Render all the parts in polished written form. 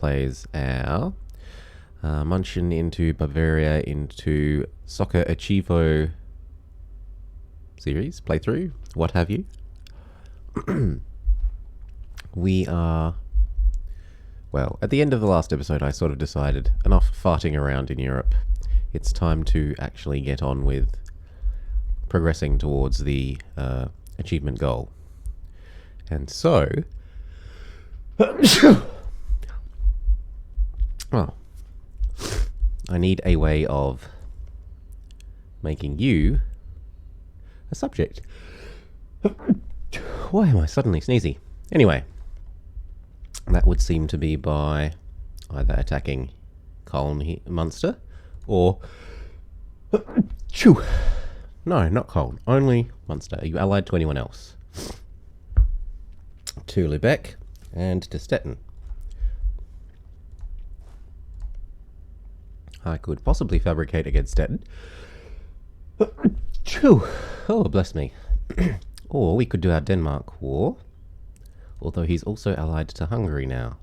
plays our Munchen into Bavaria into Soccer Achievo series, playthrough, what have you. We are... Well, at the end of the last episode I sort of decided enough farting around in Europe. It's time to actually get on with progressing towards the achievement goal. And so... well, I need a way of making you a subject. Why am I suddenly sneezy? Anyway, that would seem to be by either attacking Colne Munster or... No, not Colne, only Munster. Are you allied to anyone else? To Lubeck and to Stettin. I could possibly fabricate against Stettin. Oh, bless me. Or we could do our Denmark war, although he's also allied to Hungary now.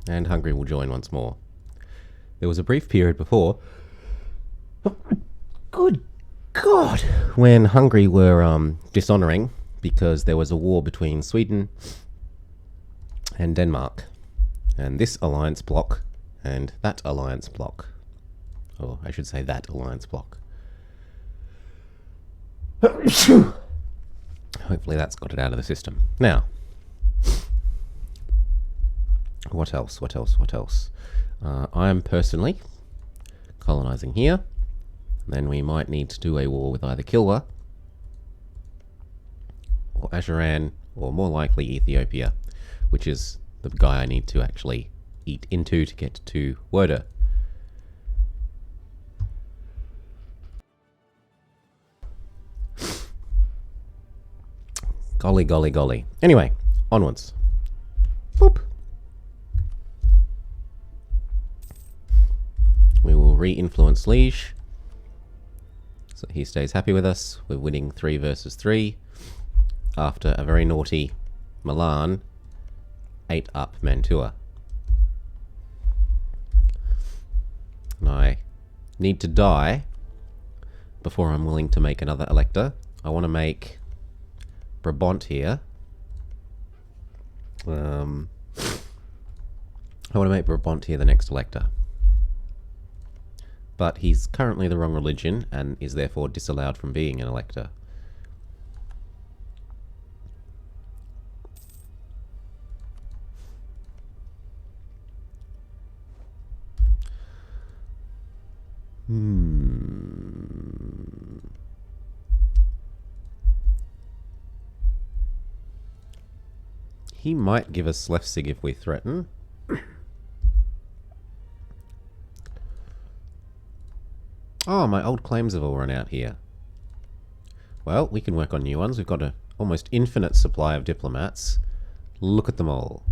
And Hungary will join once more. There was a brief period before... Good God! When Hungary were dishonouring because there was a war between Sweden and Denmark. And this alliance block and that alliance block. Or I should say that alliance block. Hopefully that's got it out of the system. Now, what else? I am personally colonising here. Then we might need to do a war with either Kilwa or Asheran, or more likely Ethiopia, which is the guy I need to actually eat into to get to Woda. Golly. Anyway, onwards. Boop. We will re-influence Liege. So he stays happy with us. We're winning 3 versus 3 after a very naughty Milan 8-up Mantua. And I need to die before I'm willing to make another elector. I want to make Brabant here. I want to make Brabant here the next elector. But he's currently the wrong religion and is therefore disallowed from being an elector. He might give us Slefsig if we threaten. Oh, my old claims have all run out here. Well, we can work on new ones. We've got an almost infinite supply of diplomats. Look at them all.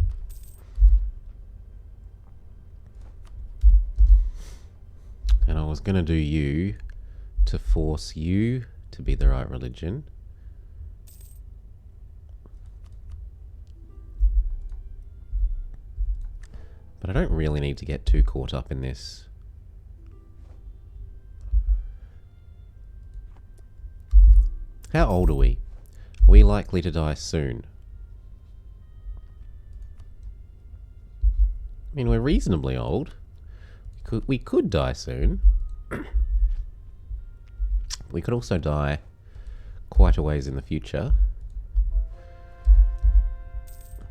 And I was going to do you to force you to be the right religion. But I don't really need to get too caught up in this. How old are we? Are we likely to die soon? I mean, we're reasonably old. We could die soon. We could also die quite a ways in the future.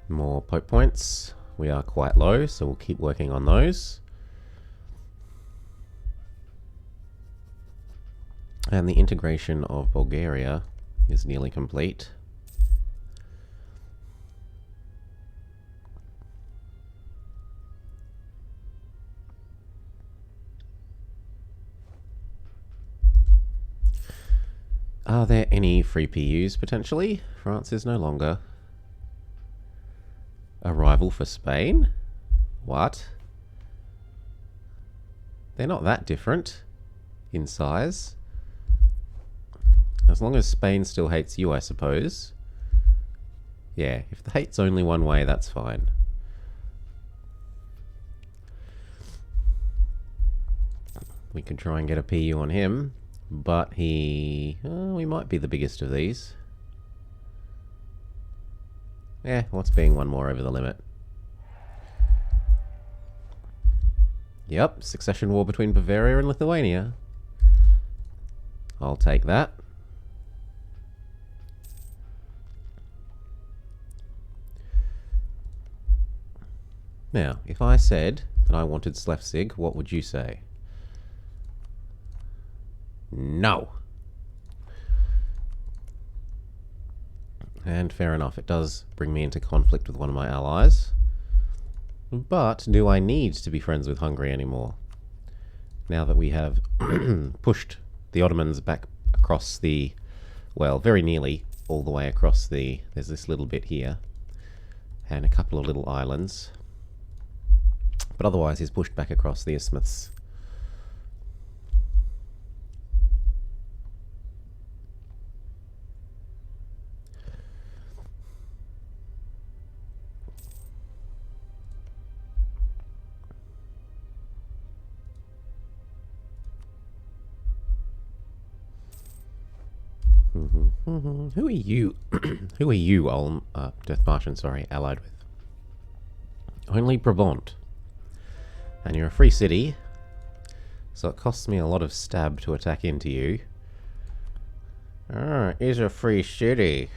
More Pope points. We are quite low, so we'll keep working on those. And the integration of Bulgaria is nearly complete. Are there any free PUs potentially? France is no longer a rival for Spain? What? They're not that different in size. As long as Spain still hates you, I suppose. Yeah, if the hate's only one way, that's fine. We could try and get a PU on him, but he might be the biggest of these. Yeah, what's being one more over the limit? Yep, succession war between Bavaria and Lithuania. I'll take that. Now, if I said that I wanted Slefzig, what would you say? No. And fair enough, it does bring me into conflict with one of my allies. But do I need to be friends with Hungary anymore? Now that we have pushed the Ottomans back across the, well, very nearly all the way across the, there's this little bit here, and a couple of little islands. But otherwise he's pushed back across the isthmus. Who are you? Who are you, Death Martian, sorry, allied with? Only Brabant. And you're a free city, so it costs me a lot of stab to attack into you. Ah, it is a free city.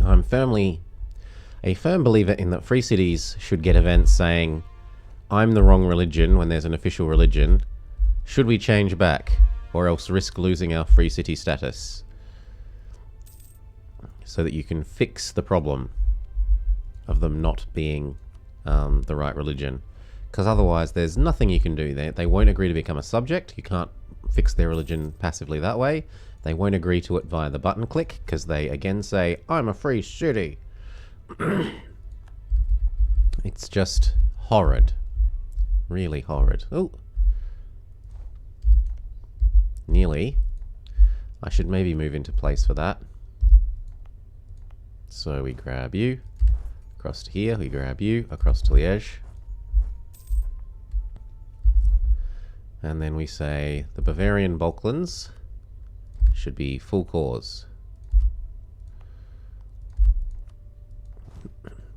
I'm a firm believer in that free cities should get events saying, I'm the wrong religion when there's an official religion. Should we change back, or else risk losing our free city status? So that you can fix the problem of them not being the right religion. Because otherwise there's nothing you can do. They won't agree to become a subject. You can't fix their religion passively that way. They won't agree to it via the button click, because they again say, I'm a free city. It's just horrid. Really horrid. Oh. Nearly. I should maybe move into place for that. So we grab you. Across to here. We grab you. Across to Liège. And then we say the Bavarian Balkans should be full cause.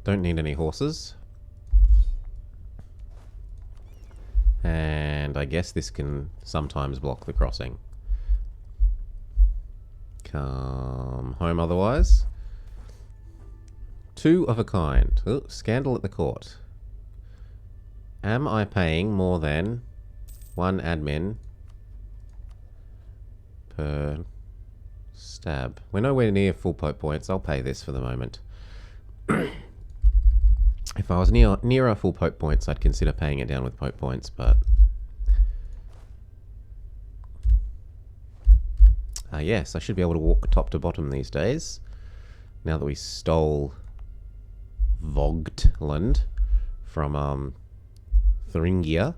Don't need any horses. And I guess this can sometimes block the crossing. Come home otherwise. Two of a kind. Oh, scandal at the court. Am I paying more than one admin per stab? We're nowhere near full Pope points. I'll pay this for the moment. If I was nearer full Pope points, I'd consider paying it down with Pope points, but... yes, I should be able to walk top to bottom these days. Now that we stole Vogtland from Thuringia.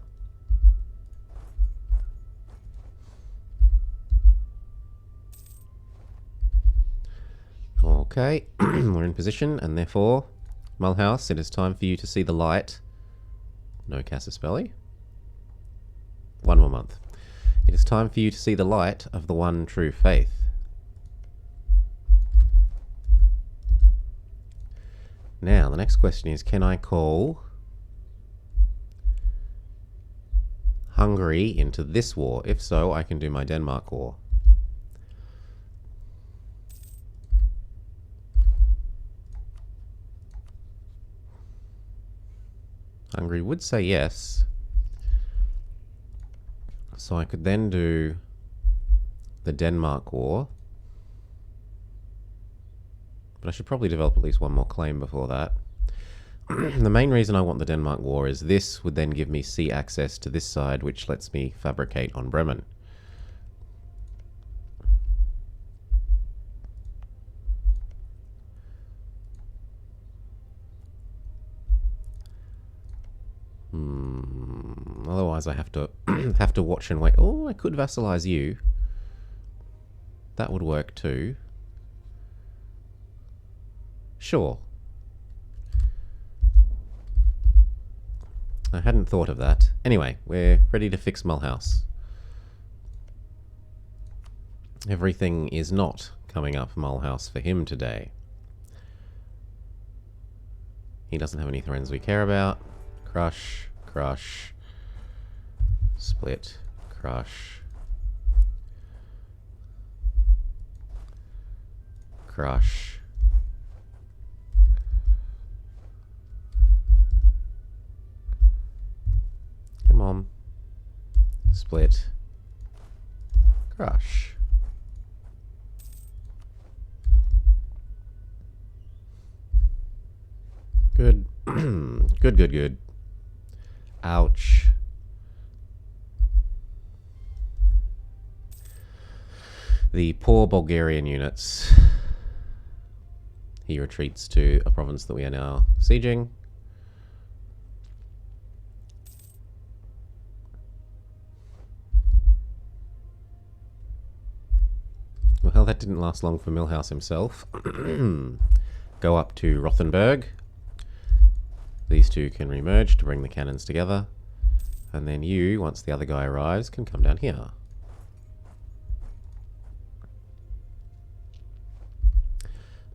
Okay, we're in position, and therefore, Mulhouse, it is time for you to see the light. No Casaspelli. One more month. It is time for you to see the light of the one true faith. Now, the next question is, can I call Hungary into this war? If so, I can do my Denmark war. Hungary would say yes. So I could then do the Denmark war. But I should probably develop at least one more claim before that. The main reason I want the Denmark war is this would then give me sea access to this side, which lets me fabricate on Bremen. Otherwise I have to have to watch and wait. Oh, I could vassalize you. That would work too. Sure. I hadn't thought of that. Anyway, we're ready to fix Mulhouse. Everything is not coming up Mulhouse for him today. He doesn't have any friends we care about. Crush, crush, split, crush, crush. Come on. Split, crush. Good. Good, good, good. Ouch. The poor Bulgarian units. He retreats to a province that we are now sieging. Well, that didn't last long for Milhouse himself. Go up to Rothenburg. These two can remerge to bring the cannons together. And then you, once the other guy arrives, can come down here.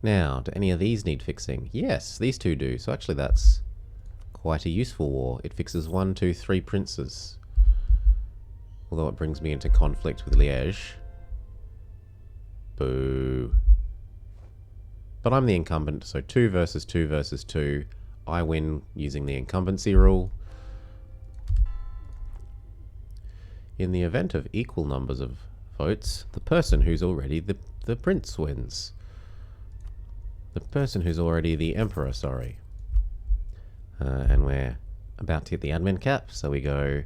Now, do any of these need fixing? Yes, these two do. So actually that's quite a useful war. It fixes 1, 2, 3 princes. Although it brings me into conflict with Liège. Boo. But I'm the incumbent, so 2 versus 2 versus 2. I win using the incumbency rule. In the event of equal numbers of votes, the person who's already the prince wins. The person who's already the emperor, sorry. And we're about to hit the admin cap, so we go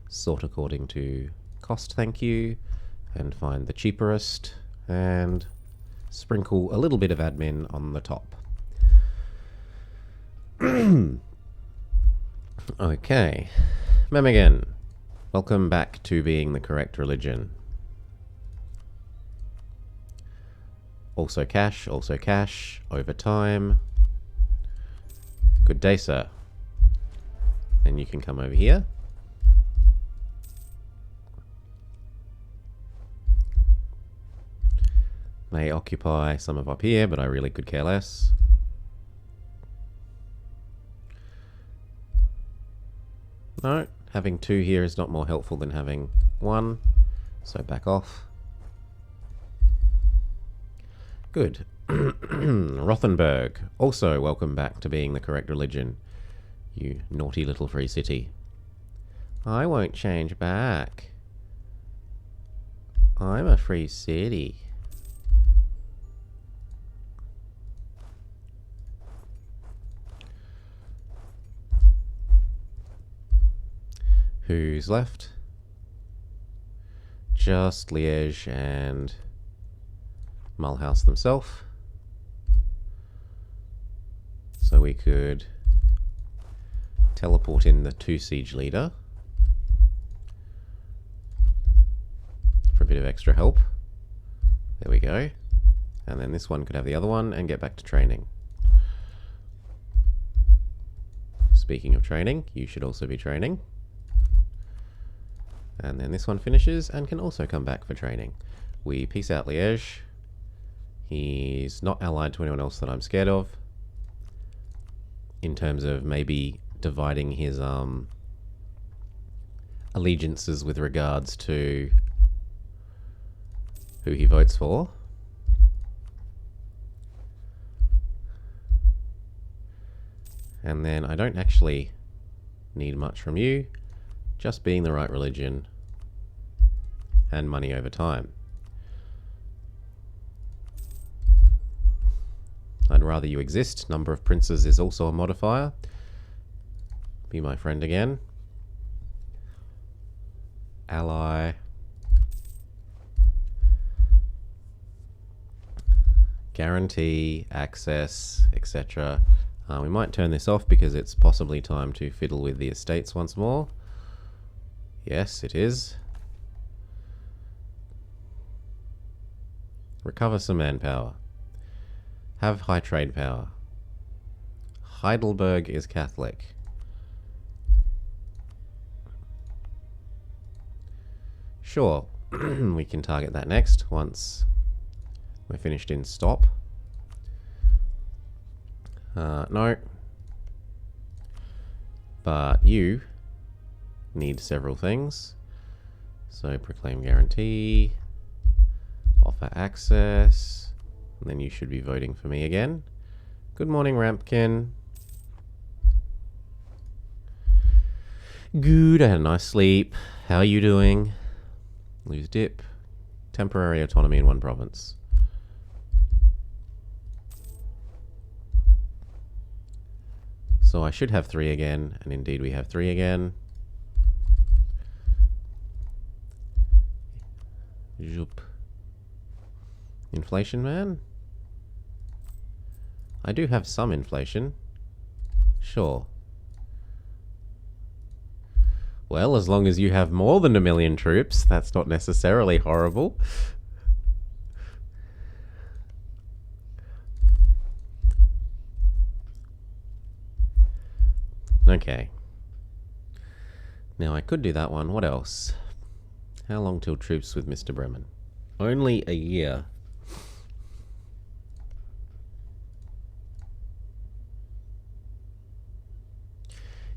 sort according to cost, thank you, and find the cheapest, and sprinkle a little bit of admin on the top. Okay. Memigan, welcome back to being the correct religion. Also cash, over time. Good day, sir. Then you can come over here. May occupy some of up here, but I really could care less. No, having 2 here is not more helpful than having 1, so back off. Good. Rothenburg, also welcome back to being the correct religion, you naughty little free city. I won't change back. I'm a free city. Who's left? Just Liège and Mulhouse themselves. So we could teleport in the 2 siege leader for a bit of extra help. There we go. And then this one could have the other one and get back to training. Speaking of training, you should also be training. And then this one finishes and can also come back for training. We peace out Liège. He's not allied to anyone else that I'm scared of. In terms of maybe dividing his allegiances with regards to who he votes for. And then I don't actually need much from you. Just being the right religion and money over time. I'd rather you exist. Number of princes is also a modifier. Be my friend again. Ally. Guarantee, access, etc. We might turn this off because it's possibly time to fiddle with the estates once more. Yes, it is. Recover some manpower. Have high trade power. Heidelberg is Catholic. Sure, we can target that next once we're finished in stop. No. But you need several things. So proclaim guarantee, offer access, and then you should be voting for me again. Good morning, Rampkin. Good, I had a nice sleep. How are you doing? Lose dip. Temporary autonomy in one province. So I should have 3 again, and indeed we have 3 again. Zoop. Inflation, man? I do have some inflation. Sure. Well, as long as you have more than 1 million troops, that's not necessarily horrible. Okay. Now I could do that one. What else? How long till troops with Mr. Bremen? Only a year.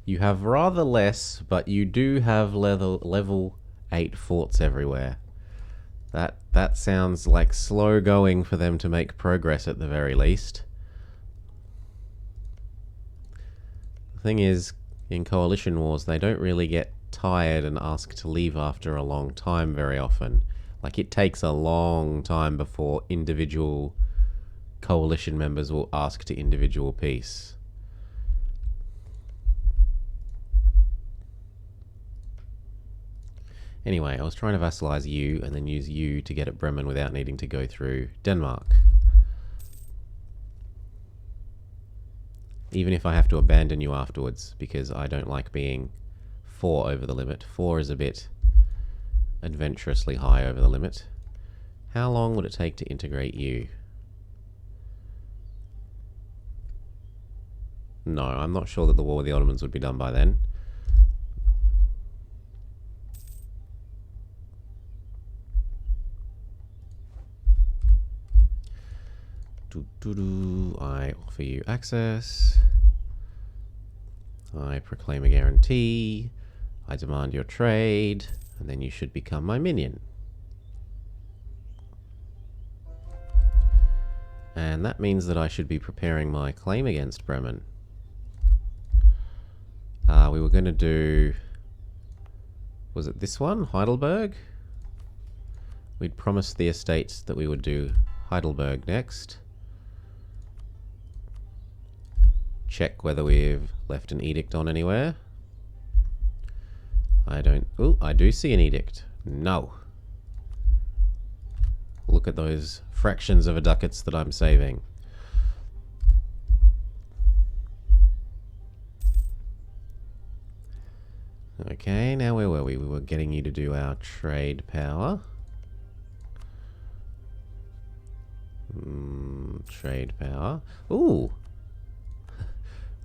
You have rather less, but you do have level 8 forts everywhere. That sounds like slow going for them to make progress at the very least. The thing is, in coalition wars, they don't really get tired and ask to leave after a long time very often. Like, it takes a long time before individual coalition members will ask to individual peace. Anyway, I was trying to vassalize you and then use you to get at Bremen without needing to go through Denmark. Even if I have to abandon you afterwards, because I don't like being 4 over the limit. 4 is a bit adventurously high over the limit. How long would it take to integrate you? No, I'm not sure that the war with the Ottomans would be done by then. I offer you access. I proclaim a guarantee. I demand your trade, and then you should become my minion. And that means that I should be preparing my claim against Bremen. We were going to do... Was it this one? Heidelberg? We'd promised the estates that we would do Heidelberg next. Check whether we've left an edict on anywhere. I don't... Oh, I do see an edict. No. Look at those fractions of a ducats that I'm saving. Okay, now where were we? We were getting you to do our trade power. Trade power. Ooh!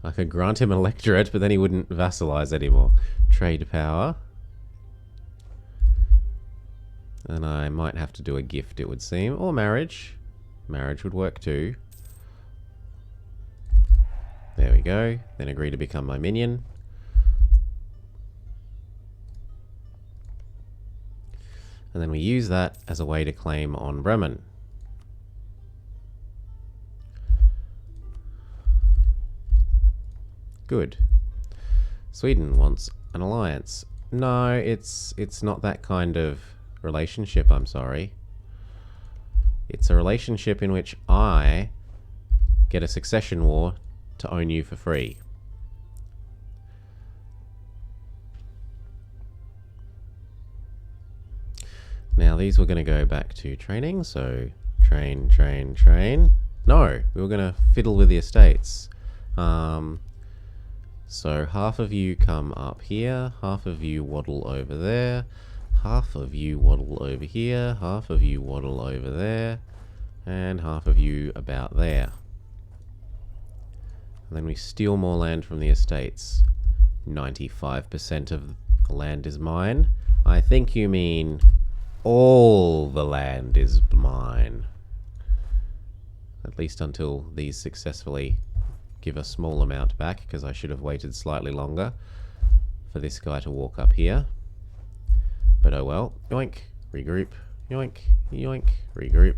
I could grant him an electorate, but then he wouldn't vassalize anymore. Trade power. And I might have to do a gift, it would seem. Or marriage. Marriage would work too. There we go. Then agree to become my minion. And then we use that as a way to claim on Bremen. Good. Sweden wants an alliance. No, it's not that kind of relationship, I'm sorry. It's a relationship in which I get a succession war to own you for free. Now these were going to go back to training, so train. No, we were going to fiddle with the estates. So half of you come up here, half of you waddle over there, half of you waddle over here, half of you waddle over there. and half of you about there. And then we steal more land from the estates. 95% of the land is mine. I think you mean all the land is mine. At least until these successfully give a small amount back, because I should have waited slightly longer for this guy to walk up here. But oh well. Yoink, regroup, yoink, yoink, regroup.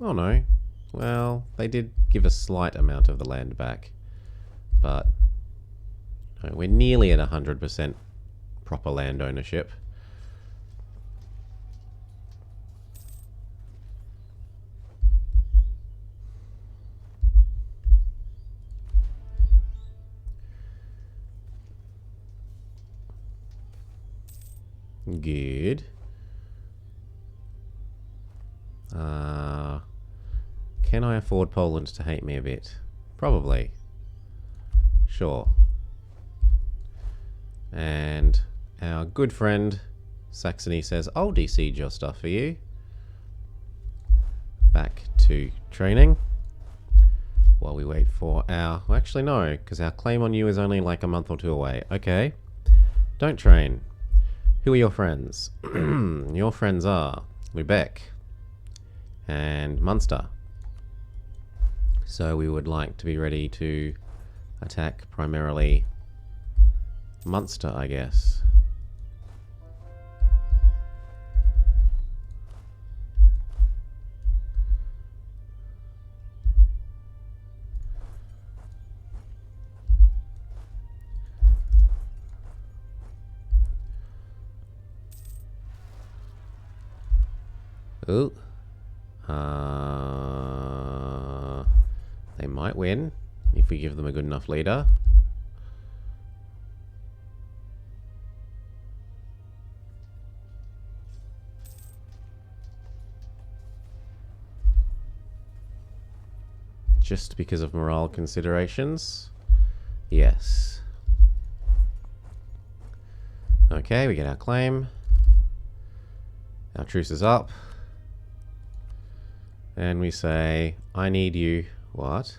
Oh no. Well, they did give a slight amount of the land back, but no, we're nearly at 100% proper land ownership. Good. Can I afford Poland to hate me a bit? Probably. Sure. And our good friend Saxony says, I'll de-siege your stuff for you. Back to training. While we wait for our... Well, actually no, because our claim on you is only like a month or two away. Okay. Don't train. Who are your friends? Your friends are Lubeck and Munster. So we would like to be ready to attack primarily Munster, I guess. Ooh. They might win if we give them a good enough leader. Just because of morale considerations? Yes. Okay, we get our claim. Our truce is up. And we say, I need you. What?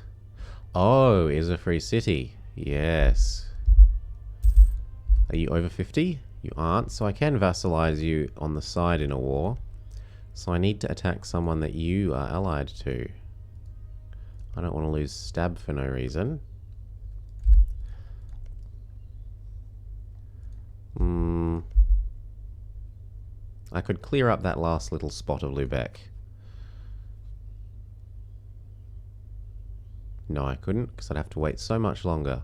Oh, is a free city. Yes. Are you over 50? You aren't, so I can vassalize you on the side in a war. So I need to attack someone that you are allied to. I don't want to lose stab for no reason. I could clear up that last little spot of Lubeck. No, I couldn't, because I'd have to wait so much longer.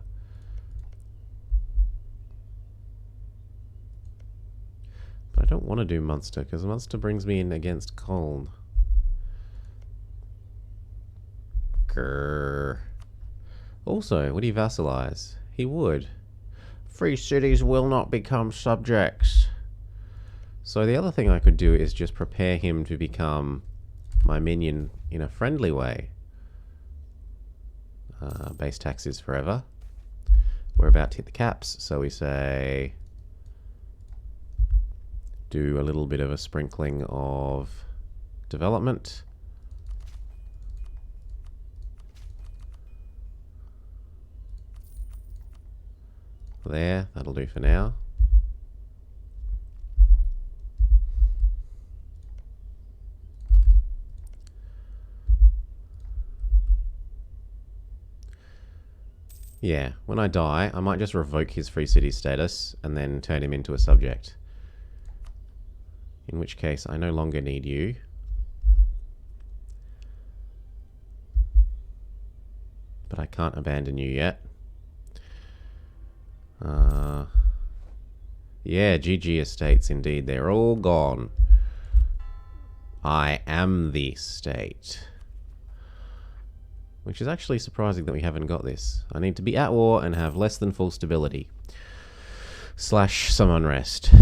But I don't want to do Munster, because Munster brings me in against Köln. Grrr. Also, would he vassalize? He would. Free cities will not become subjects. So the other thing I could do is just prepare him to become my minion in a friendly way. Base taxes forever. We're about to hit the caps, so we say do a little bit of a sprinkling of development. There, that'll do for now. Yeah, when I die, I might just revoke his free city status and then turn him into a subject. In which case, I no longer need you. But I can't abandon you yet. Yeah, GG estates indeed. They're all gone. I am the state. Which is actually surprising that we haven't got this. I need to be at war and have less than full stability. / some unrest.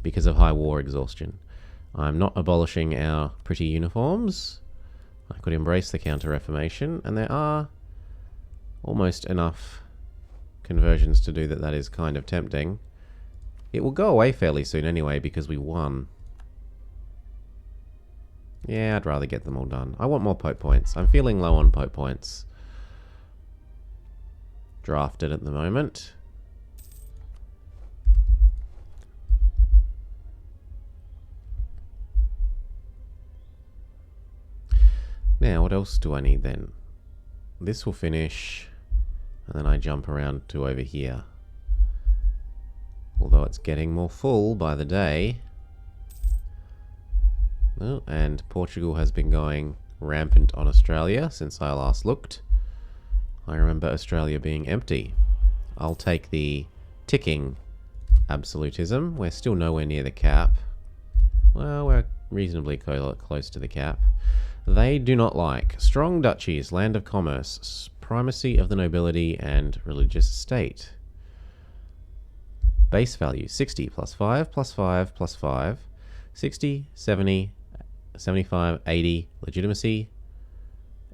Because of high war exhaustion. I'm not abolishing our pretty uniforms. I could embrace the Counter-Reformation, and there are almost enough conversions to do that. That is kind of tempting. It will go away fairly soon anyway because we won. Yeah, I'd rather get them all done. I want more Pope points. I'm feeling low on Pope points. Drafted at the moment. Now, what else do I need then? This will finish, and then I jump around to over here. Although it's getting more full by the day. Oh, and Portugal has been going rampant on Australia since I last looked. I remember Australia being empty. I'll take the ticking absolutism. We're still nowhere near the cap. Well, we're reasonably close to the cap. They do not like strong duchies, land of commerce, primacy of the nobility, and religious state. Base value 60 plus 5 plus 5 plus 5. 60, 70, 75, 80. Legitimacy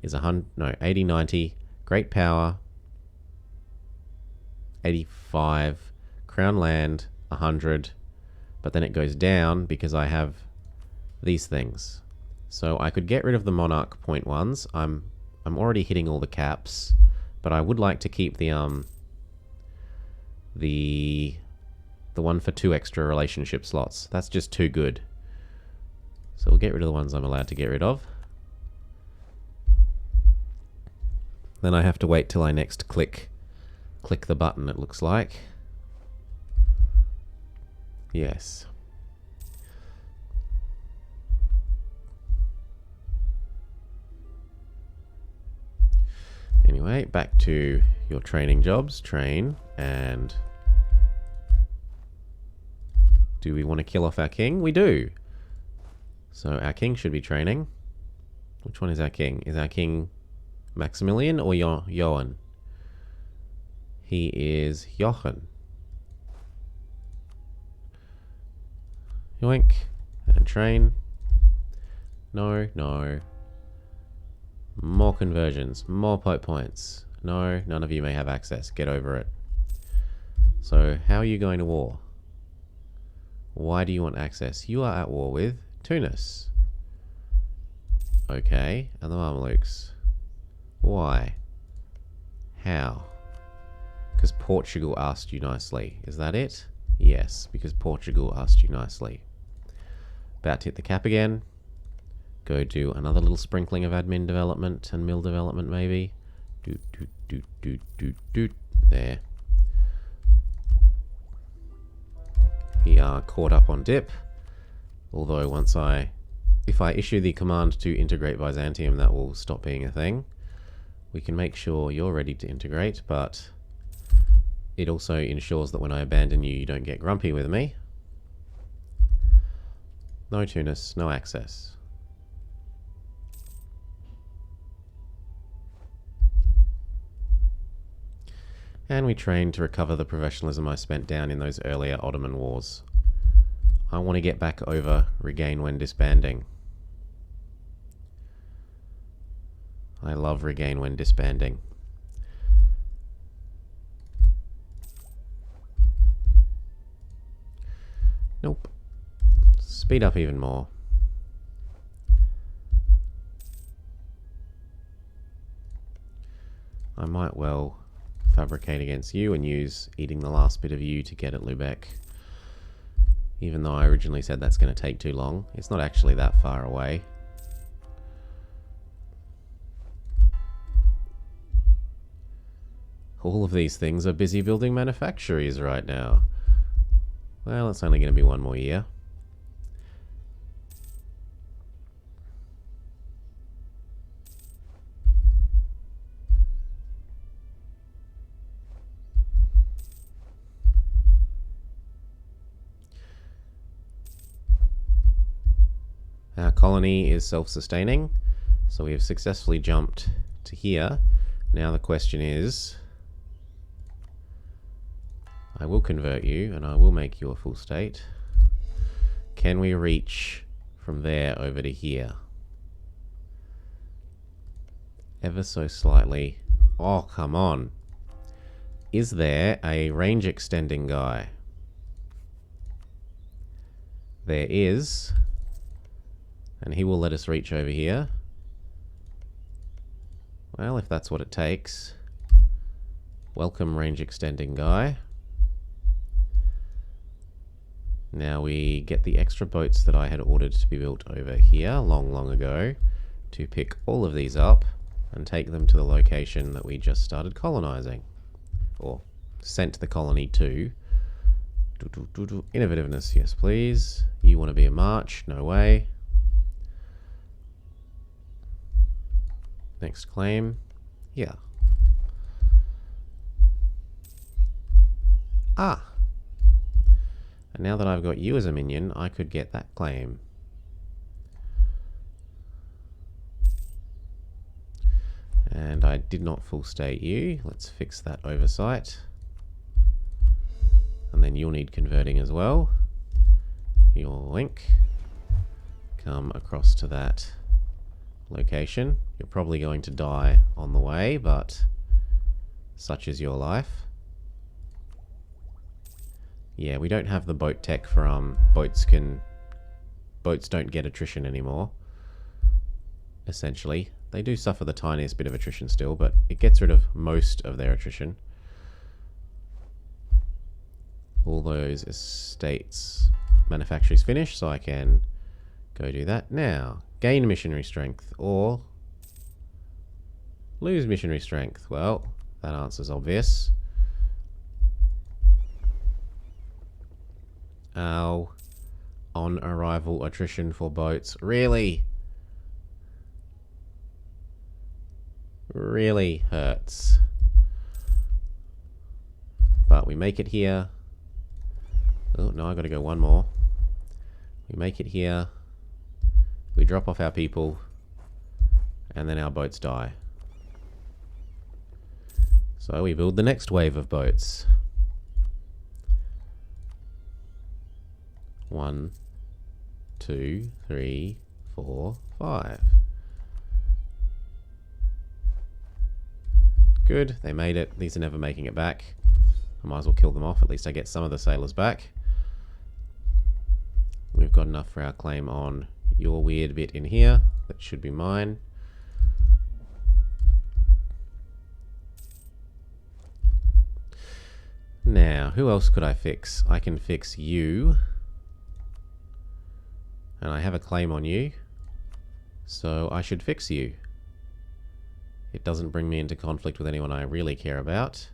is 80, 90. Great power 85. Crown land 100. But then it goes down because I have these things. So I could get rid of the monarch point ones. I'm already hitting all the caps, but I would like to keep the one for 2 extra relationship slots. That's just too good. So we'll get rid of the ones I'm allowed to get rid of. Then I have to wait till I next click the button, it looks like. Yes. Anyway, back to your training jobs. Train, and do we want to kill off our king? We do. So our king should be training. Which one is our king? Is our king Maximilian or Johann? He is Johann. Yoink. And train. No, no. More conversions, more Pope points. No, none of you may have access. Get over it. So, how are you going to war? Why do you want access? You are at war with Tunis. Okay, and the Mamelukes. Why? How? Because Portugal asked you nicely. Is that it? Yes, because Portugal asked you nicely. About to hit the cap again. Go do another little sprinkling of admin development and mill development, maybe. There. We are caught up on dip. Although if I issue the command to integrate Byzantium, that will stop being a thing. We can make sure you're ready to integrate, but it also ensures that when I abandon you, you don't get grumpy with me. No Tunis, no access. And we train to recover the professionalism I spent down in those earlier Ottoman wars. I want to get back over regain when disbanding. I love regain when disbanding. Nope. Speed up even more. I might well fabricate against you and use eating the last bit of you to get at Lubeck. Even though I originally said that's going to take too long. It's not actually that far away. All of these things are busy building manufactories right now. Well, it's only going to be one more year. Our colony is self-sustaining, so we have successfully jumped to here. Now the question is, I will convert you and I will make you a full state. Can we reach from there over to here. Ever so slightly. Oh, come on. Is there a range extending guy? There is. And he will let us reach over here. Well, if that's what it takes. Welcome, range extending guy. Now we get the extra boats that I had ordered to be built over here long ago to pick all of these up and take them to the location that we just started colonizing. Or sent the colony to. Innovativeness, yes please. You want to be a march? No way. Next claim. Yeah. Ah. And now that I've got you as a minion, I could get that claim. And I did not full state you. Let's fix that oversight. And then you'll need converting as well. Your link. Come across to that location. You're probably going to die on the way, but such is your life. Yeah, we don't have the boat tech for boats don't get attrition anymore. Essentially. They do suffer the tiniest bit of attrition still, but it gets rid of most of their attrition. All those estates manufactories finished, so I can go do that. Now, gain missionary strength or lose missionary strength. Well, that answer's obvious. Ow. On arrival attrition for boats. Really? Really hurts. But we make it here. Oh, no, I gotta go one more. We make it here. We drop off our people. And then our boats die. So we build the next wave of boats. 1, 2, 3, 4, 5. Good, they made it. These are never making it back. I might as well kill them off. At least I get some of the sailors back. We've got enough for our claim on your weird bit in here. That should be mine. Now, who else could I fix? I can fix you. And I have a claim on you. So I should fix you. It doesn't bring me into conflict with anyone I really care about.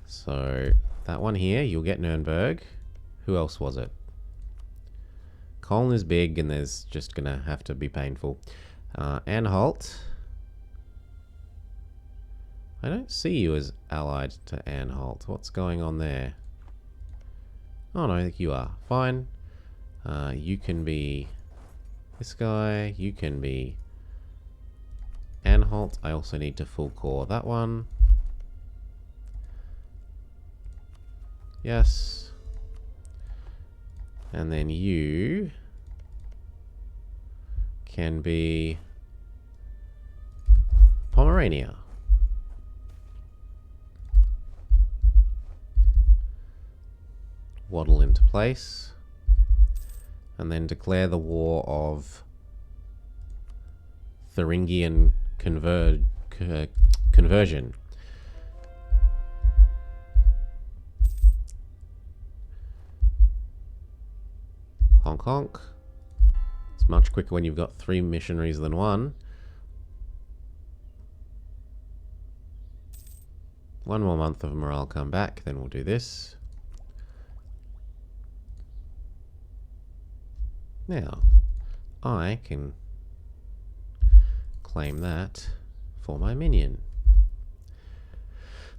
So, that one here, you'll get Nuremberg. Who else was it? Colne is big and there's just gonna have to be painful. Anhalt. I don't see you as allied to Anhalt. What's going on there? Oh no, I think you are. Fine. You can be this guy. You can be Anhalt. I also need to full core that one. Yes. And then you can be Pomerania. Waddle into place. And then declare the war of Thuringian conversion. Honk honk. It's much quicker when you've got 3 missionaries than 1. 1 more month of morale come back, then we'll do this. Now, I can claim that for my minion.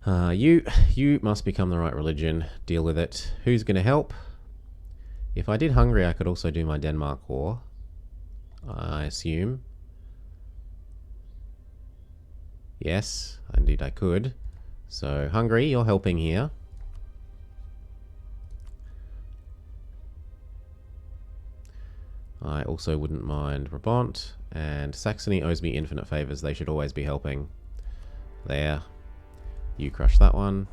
You must become the right religion. Deal with it. Who's going to help? If I did Hungary, I could also do my Denmark war. I assume. Yes, indeed I could. So, Hungary, you're helping here. I also wouldn't mind Brabant, and Saxony owes me infinite favours. They should always be helping. There. You crush that one.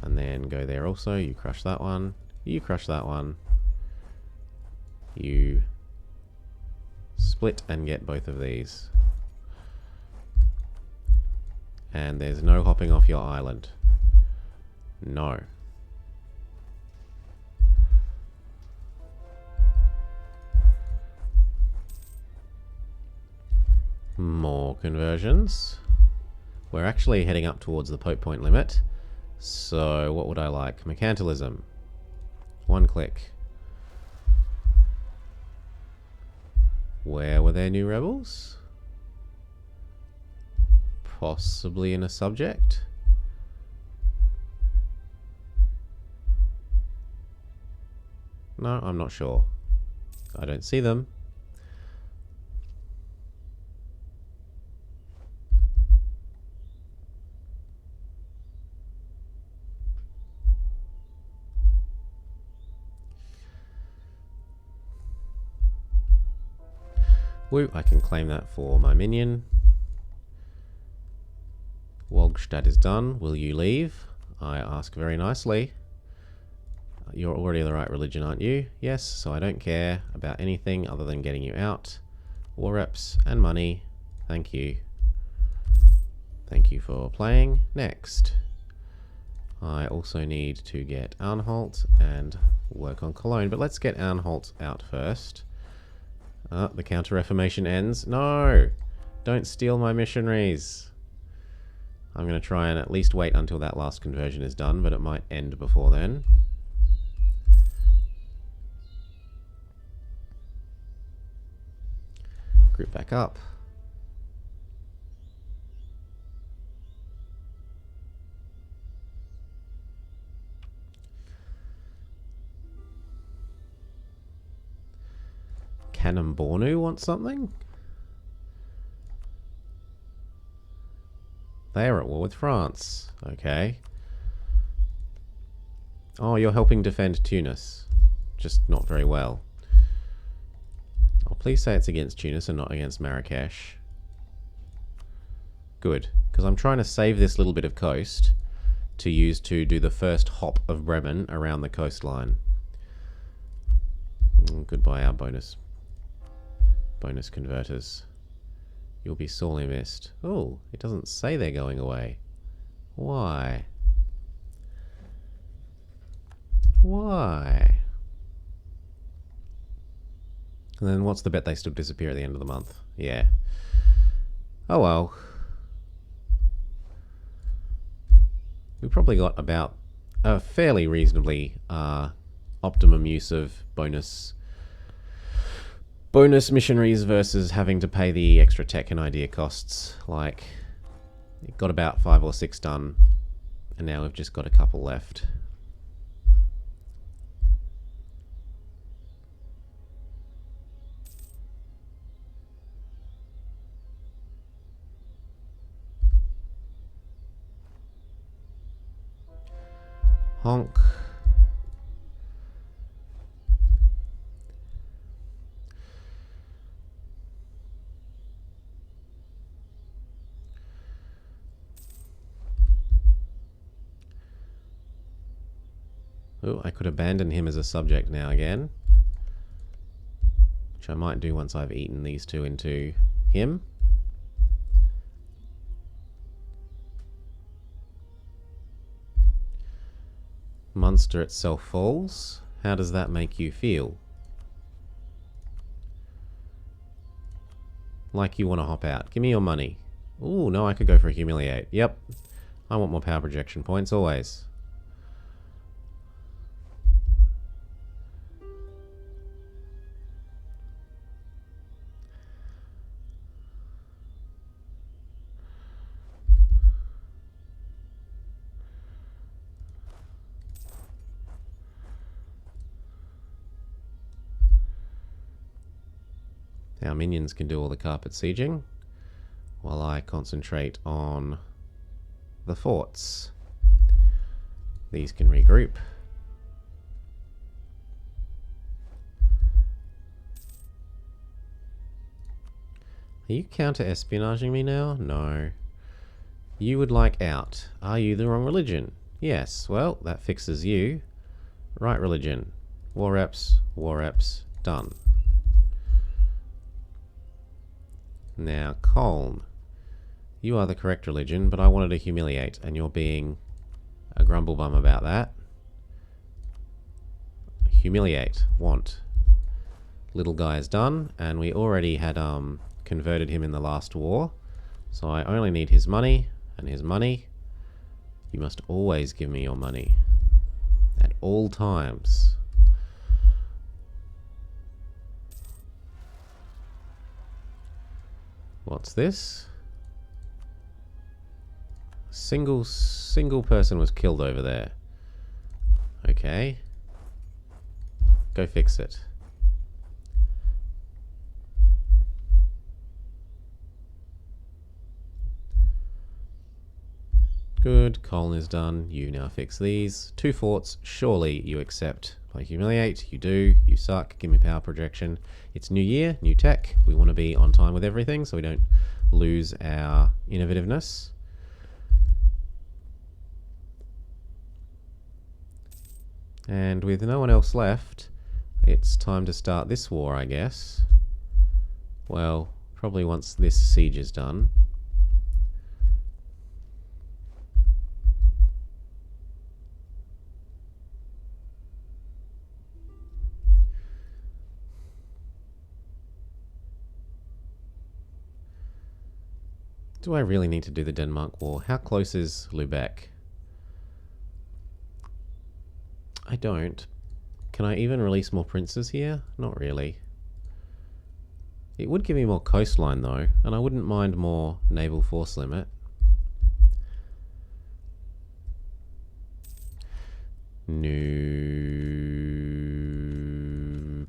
And then go there also. You crush that one. You crush that one. You split and get both of these. And there's no hopping off your island. No. More conversions. We're actually heading up towards the Pope point limit. So what would I like? Mercantilism. One click. Where were there new rebels? Possibly in a subject. No, I'm not sure. I don't see them. Woo, I can claim that for my minion. Wolgstadt is done. Will you leave? I ask very nicely. You're already the right religion, aren't you? Yes, so I don't care about anything other than getting you out. War reps and money. Thank you. Thank you for playing. Next. I also need to get Anhalt and work on Cologne, but let's get Anhalt out first. The Counter-Reformation ends. No! Don't steal my missionaries. I'm going to try and at least wait until that last conversion is done, but it might end before then. Group back up. Kanembornu wants something? They are at war with France. Okay. Oh, you're helping defend Tunis. Just not very well. Oh, please say it's against Tunis and not against Marrakesh. Good, because I'm trying to save this little bit of coast to use to do the first hop of Bremen around the coastline. Goodbye, our bonus converters. You'll be sorely missed. Oh, it doesn't say they're going away. Why? Why? And then what's the bet they still disappear at the end of the month? Yeah. Oh well. We probably got about a fairly reasonably optimum use of bonus missionaries versus having to pay the extra tech and idea costs. Like, it got about 5 or 6 done, and now we've just got a couple left. Honk. Oh, I could abandon him as a subject now again. Which I might do once I've eaten these two into him. Munster itself falls. How does that make you feel? Like you want to hop out. Give me your money. Ooh, no, I could go for a humiliate. Yep. I want more power projection points, always. Our minions can do all the carpet sieging, while I concentrate on the forts. These can regroup. Are you counter-espionaging me now? No. You would like out. Are you the wrong religion? Yes. Well, that fixes you. Right religion. War reps, done. Now, Colne. You are the correct religion, but I wanted to humiliate, and you're being a grumblebum about that. Humiliate. Want. Little guy is done, and we already had converted him in the last war. So I only need his money, and his money. You must always give me your money. At all times. What's this? Single person was killed over there. Okay. Go fix it. Good, Colne is done. You now fix these. 2 forts, surely you accept. By humiliate, you do. You suck. Give me power projection. It's new year, new tech. We want to be on time with everything so we don't lose our innovativeness. And with no one else left, it's time to start this war, I guess. Well, probably once this siege is done. Do I really need to do the Denmark War? How close is Lubeck? I don't. Can I even release more princes here? Not really. It would give me more coastline though, and I wouldn't mind more naval force limit. New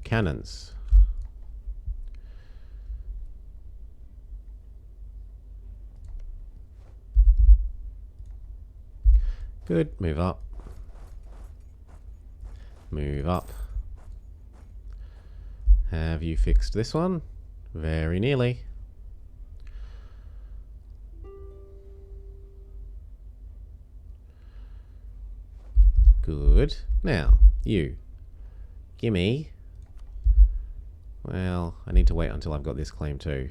cannons. Good, move up. Move up. Have you fixed this one? Very nearly. Good. Now, you. Gimme. Well, I need to wait until I've got this claim too.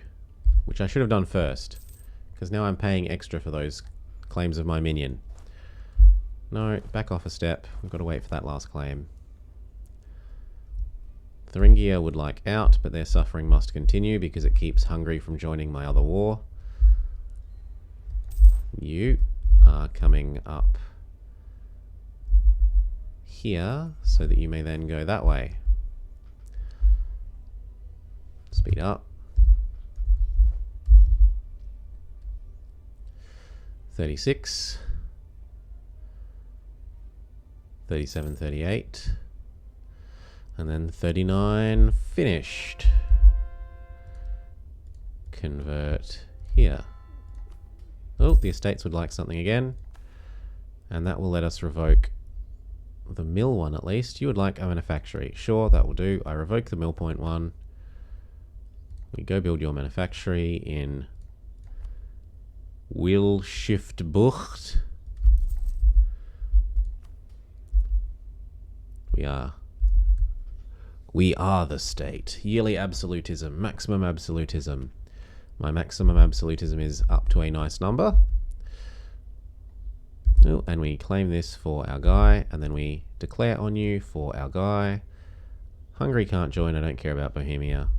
Which I should have done first. Because now I'm paying extra for those claims of my minion. No, back off a step. We've got to wait for that last claim. Thuringia would like out, but their suffering must continue because it keeps Hungary from joining my other war. You are coming up here so that you may then go that way. Speed up. 36. 37, 38. And then 39 finished. Convert here. Oh, the estates would like something again. And that will let us revoke the mill one at least. You would like a manufactory. Sure, that will do. I revoke the mill point one. We go build your manufactory in Wilschiftbucht. We are the state. Yearly absolutism. Maximum absolutism. My maximum absolutism is up to a nice number. Oh, and we claim this for our guy, and then we declare on you for our guy. Hungary can't join. I don't care about Bohemia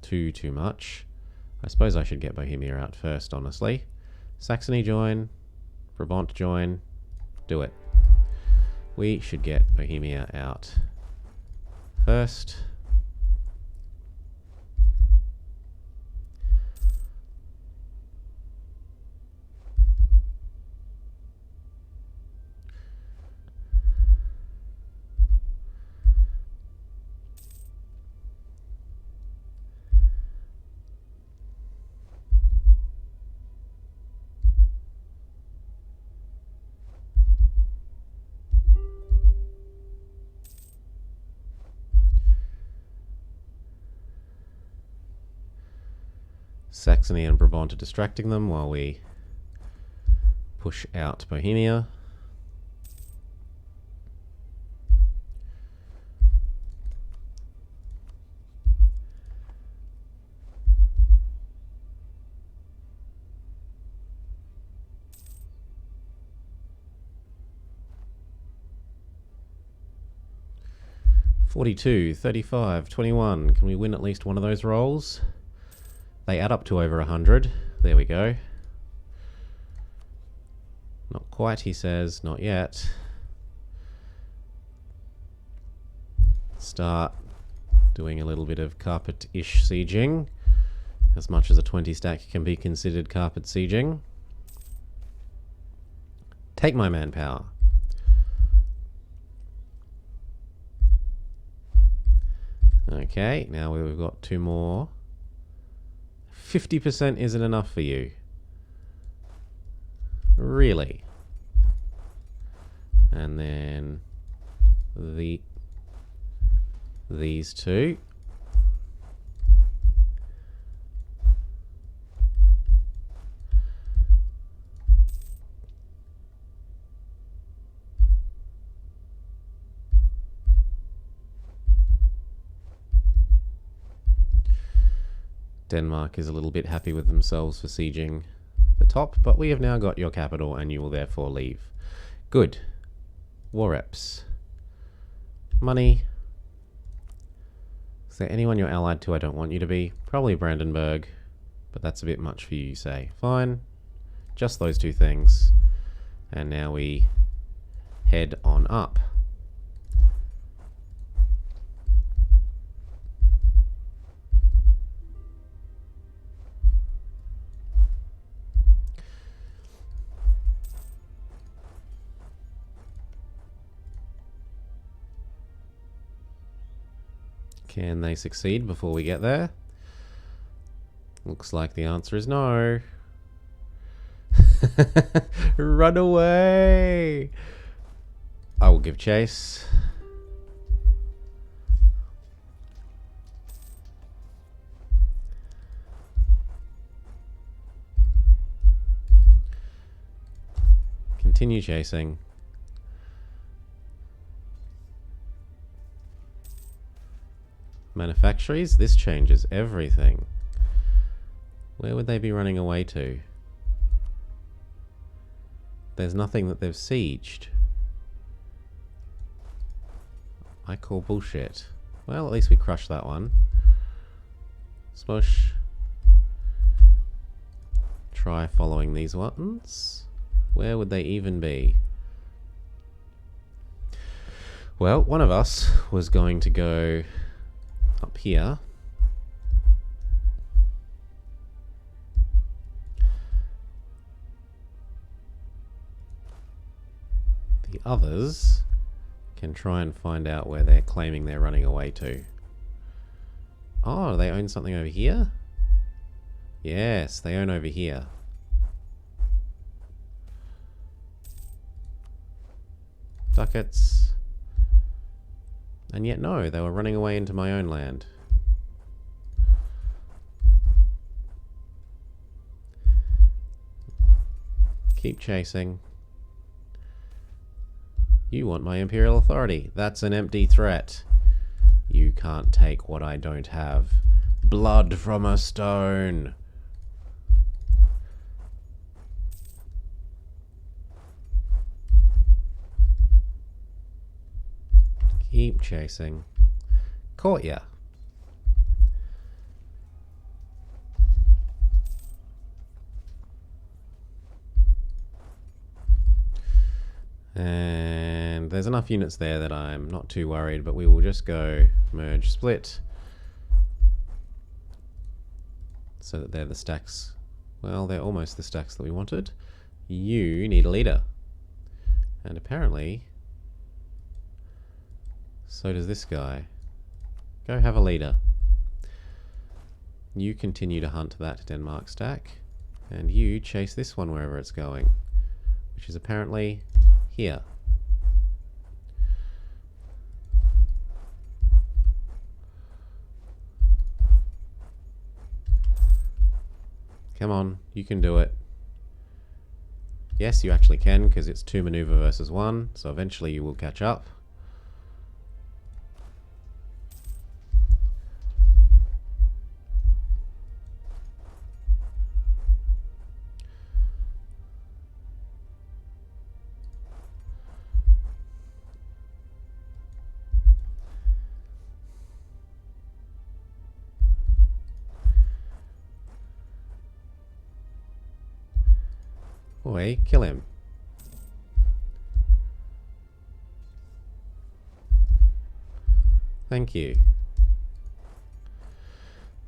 too much. I suppose I should get Bohemia out first, honestly. Saxony join. Brabant join. Do it. We should get Bohemia out first. Saxony and Brabant are distracting them while we push out Bohemia. $42, $35, $21. Can we win at least one of those rolls? They add up to over 100. There we go. Not quite, he says. Not yet. Start doing a little bit of carpet-ish sieging. As much as a 20 stack can be considered carpet sieging. Take my manpower. Okay, now we've got two more. 50% isn't enough for you. Really? And then these two. Denmark is a little bit happy with themselves for sieging the top, but we have now got your capital and you will therefore leave. Good. War reps. Money. Is there anyone you're allied to I don't want you to be? Probably Brandenburg, but that's a bit much for you, you say. Fine. Just those two things. And now we head on up. Can they succeed before we get there? Looks like the answer is no. Run away! I will give chase. Continue chasing. Manufactories? This changes everything. Where would they be running away to? There's nothing that they've sieged. I call bullshit. Well, at least we crushed that one. Smush. Try following these ones. Where would they even be? Well, one of us was going to go up here. The others can try and find out where they're claiming they're running away to. Oh, they own something over here? Yes, they own over here. Ducats. And yet no, they were running away into my own land. Keep chasing. You want my imperial authority. That's an empty threat. You can't take what I don't have. Blood from a stone. Keep chasing. Caught ya. And there's enough units there that I'm not too worried, but we will just go merge split so that they're the stacks. Well, they're almost the stacks that we wanted. You need a leader. And apparently so does this guy. Go have a leader. You continue to hunt that Denmark stack, and you chase this one wherever it's going, which is apparently here. Come on, you can do it. Yes, you actually can, because it's 2 maneuver versus 1, so eventually you will catch up. Oi, kill him. Thank you.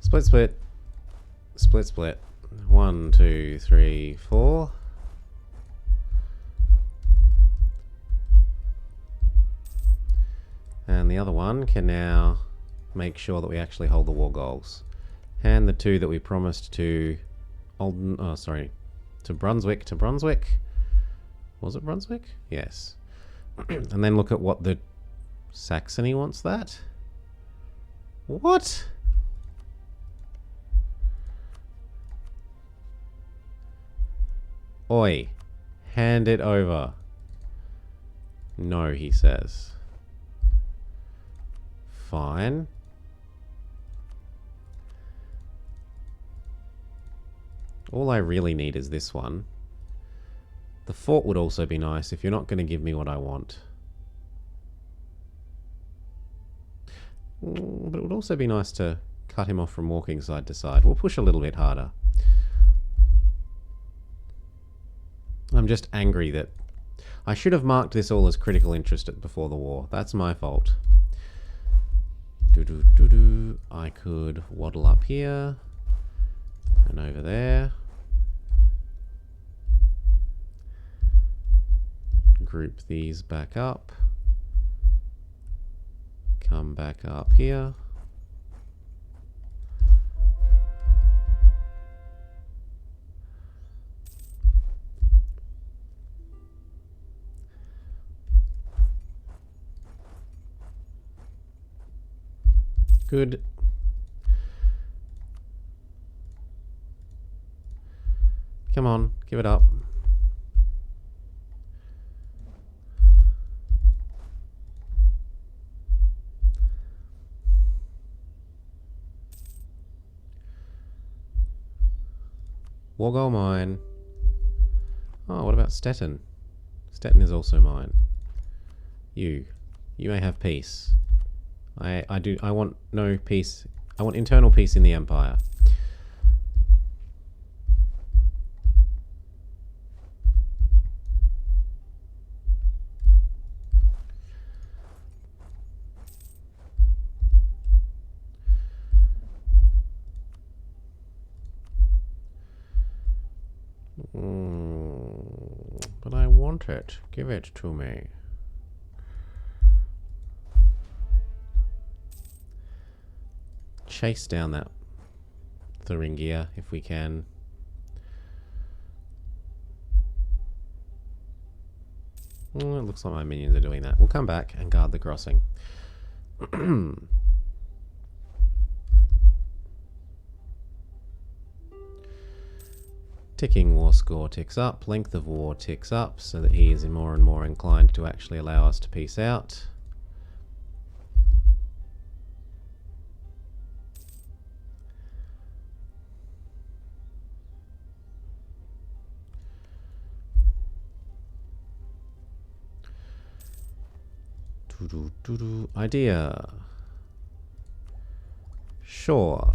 Split, split. Split, split. 1, 2, 3, 4. And the other one can now make sure that we actually hold the war goals. Hand the 2 that we promised to Olden... Oh, sorry. To Brunswick. To Brunswick? Was it Brunswick? Yes. And then look at what the... Saxony wants that? What? Oi. Hand it over. No, he says. Fine. All I really need is this one. The fort would also be nice if you're not going to give me what I want. But it would also be nice to cut him off from walking side to side. We'll push a little bit harder. I'm just angry that... I should have marked this all as critical interest before the war. That's my fault. I could waddle up here. And over there. Group these back up. Come back up here. Good. Come on, give it up. War goal mine. Oh, what about Stettin? Stettin is also mine. You may have peace. I want no peace. I want internal peace in the Empire. But I want it. Give it to me. Chase down that Thuringia if we can. It looks like my minions are doing that. We'll come back and guard the crossing. Ticking war score ticks up, length of war ticks up, so that he is more and more inclined to actually allow us to peace out. Idea. Sure.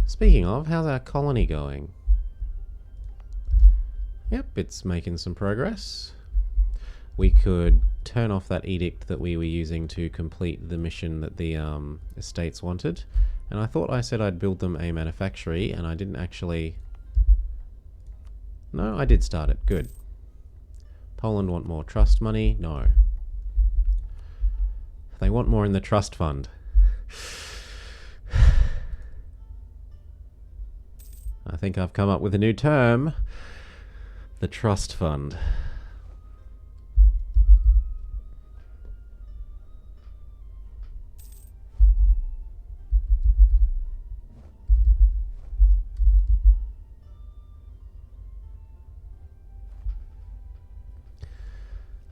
Speaking of, how's our colony going? Yep, it's making some progress. We could turn off that edict that we were using to complete the mission that the estates wanted. And I thought I said I'd build them a manufactory, and I didn't actually... No, I did start it. Good. Poland want more trust money? No. They want more in the trust fund. I think I've come up with a new term. The trust fund.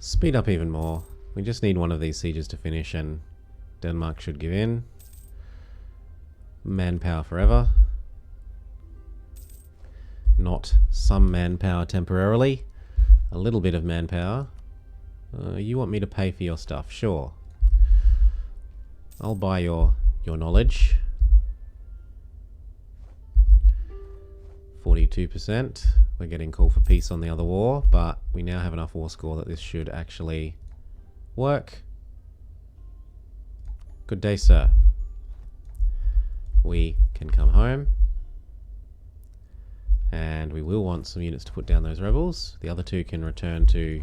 Speed up even more. We just need one of these sieges to finish and Denmark should give in. Manpower forever. Not some manpower temporarily. A little bit of manpower. You want me to pay for your stuff? Sure. I'll buy your knowledge. 42%. We're getting call for peace on the other war, but we now have enough war score that this should actually work. Good day, sir. We can come home. And we will want some units to put down those rebels. The other two can return to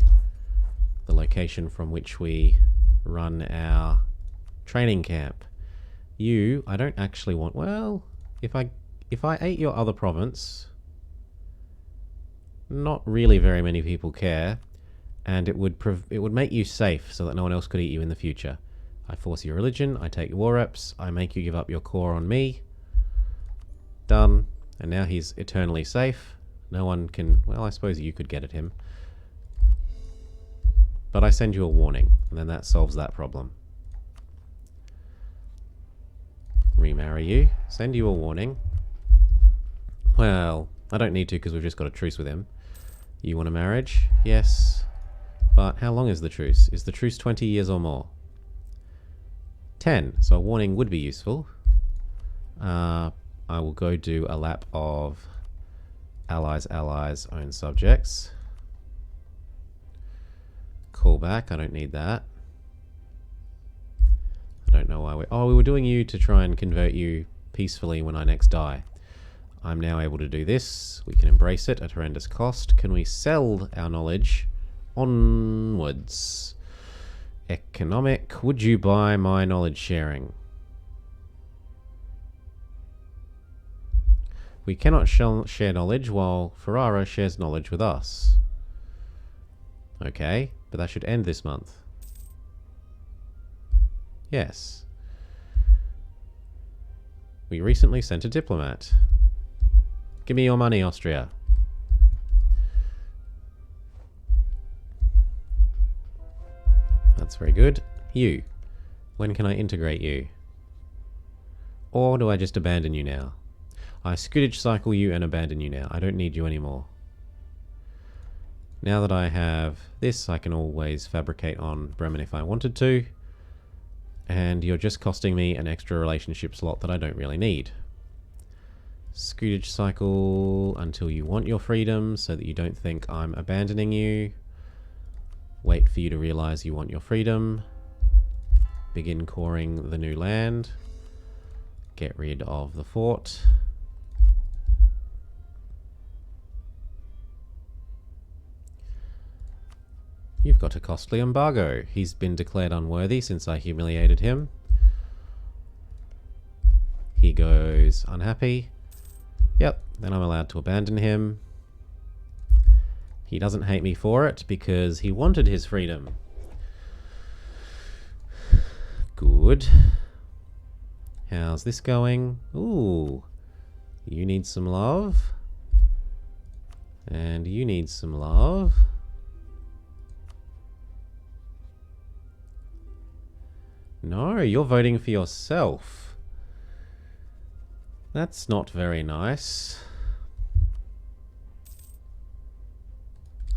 the location from which we run our training camp. You, I don't actually want... Well, if I ate your other province... Not really very many people care. And it would make you safe so that no one else could eat you in the future. I force your religion, I take your war reps, I make you give up your core on me. Done. And now he's eternally safe. No one can... Well, I suppose you could get at him. But I send you a warning, and then that solves that problem. Remarry you. Send you a warning. Well, I don't need to because we've just got a truce with him. You want a marriage? Yes. But how long is the truce? Is the truce 20 years or more? 10. So a warning would be useful. I will go do a lap of allies, own subjects. Call back. I don't need that. I don't know why we... Oh, we were doing you to try and convert you peacefully when I next die. I'm now able to do this. We can embrace it at horrendous cost. Can we sell our knowledge onwards? Economic. Would you buy my knowledge sharing? We cannot share knowledge while Ferrara shares knowledge with us. Okay, but that should end this month. Yes. We recently sent a diplomat. Give me your money, Austria. That's very good. You. When can I integrate you? Or do I just abandon you now? I scutage cycle you and abandon you now. I don't need you anymore. Now that I have this, I can always fabricate on Bremen if I wanted to. And you're just costing me an extra relationship slot that I don't really need. Scutage cycle until you want your freedom so that you don't think I'm abandoning you. Wait for you to realize you want your freedom. Begin coring the new land. Get rid of the fort. You've got a costly embargo. He's been declared unworthy since I humiliated him. He goes unhappy. Yep, then I'm allowed to abandon him. He doesn't hate me for it because he wanted his freedom. Good. How's this going? Ooh. You need some love. And you need some love. No, you're voting for yourself. That's not very nice.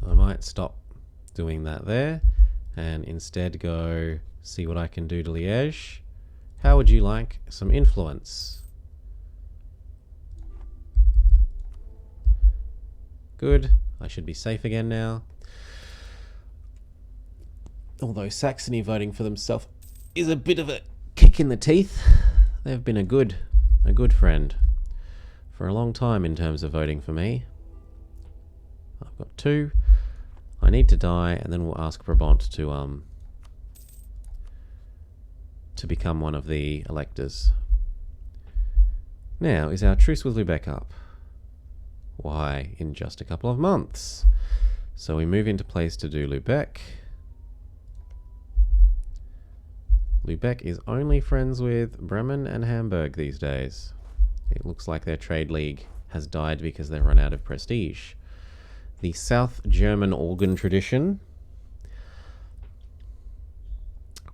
I might stop doing that there and instead go see what I can do to Liège. How would you like some influence? Good. I should be safe again now. Although Saxony voting for themselves is a bit of a kick in the teeth. They've been a good friend for a long time in terms of voting for me. I've got 2. I need to die, and then we'll ask Brabant to become one of the electors. Now, is our truce with Lubeck up? Why, in just a couple of months. So we move into place to do Lubeck. Lubeck is only friends with Bremen and Hamburg these days. It looks like their trade league has died because they've run out of prestige. The South German organ tradition.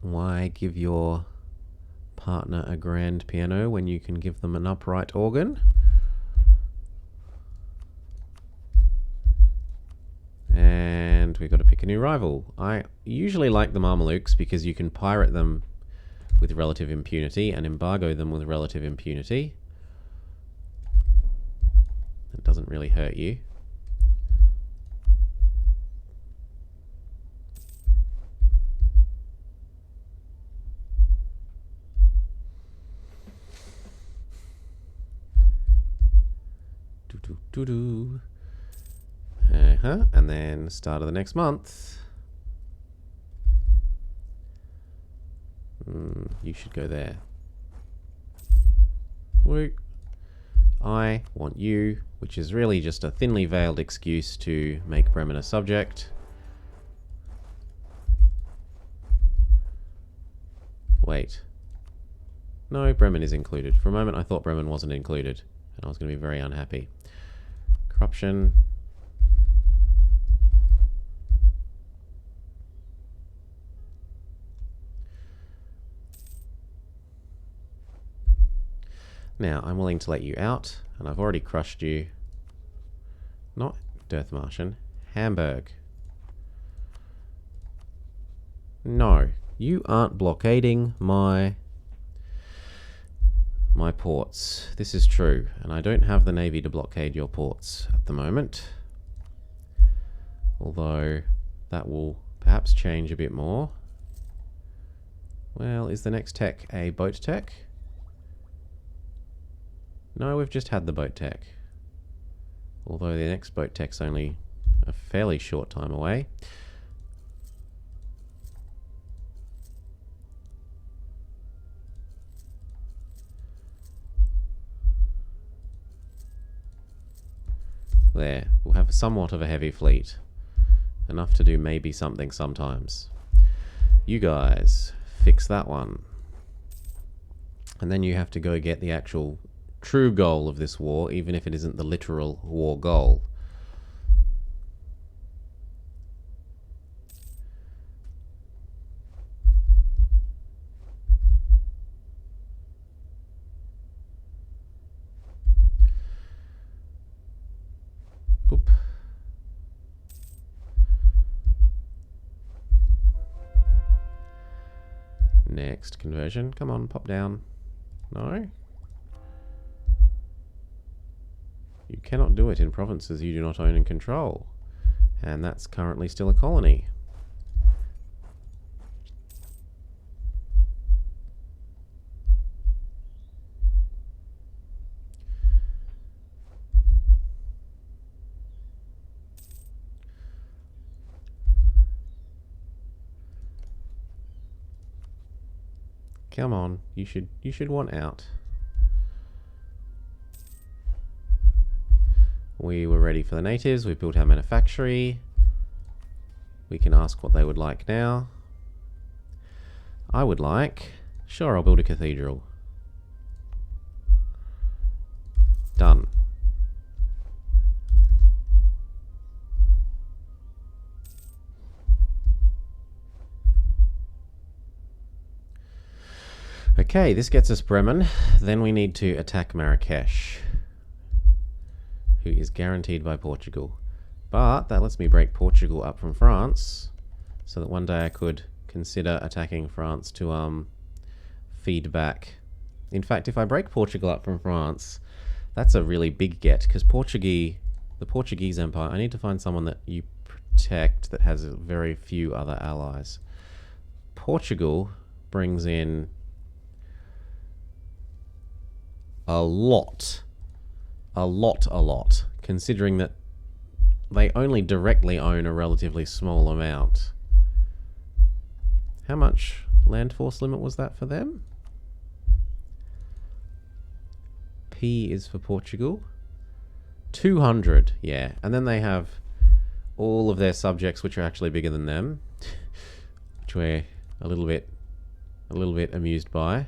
Why give your partner a grand piano when you can give them an upright organ? And we've got to pick a new rival. I usually like the Mamelukes because you can pirate them with relative impunity and embargo them with relative impunity. It doesn't really hurt you. Doo-doo-doo-doo. And then start of the next month. You should go there. Woo. I want you, which is really just a thinly veiled excuse to make Bremen a subject. Wait. No, Bremen is included. For a moment I thought Bremen wasn't included, and I was going to be very unhappy. Corruption. Now, I'm willing to let you out, and I've already crushed you. Not Dirthmarschen. Hamburg. No, you aren't blockading my ports. This is true, and I don't have the navy to blockade your ports at the moment. Although, that will perhaps change a bit more. Well, is the next tech a boat tech? No, we've just had the boat tech. Although the next boat tech's only a fairly short time away. There, we'll have somewhat of a heavy fleet. Enough to do maybe something sometimes. You guys, fix that one. And then you have to go get the actual true goal of this war, even if it isn't the literal war goal. Boop. Next conversion. Come on, pop down. No? You cannot do it in provinces you do not own and control. And that's currently still a colony. Come on, you should want out. We were ready for the natives. We built our manufactory. We can ask what they would like now. I would like... Sure, I'll build a cathedral. Done. Okay, this gets us Bremen. Then we need to attack Marrakesh, who is guaranteed by Portugal. But that lets me break Portugal up from France, so that one day I could consider attacking France to feed back. In fact, if I break Portugal up from France, that's a really big get, because the Portuguese Empire, I need to find someone that you protect that has very few other allies. Portugal brings in a lot, considering that they only directly own a relatively small amount. How much land force limit was that for them? P is for Portugal. 200, yeah. And then they have all of their subjects which are actually bigger than them, which we're a little bit amused by.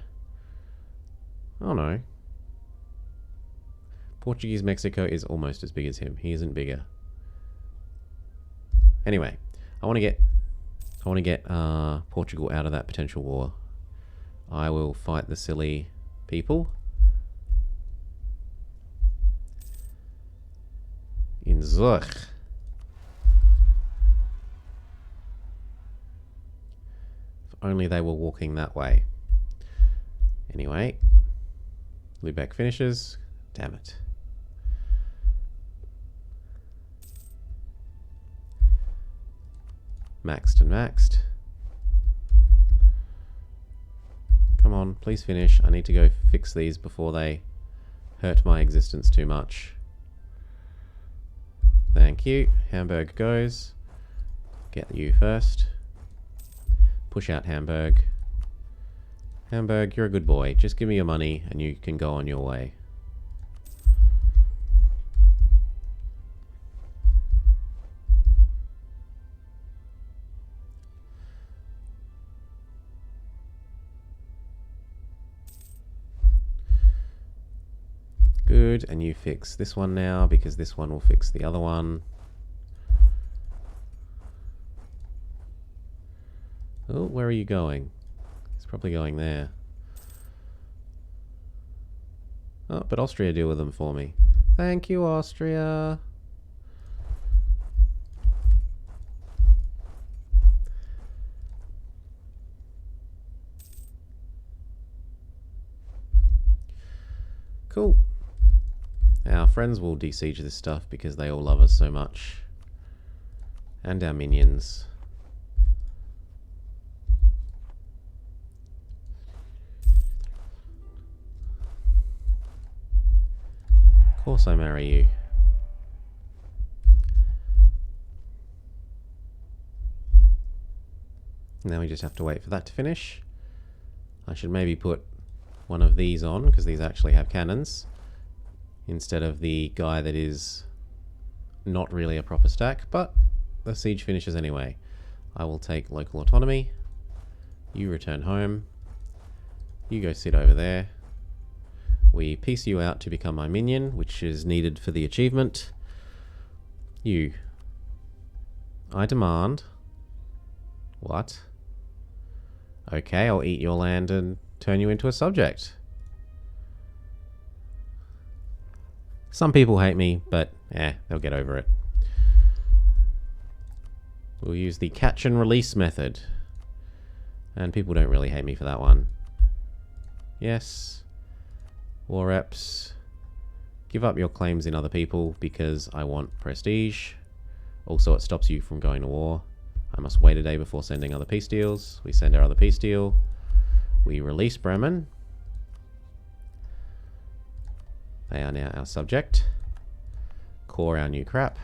Oh no. Portuguese Mexico is almost as big as him. He isn't bigger. Anyway, I want to I want to get Portugal out of that potential war. I will fight the silly people in Zurich. If only they were walking that way. Anyway, Lubeck finishes. Damn it. Maxed and maxed. Come on, please finish. I need to go fix these before they hurt my existence too much. Thank you. Hamburg goes. Get you first. Push out Hamburg. Hamburg, you're a good boy. Just give me your money and you can go on your way. Good, and you fix this one now because this one will fix the other one. Oh, where are you going? He's probably going there. Oh, but Austria deal with them for me. Thank you, Austria. Cool. Our friends will besiege this stuff because they all love us so much. And our minions. Of course I marry you. Now we just have to wait for that to finish. I should maybe put one of these on because these actually have cannons, instead of the guy that is not really a proper stack, but the siege finishes anyway. I will take local autonomy. You return home. You go sit over there. We piece you out to become my minion, which is needed for the achievement. You. I demand. What? Okay, I'll eat your land and turn you into a subject. Some people hate me, but they'll get over it. We'll use the catch and release method. And people don't really hate me for that one. Yes. War reps. Give up your claims in other people because I want prestige. Also, it stops you from going to war. I must wait a day before sending other peace deals. We send our other peace deal. We release Bremen. They are now our subject. Core our new crap.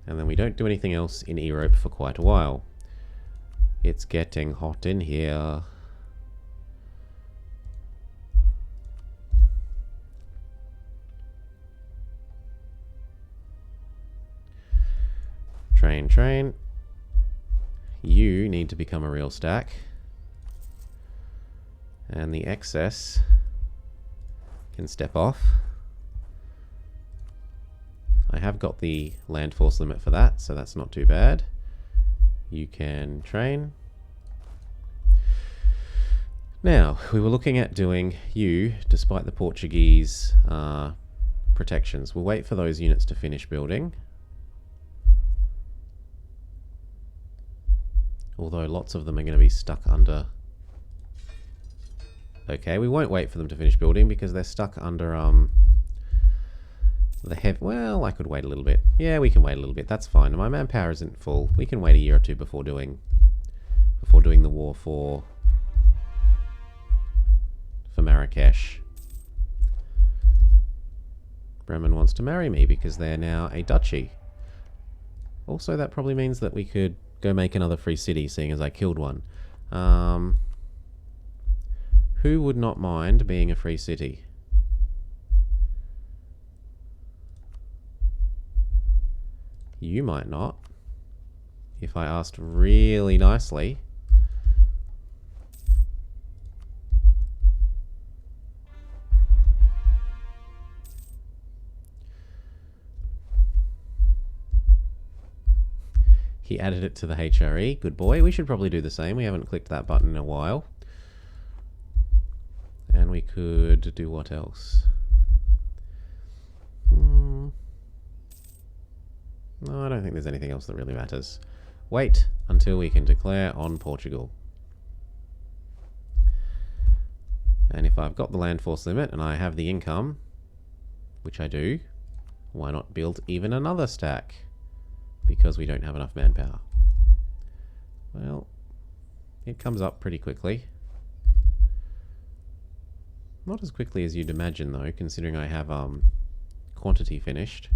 And then we don't do anything else in Europe for quite a while. It's getting hot in here. Train, train. You need to become a real stack. And the excess can step off. I have got the land force limit for that, so that's not too bad. You can train. Now, we were looking at doing you, despite the Portuguese protections. We'll wait for those units to finish building. Although lots of them are going to be stuck under... Okay, we won't wait for them to finish building because they're stuck under the heavy... Well, I could wait a little bit. Yeah, we can wait a little bit. That's fine. My manpower isn't full. We can wait a year or two before doing the war for Marrakesh. Bremen wants to marry me because they're now a duchy. Also, that probably means that we could go make another free city, seeing as I killed one. Who would not mind being a free city? You might not. If I asked really nicely. He added it to the HRE. Good boy. We should probably do the same. We haven't clicked that button in a while. And we could do what else? No, I don't think there's anything else that really matters. Wait until we can declare on Portugal. And if I've got the land force limit and I have the income, which I do, why not build even another stack? Because we don't have enough manpower. Well, it comes up pretty quickly. Not as quickly as you'd imagine though, considering I have quantity finished.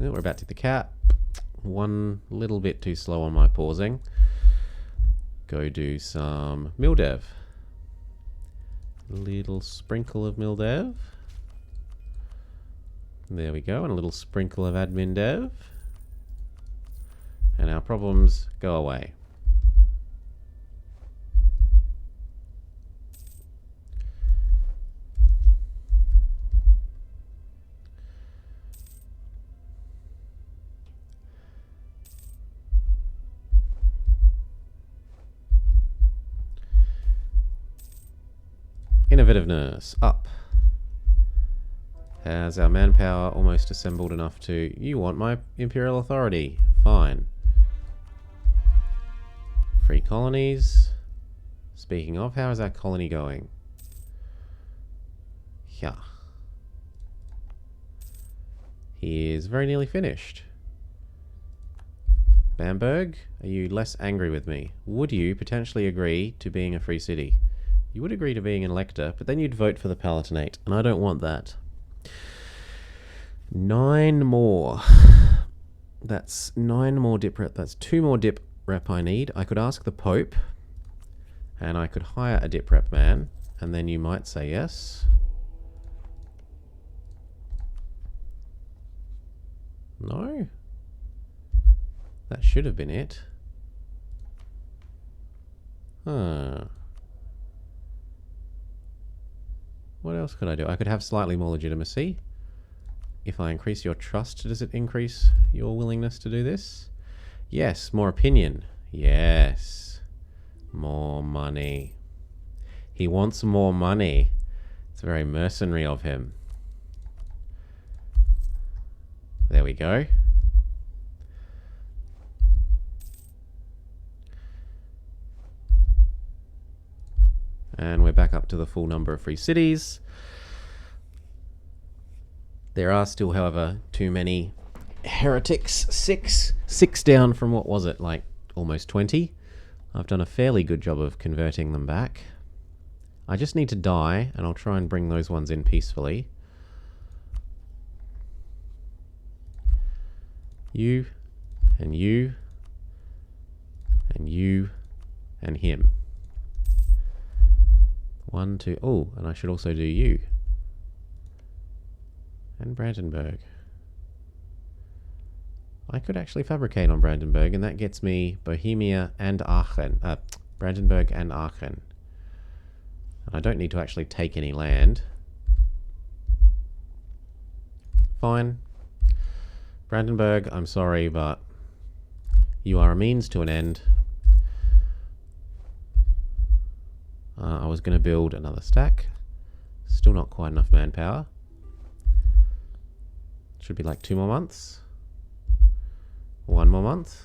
Well, we're about to hit the cap. One little bit too slow on my pausing. Go do some mildev. Little sprinkle of mildev. There we go, and a little sprinkle of admin dev. And our problems go away. Innovativeness up. Has our manpower almost assembled enough to... You want my imperial authority? Fine. Free colonies. Speaking of, how is our colony going? Yeah. He is very nearly finished. Bamberg, are you less angry with me? Would you potentially agree to being a free city? You would agree to being an elector, but then you'd vote for the Palatinate, and I don't want that. 9 more. That's 9 more dip rep. That's 2 more dip rep I need. I could ask the Pope, and I could hire a dip rep man, and then you might say yes. No? That should have been it. Huh. What else could I do? I could have slightly more legitimacy. If I increase your trust, does it increase your willingness to do this? Yes. More opinion. Yes. More money. He wants more money. It's very mercenary of him. There we go. And we're back up to the full number of free cities. There are still, however, too many heretics. Six down from, what was it, like almost 20. I've done a fairly good job of converting them back. I just need to die, and I'll try and bring those ones in peacefully. You, and you, and you, and him. 1, 2, oh, and I should also do you. And Brandenburg. I could actually fabricate on Brandenburg, and that gets me Bohemia and Aachen. Brandenburg and Aachen. And I don't need to actually take any land. Fine. Brandenburg, I'm sorry, but you are a means to an end. I was going to build another stack. Still not quite enough manpower. Should be like 2 more months. 1 more month.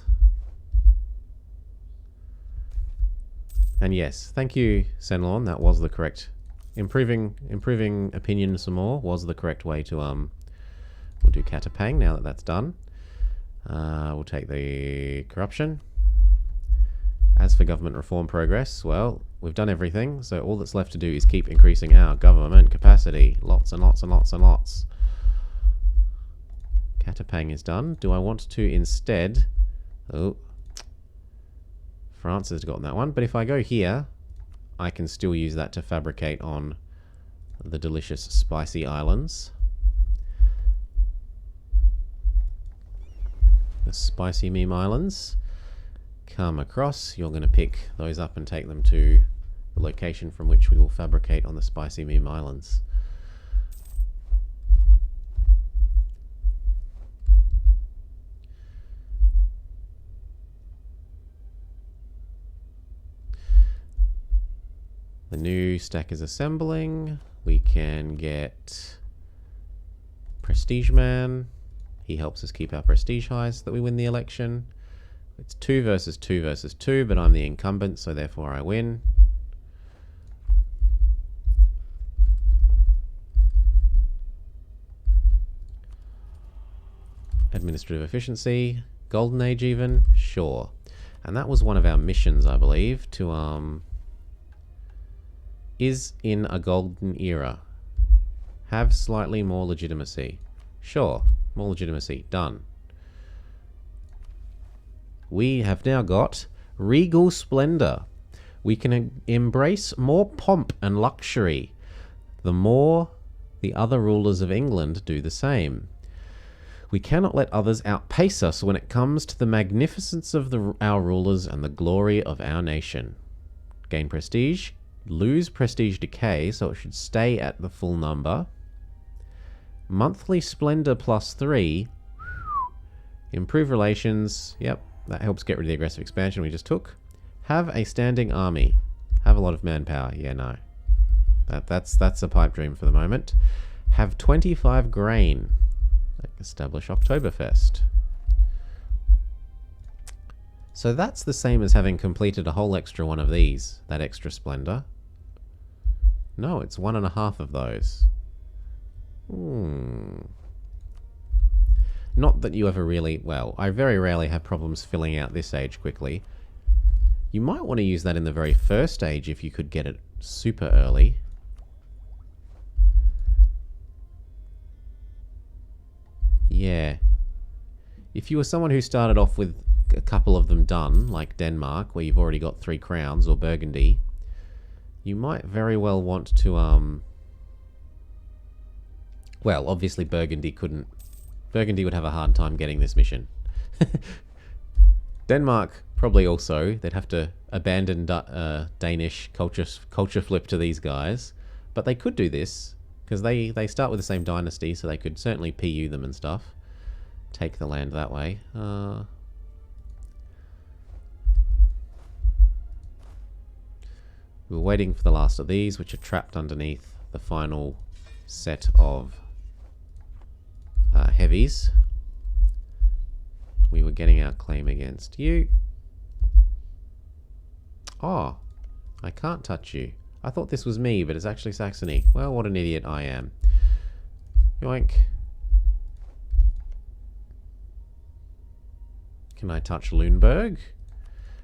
And yes, thank you, Senlon. That was the correct... Improving opinion some more was the correct way to... We'll do Katapang now that that's done. We'll take the corruption. As for government reform progress, well, we've done everything, so all that's left to do is keep increasing our government capacity. Lots and lots and lots and lots. Katapang is done. Do I want to instead... Oh. France has gotten that one. But if I go here, I can still use that to fabricate on the delicious spicy islands. The spicy meme islands. Come across. You're going to pick those up and take them to the location from which we will fabricate on the spicy meme islands. The new stack is assembling. We can get Prestige Man. He helps us keep our prestige high so that we win the election. It's 2 versus 2 versus 2, but I'm the incumbent, so therefore I win. Administrative efficiency. Golden Age even? Sure. And that was one of our missions, I believe, to, is in a golden era. Have slightly more legitimacy. Sure. More legitimacy. Done. We have now got Regal Splendor. We can embrace more pomp and luxury. The more the other rulers of England do the same. We cannot let others outpace us when it comes to the magnificence of our rulers and the glory of our nation. Gain prestige. Lose prestige decay, so it should stay at the full number. Monthly splendor +3. Improve relations. Yep, that helps get rid of the aggressive expansion we just took. Have a standing army. Have a lot of manpower. Yeah, no. That's a pipe dream for the moment. Have 25 grain. Establish Oktoberfest. So that's the same as having completed a whole extra one of these. That extra splendor. No, it's 1.5 of those. Not that you ever really... Well, I very rarely have problems filling out this age quickly. You might want to use that in the very first age if you could get it super early. Yeah. If you were someone who started off with a couple of them done, like Denmark, where you've already got 3 crowns, or Burgundy, you might very well want to, well, obviously Burgundy couldn't... Burgundy would have a hard time getting this mission. Denmark, probably also. They'd have to abandon Danish culture flip to these guys. But they could do this, because they start with the same dynasty, so they could certainly PU them and stuff. Take the land that way. We're waiting for the last of these, which are trapped underneath the final set of heavies. We were getting our claim against you. Oh, I can't touch you. I thought this was me, but it's actually Saxony. Well, what an idiot I am. Yoink. Can I touch Lüneburg?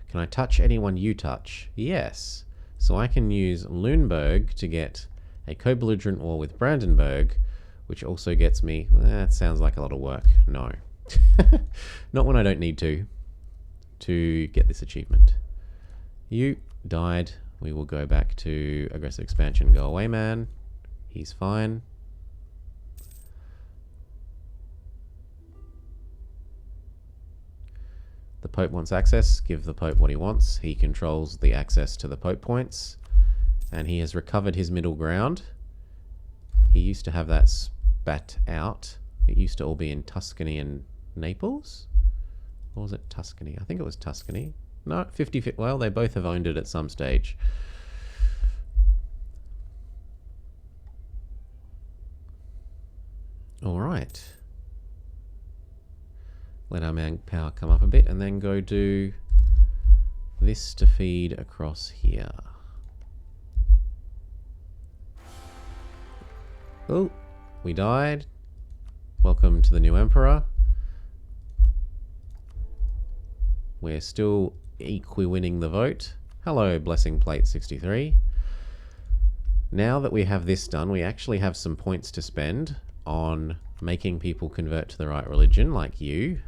Can I touch anyone you touch? Yes. So I can use Lüneburg to get a co-belligerent war with Brandenburg, which also gets me... That sounds like a lot of work. No. Not when I don't need to get this achievement. You died. We will go back to aggressive expansion. Go away, man. He's fine. The Pope wants access. Give the Pope what he wants. He controls the access to the Pope points. And he has recovered his middle ground. He used to have that spat out. It used to all be in Tuscany and Naples? Or was it Tuscany? I think it was Tuscany. No, 50... Well, they both have owned it at some stage. Alright. Let our manpower come up a bit and then go do this to feed across here. Oh, we died. Welcome to the new Emperor. We're still winning the vote. Hello, Blessing Plate 63. Now that we have this done, we actually have some points to spend on making people convert to the right religion, like you.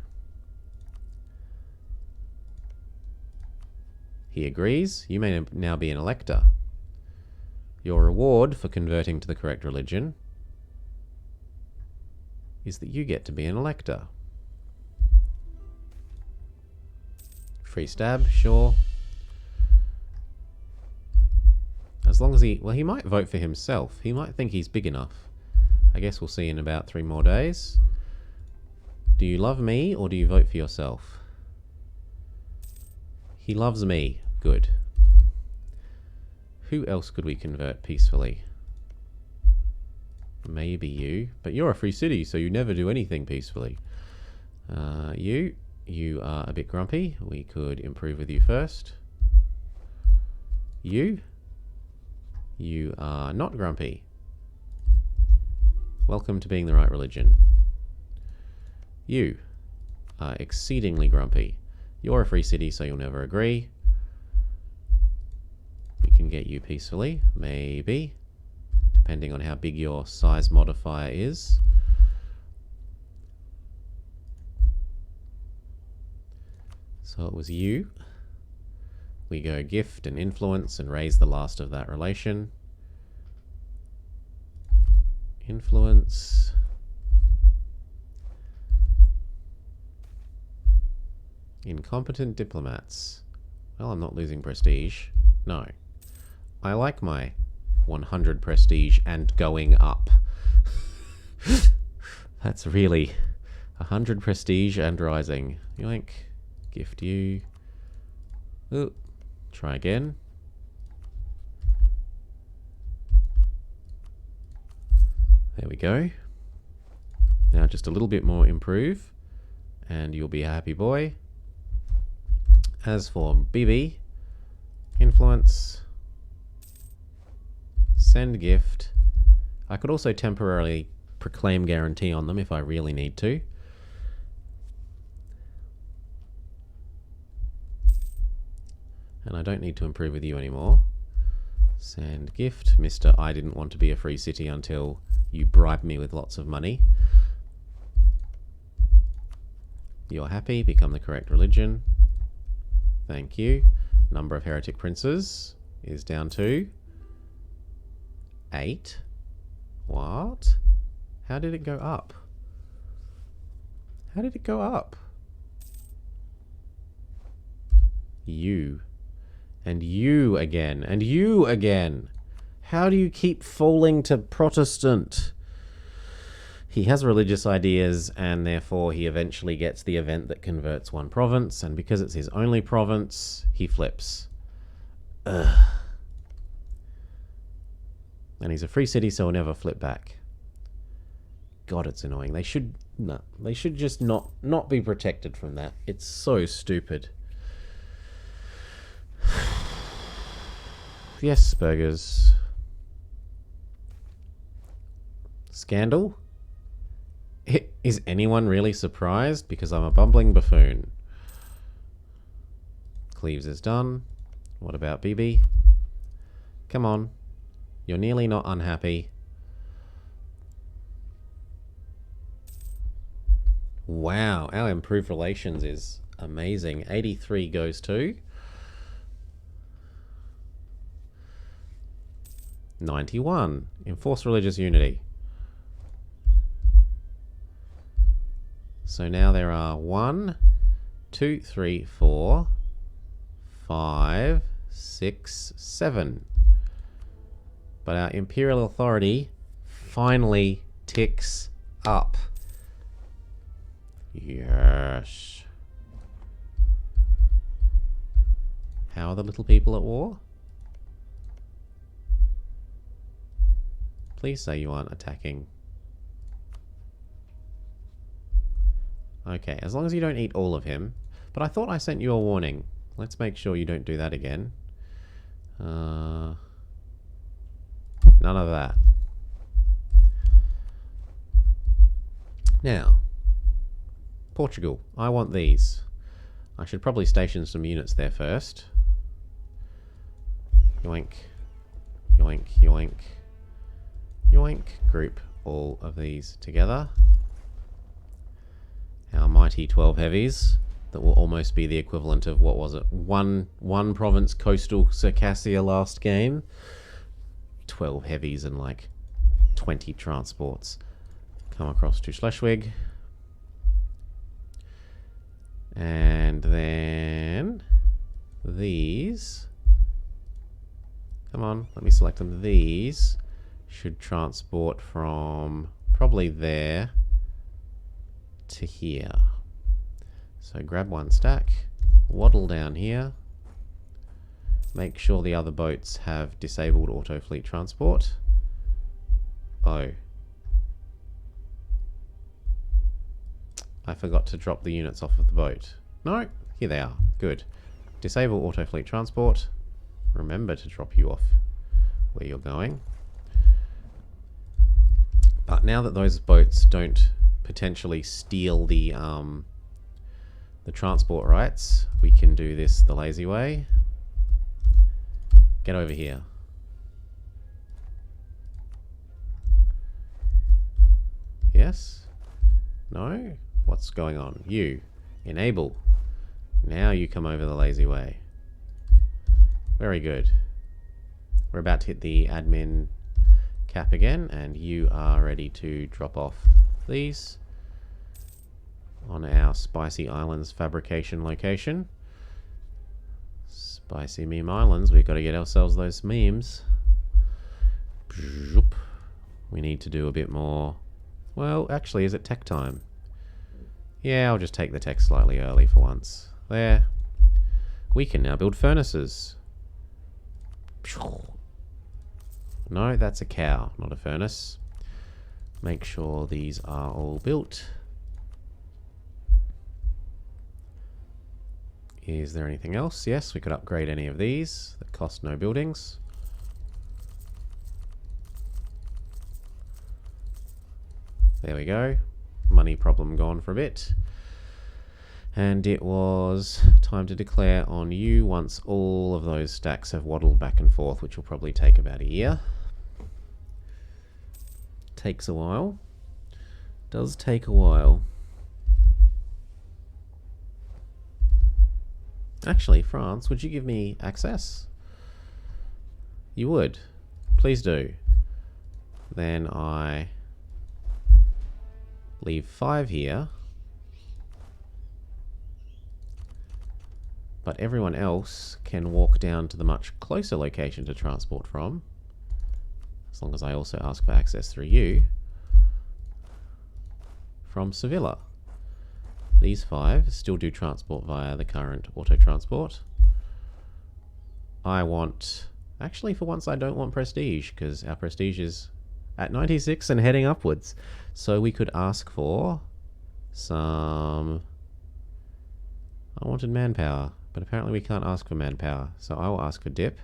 He agrees. You may now be an elector. Your reward for converting to the correct religion is that you get to be an elector. Free stab, sure. As long as he... Well, he might vote for himself. He might think he's big enough. I guess we'll see in about 3 more days. Do you love me or do you vote for yourself? He loves me. Good. Who else could we convert peacefully? Maybe you. But you're a free city, so you never do anything peacefully. You are a bit grumpy. We could improve with you first. You are not grumpy. Welcome to being the right religion. You are exceedingly grumpy. You're a free city, so you'll never agree. We can get you peacefully, maybe, depending on how big your size modifier is. So it was you. We go gift and influence and raise the last of that relation. Influence. Incompetent diplomats. Well, I'm not losing prestige. No. I like my 100 prestige and going up. That's really 100 prestige and rising. Yoink. Gift you. Ooh. Try again. There we go. Now just a little bit more improve and you'll be a happy boy. As for BB, influence, send gift. I could also temporarily proclaim guarantee on them if I really need to. And I don't need to improve with you anymore. Send gift. Mr. I didn't want to be a free city until you bribed me with lots of money. You're happy. Become the correct religion. Thank you. Number of heretic princes is down to 8. What? How did it go up? How did it go up? You. And you again. And you again. How do you keep falling to Protestant? He has religious ideas, and therefore he eventually gets the event that converts one province, and because it's his only province, he flips. Ugh. And he's a free city, so he'll never flip back. God, it's annoying. They should just not be protected from that. It's so stupid. Yes, burgers. Scandal? Is anyone really surprised? Because I'm a bumbling buffoon. Cleves is done. What about BB? Come on. You're nearly not unhappy. Wow, our improved relations is amazing. 83 goes to 91. Enforce religious unity. So now there are 1, 2, 3, 4, 5, 6, 7. But our imperial authority finally ticks up. Yes. How are the little people at war? Please say you aren't attacking. Okay, as long as you don't eat all of him. But I thought I sent you a warning. Let's make sure you don't do that again. None of that. Now, Portugal. I want these. I should probably station some units there first. Yoink. Yoink, yoink. Yoink. Group all of these together. Our mighty 12 heavies that will almost be the equivalent of, what was it, one province coastal Circassia last game. 12 heavies and like 20 transports. Come across to Schleswig. And then these. Come on, let me select them. These should transport from probably there to here. So grab one stack, waddle down here, Make sure the other boats have disabled auto fleet transport. Oh. I forgot to drop the units off of the boat. No, here they are. Good. Disable auto fleet transport. Remember to drop you off where you're going. But now that those boats don't potentially steal the transport rights, we can do this the lazy way. Get over here. Yes? No? What's going on? You. Enable. Now you come over the lazy way. Very good. We're about to hit the admin cap again, and you are ready to drop off these on our Spicy Islands fabrication location. Spicy Meme Islands, we've got to get ourselves those memes. We need to do a bit more. Well, actually, is it tech time? Yeah, I'll just take the tech slightly early for once. There. We can now build furnaces. No, that's a cow, not a furnace. Make sure these are all built. Is there anything else? Yes, we could upgrade any of these that cost no buildings. There we go. Money problem gone for a bit. And it was time to declare on you once all of those stacks have waddled back and forth, which will probably take about a year. Takes a while. Does take a while. Actually, France, would you give me access? You would. Please do. Then I leave 5 here. But everyone else can walk down to the much closer location to transport from. As long as I also ask for access through you. From Sevilla. These 5 still do transport via the current auto transport. I want... Actually, for once I don't want prestige, because our prestige is at 96 and heading upwards. So we could ask for some... I wanted manpower, but apparently we can't ask for manpower. So I will ask for dip.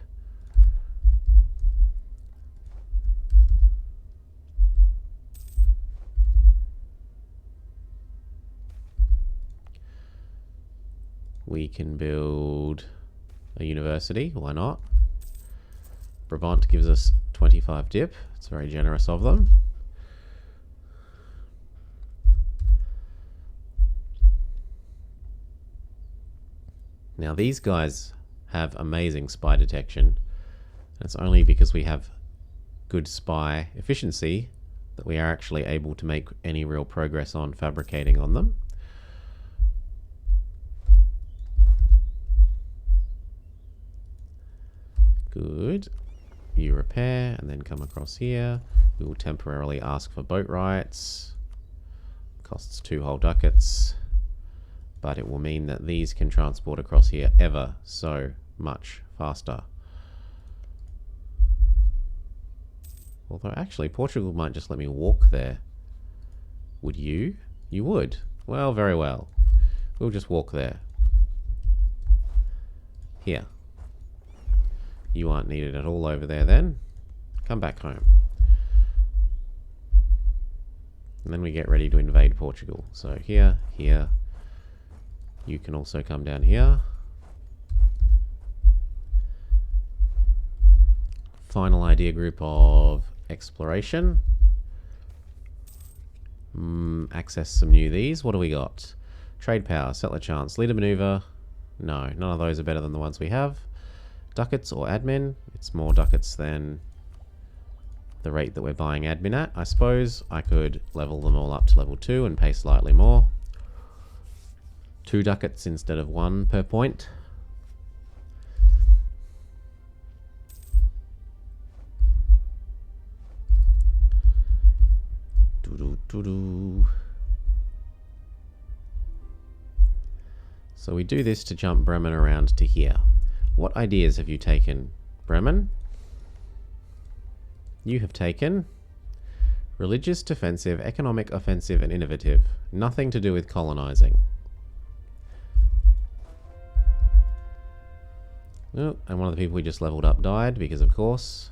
We can build a university, why not? Brabant gives us 25 dip. It's very generous of them. Now these guys have amazing spy detection. And it's only because we have good spy efficiency that we are actually able to make any real progress on fabricating on them. Good. You repair and then come across here. We will temporarily ask for boat rights. Costs 2 whole ducats. But it will mean that these can transport across here ever so much faster. Although actually Portugal might just let me walk there. Would you? You would. Well, very well. We'll just walk there. Here. You aren't needed at all over there then. Come back home. And then we get ready to invade Portugal. So here, here. You can also come down here. Final idea group of exploration. Access some new these. What do we got? Trade power, settler chance, leader maneuver. No, none of those are better than the ones we have. Ducats or admin. It's more ducats than the rate that we're buying admin at. I suppose I could level them all up to level 2 and pay slightly more. 2 ducats instead of 1 per point. So we do this to jump Bremen around to here. What ideas have you taken, Bremen? You have taken religious, defensive, economic, offensive, and innovative. Nothing to do with colonizing. Oh, and one of the people we just leveled up died, because of course.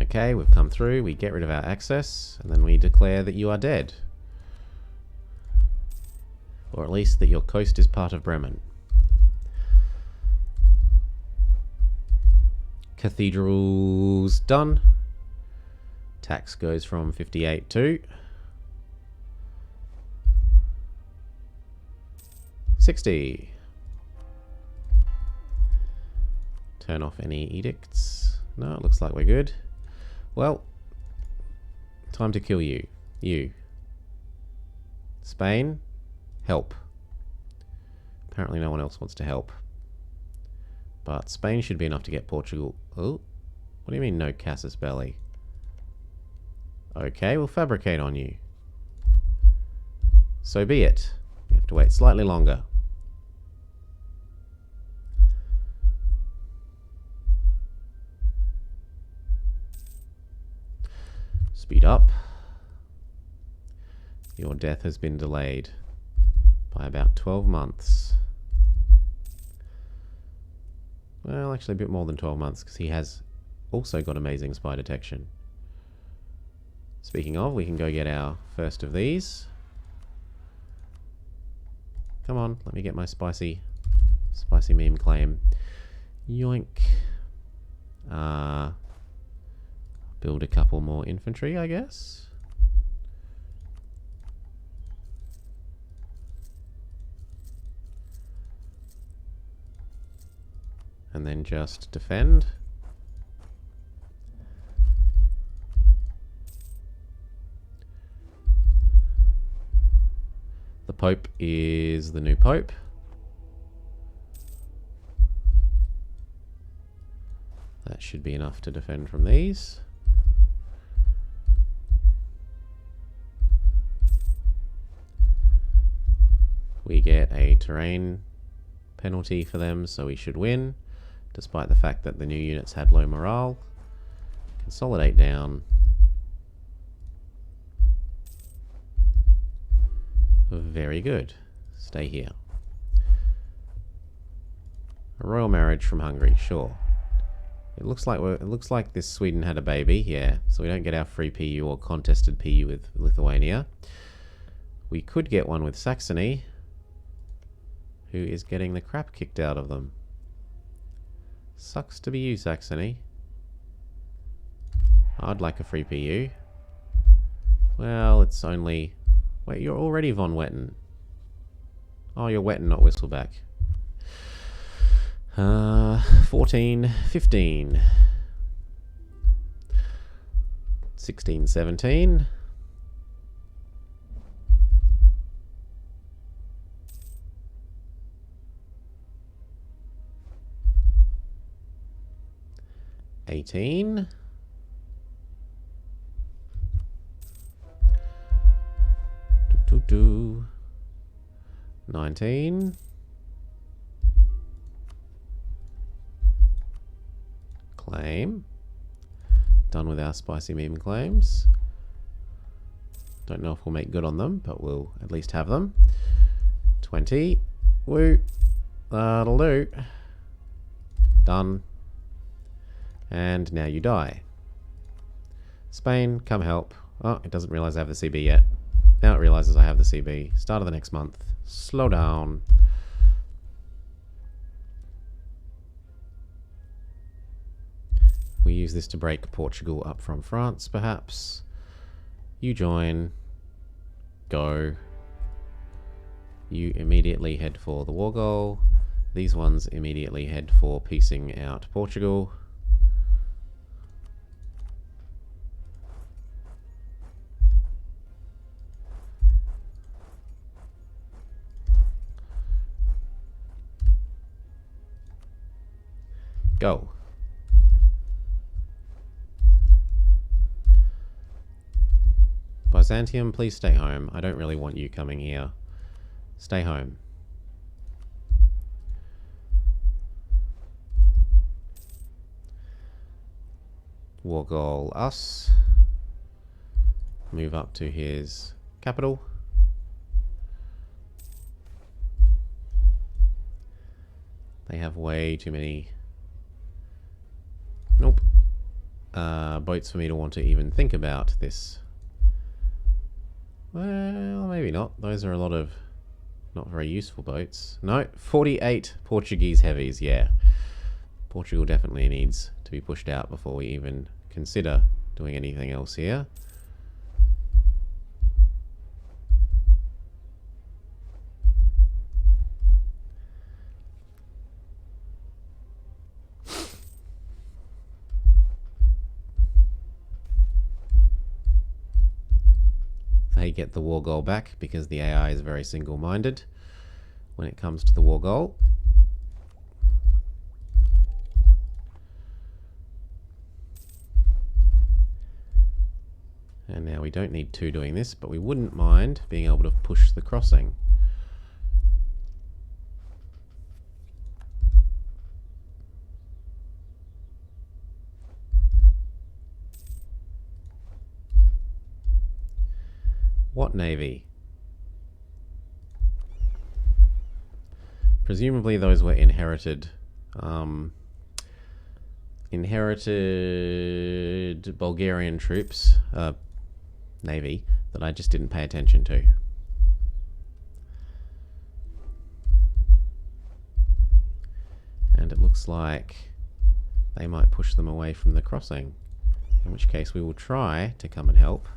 Okay, we've come through, we get rid of our access, and then we declare that you are dead. Or at least that your coast is part of Bremen. Cathedrals done. Tax goes from 58 to 60. Turn off any edicts. No, it looks like we're good. Well, time to kill you. You. Spain, help. Apparently no one else wants to help. But Spain should be enough to get Portugal. Oh, what do you mean no casus belli? Okay, we'll fabricate on you. So be it. You have to wait slightly longer. Speed up. Your death has been delayed by about 12 months. Well, actually a bit more than 12 months, because he has also got amazing spy detection. Speaking of, we can go get our first of these. Come on, let me get my spicy meme claim. Yoink. Build a couple more infantry, I guess. And then just defend. The Pope is the new Pope. That should be enough to defend from these. We get a terrain penalty for them, so we should win, despite the fact that the new units had low morale. Consolidate down. Very good. Stay here. A royal marriage from Hungary, sure. It looks like this Sweden had a baby, yeah. So we don't get our free PU or contested PU with Lithuania. We could get one with Saxony, who is getting the crap kicked out of them. Sucks to be you, Saxony. I'd like a free PU. Well, it's only... Wait, you're already von Wetten. Oh, you're Wetten, not Whistleback. 14, 15. 16, 17. $18. 19. Claim. Done with our spicy meme claims. Don't know if we'll make good on them, but we'll at least have them. 20. Woo. That'll do. Done. And now you die. Spain, come help. Oh, it doesn't realize I have the CB yet. Now it realizes I have the CB. Start of the next month. Slow down. We use this to break Portugal up from France, perhaps. You join. Go. You immediately head for the war goal. These ones immediately head for piecing out Portugal. Go. Byzantium, please stay home. I don't really want you coming here. Stay home. War goal us. Move up to his capital. They have way too many... Nope. Boats for me to want to even think about this. Well, maybe not. Those are a lot of not very useful boats. No, 48 Portuguese heavies, yeah. Portugal definitely needs to be pushed out before we even consider doing anything else here. They get the war goal back because the AI is very single-minded when it comes to the war goal. And now we don't need two doing this, but we wouldn't mind being able to push the crossing. What navy? Presumably those were inherited Bulgarian troops, navy, that I just didn't pay attention to. And it looks like they might push them away from the crossing, in which case we will try to come and help.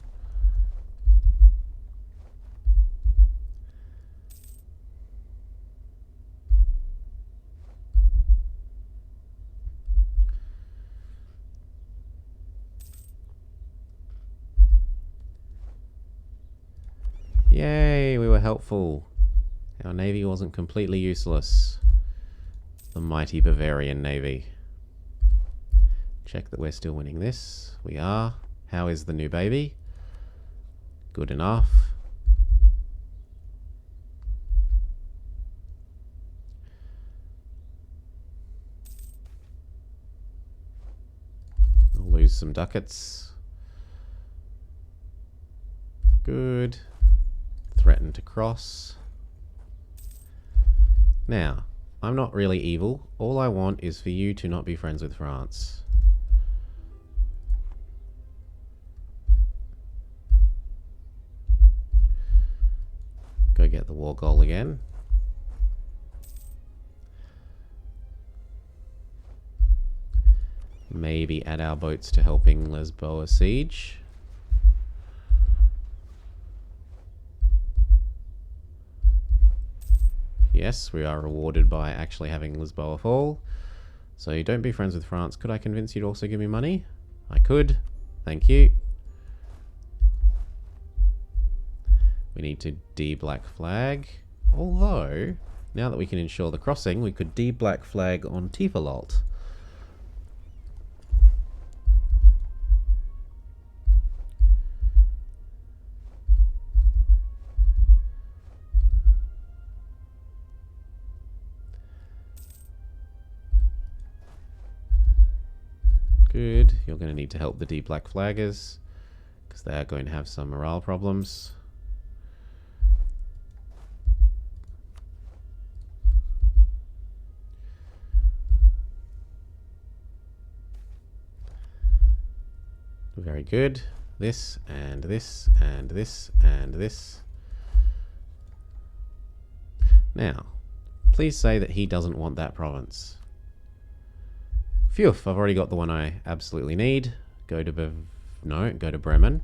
Yay, we were helpful. Our navy wasn't completely useless. The mighty Bavarian navy. Check that we're still winning this. We are. How is the new baby? Good enough. I'll lose some ducats. Good. Threaten to cross. Now, I'm not really evil. All I want is for you to not be friends with France. Go get the war goal again. Maybe add our boats to helping Lisboa siege. Yes, we are rewarded by actually having Lisboa fall. So don't be friends with France. Could I convince you to also give me money? I could. Thank you. We need to de-black flag. Although, now that we can ensure the crossing, we could de-black flag on Tifalalt. Good. You're going to need to help the de-black flaggers because they are going to have some morale problems. Very good. This and this and this and this. Now, please say that he doesn't want that province. Phew, I've already got the one I absolutely need. Go to go to Bremen.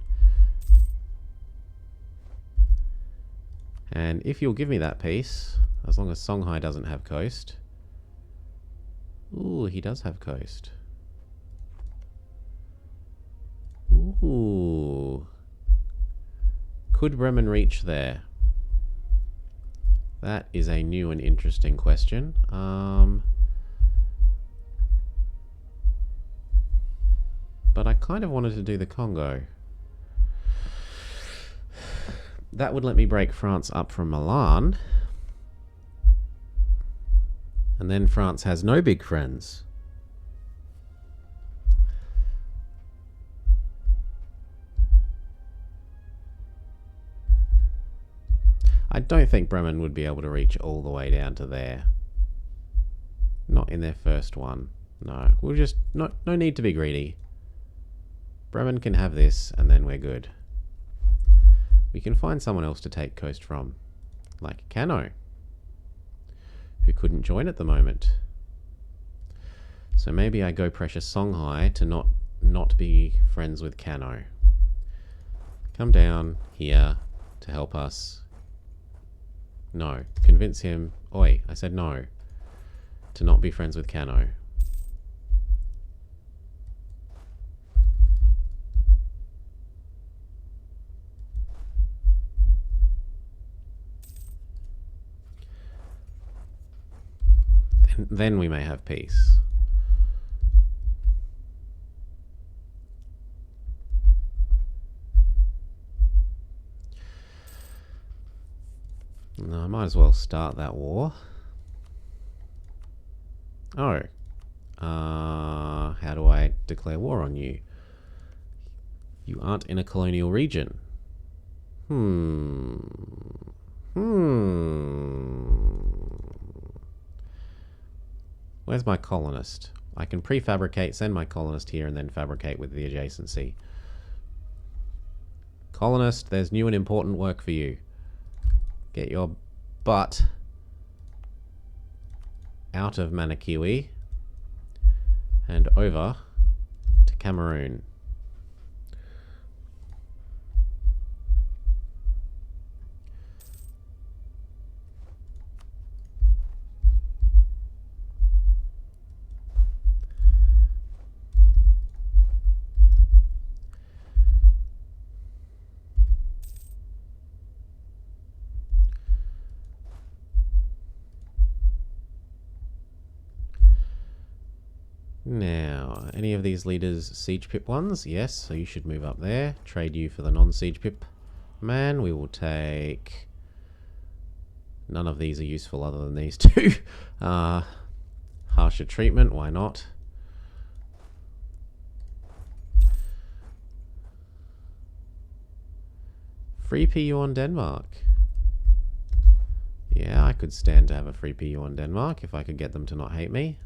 And if you'll give me that piece, as long as Songhai doesn't have coast. Ooh, he does have coast. Ooh. Could Bremen reach there? That is a new and interesting question. But I kind of wanted to do the Congo. that would let me break France up from Milan. And then France has no big friends. I don't think Bremen would be able to reach all the way down to there. Not in their first one. No, we'll just... No need to be greedy. Bremen can have this, and then we're good. We can find someone else to take coast from. Like Kano, who couldn't join at the moment. So maybe I go pressure Songhai to not be friends with Kano. Come down here to help us. No. Convince him... Oi, I said no. To not be friends with Kano. Then we may have peace. No, I might as well start that war. Oh. How do I declare war on you? You aren't in a colonial region. Where's my colonist? I can prefabricate, send my colonist here, and then fabricate with the adjacency. Colonist, there's new and important work for you. Get your butt out of Manikiwi and over to Cameroon. Now, any of these leaders siege pip ones? Yes, so you should move up there. Trade you for the non-siege pip man. We will take... None of these are useful other than these two. Harsher treatment, why not? Free PU on Denmark. Yeah, I could stand to have a free PU on Denmark if I could get them to not hate me.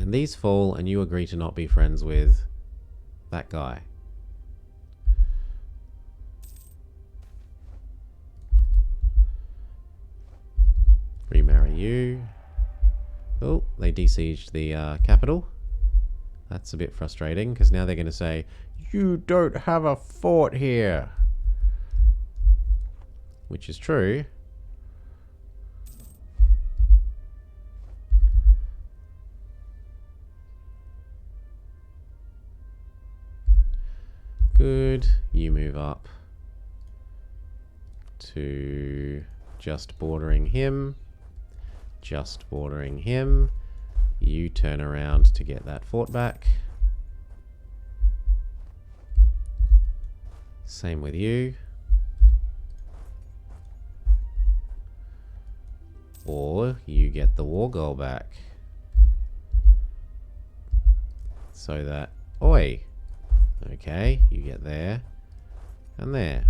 And these fall, and you agree to not be friends with that guy. Remarry you. Oh, they besieged the capital. That's a bit frustrating, because now they're going to say, you don't have a fort here. Which is true. Good. You move up to just bordering him. Just bordering him. You turn around to get that fort back. Same with you. Or you get the war goal back. So that... Oi! Okay, you get there. And there.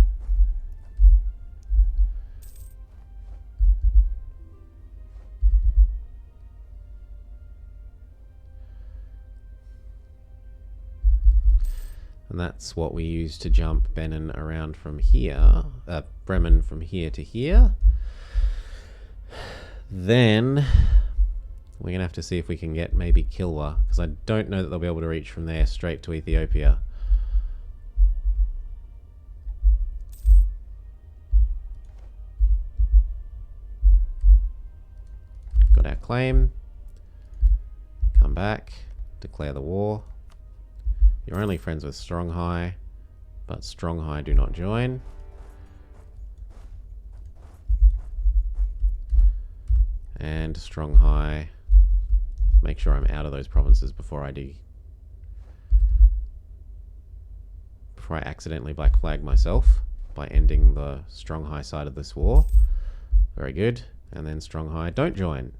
And that's what we use to jump Benin around from here. Bremen from here to here. Then we're going to have to see if we can get maybe Kilwa, because I don't know that they'll be able to reach from there straight to Ethiopia. Got our claim. Come back. Declare the war. You're only friends with Stronghai, but Stronghai do not join. And Stronghai, make sure I'm out of those provinces before I before I accidentally black flag myself by ending the strong high side of this war. Very good. And then strong high. Don't join.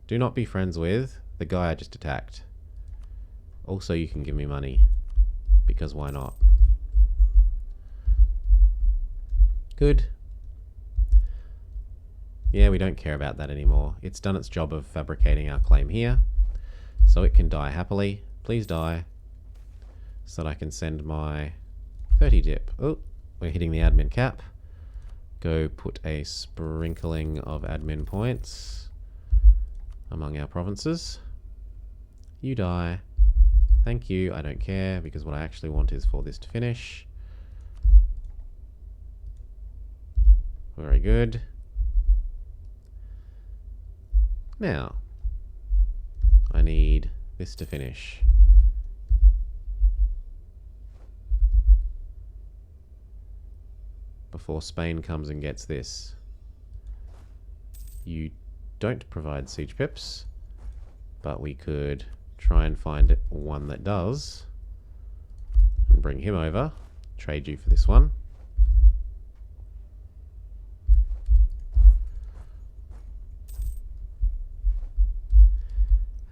Do not be friends with the guy I just attacked. Also, you can give me money. Because why not? Good. Yeah, we don't care about that anymore. It's done its job of fabricating our claim here. So it can die happily. Please die. So that I can send my 30 dip. Oh, we're hitting the admin cap. Go put a sprinkling of admin points among our provinces. You die. Thank you. I don't care, because what I actually want is for this to finish. Very good. Now, I need this to finish. Before Spain comes and gets this. You don't provide siege pips, but we could try and find one that does and bring him over. Trade you for this one.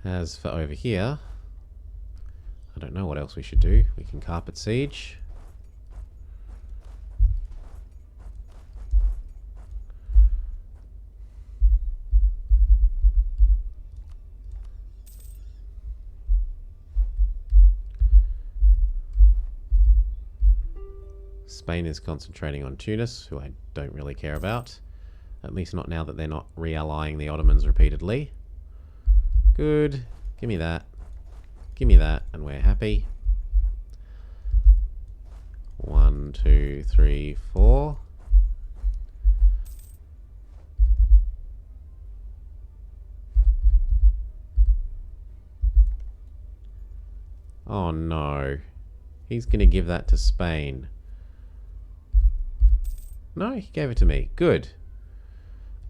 As for over here, I don't know what else we should do. We can carpet siege. Spain is concentrating on Tunis, who I don't really care about. At least not now that they're not reallying the Ottomans repeatedly. Good. Give me that. Give me that, and we're happy. 1, 2, 3, 4. Oh no. He's going to give that to Spain. No, he gave it to me. Good.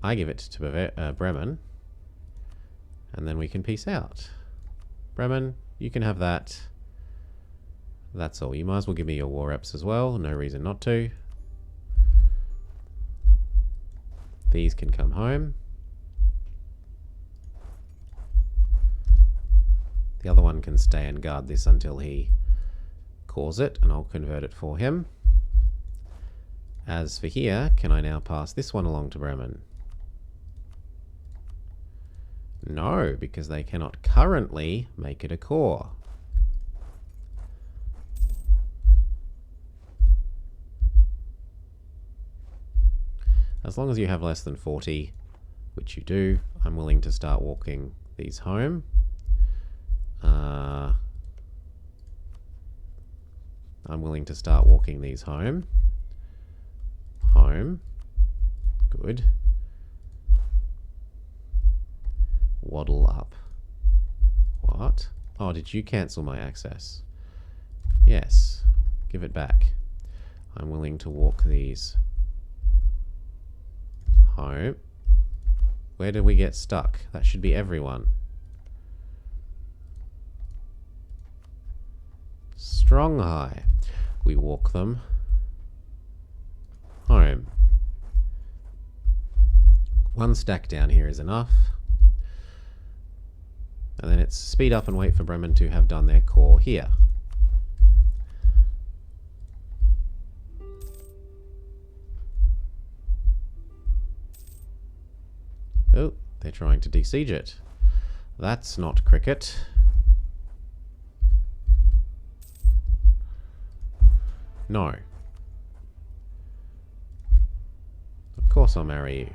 I give it to Bremen. And then we can peace out. Bremen, you can have that. That's all. You might as well give me your war reps as well. No reason not to. These can come home. The other one can stay and guard this until he cores it, and I'll convert it for him. As for here, can I now pass this one along to Bremen? No, because they cannot currently make it a core. As long as you have less than 40, which you do, I'm willing to start walking these home. I'm willing to start walking these home. Home. Good. Waddle up. What? Oh, did you cancel my access? Yes. Give it back. I'm willing to walk these home. Where did we get stuck? That should be everyone. Strong high. We walk them home. One stack down here is enough. And then it's speed up and wait for Bremen to have done their core here. Oh, they're trying to de-siege it. That's not cricket. No. Of course I'll marry you.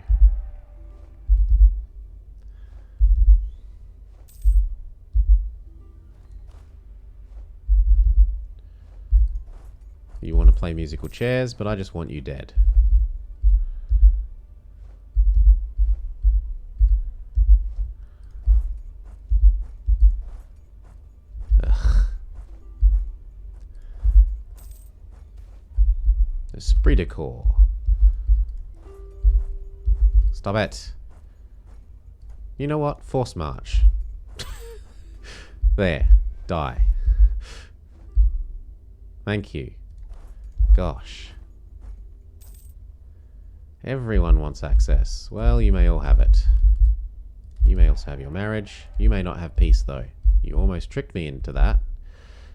You want to play musical chairs, but I just want you dead. Ugh. Esprit de corps. Stop it. You know what? Force march. There. Die. Thank you. gosh. Everyone wants access. Well, you may all have it. You may also have your marriage. You may not have peace, though. You almost tricked me into that.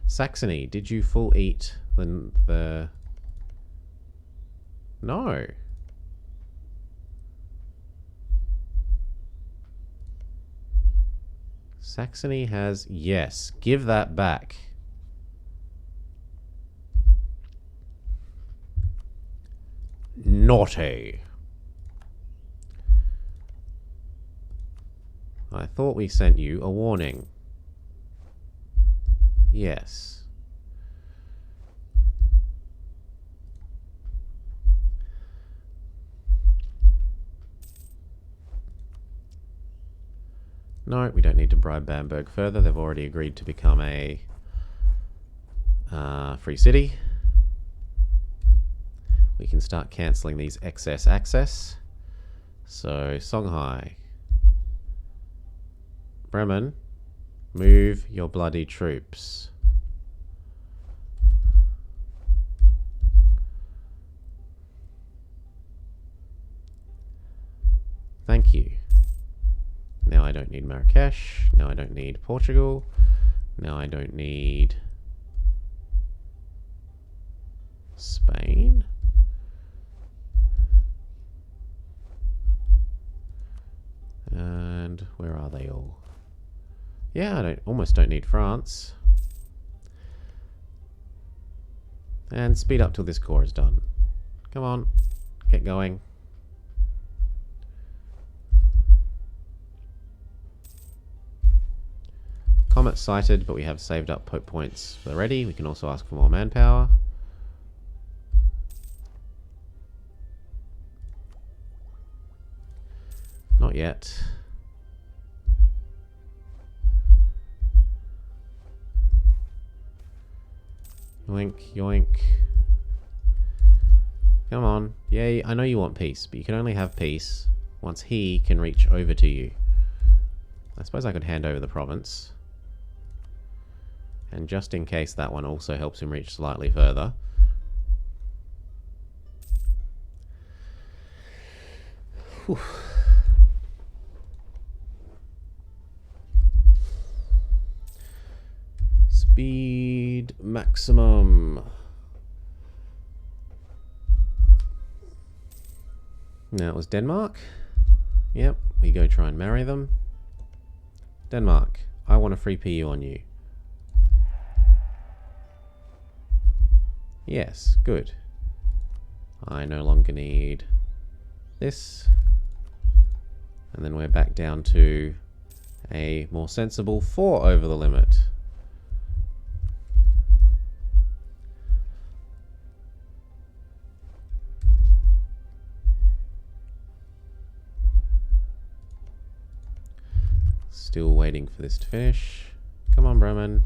Saxony, did you full eat the... No. Saxony has... Yes. Give that back. Naughty. I thought we sent you a warning. Yes. No, we don't need to bribe Bamberg further. They've already agreed to become a free city. We can start cancelling these excess access. So, Songhai. Bremen, move your bloody troops. Thank you. Now I don't need Marrakesh. Now I don't need Portugal. Now I don't need Spain. And where are they all? Yeah, I almost don't need France. And speed up till this core is done. Come on, get going. Comet sighted, but we have saved up Pope points for the ready. We can also ask for more manpower. Not yet. Yoink, yoink. Come on. Yay, I know you want peace, but you can only have peace once he can reach over to you. I suppose I could hand over the province. And just in case that one also helps him reach slightly further. Whew. Speed maximum. Now it was Denmark. Yep, we go try and marry them. Denmark, I want a free PU on you. Yes, good. I no longer need this. And then we're back down to a more sensible 4 over the limit. Still waiting for this to finish. Come on, Bremen.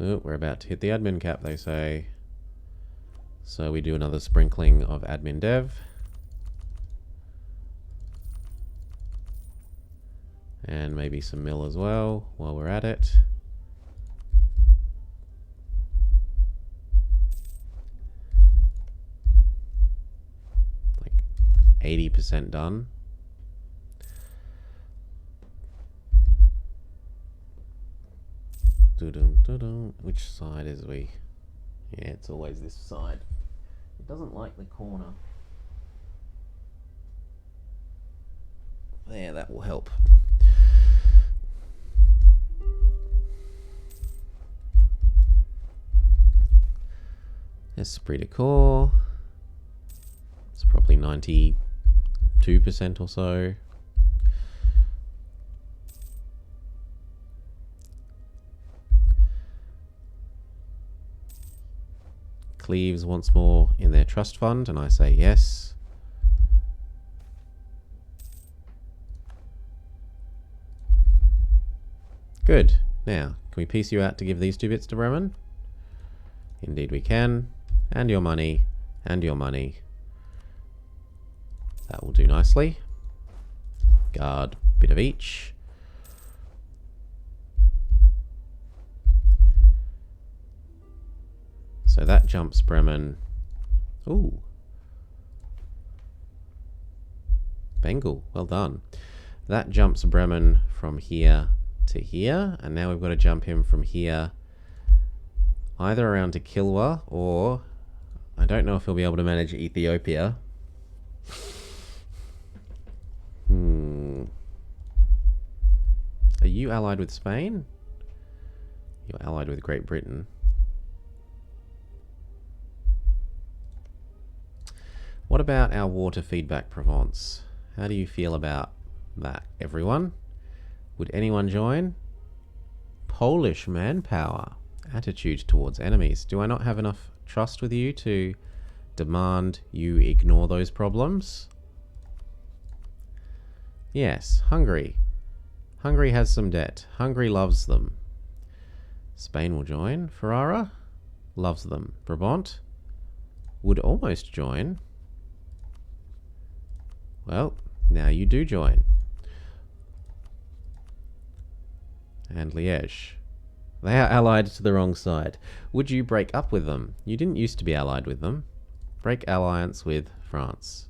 Oh, we're about to hit the admin cap, they say. So we do another sprinkling of admin dev. And maybe some mill as well while we're at it. Like 80% done. Which side is we? Yeah, it's always this side. It doesn't like the corner. There, that will help. Esprit de corps. It's probably 92% or so. Cleves once more in their trust fund, and I say yes. Good. Now, can we piece you out to give these 2 bits to Bremen? Indeed we can. And your money. And your money. That will do nicely. Guard, bit of each. So that jumps Bremen. Ooh. Bengal, well done. That jumps Bremen from here to here, and now we've got to jump him from here either around to Kilwa, or I don't know if he'll be able to manage Ethiopia. Are you allied with Spain? You're allied with Great Britain. What about our war to feedback Provence? How do you feel about that, everyone? Would anyone join? Polish manpower. Attitude towards enemies. Do I not have enough trust with you to demand you ignore those problems? Yes, Hungary. Hungary has some debt. Hungary loves them. Spain will join. Ferrara loves them. Brabant would almost join. Well, now you do join. And Liège. They are allied to the wrong side. Would you break up with them? You didn't used to be allied with them. Break alliance with France.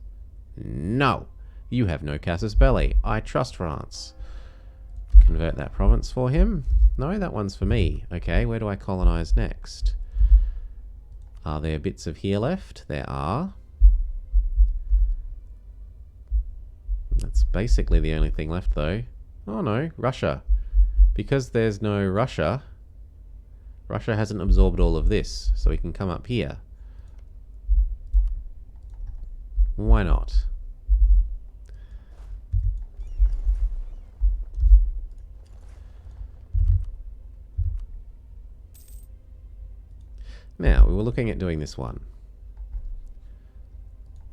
No! You have no casus belli. I trust France. Convert that province for him. No, that one's for me. Okay, where do I colonize next? Are there bits of here left? There are. That's basically the only thing left, though. Oh no, Russia. Because there's no Russia, Russia hasn't absorbed all of this, so we can come up here. Why not? Now, we were looking at doing this one.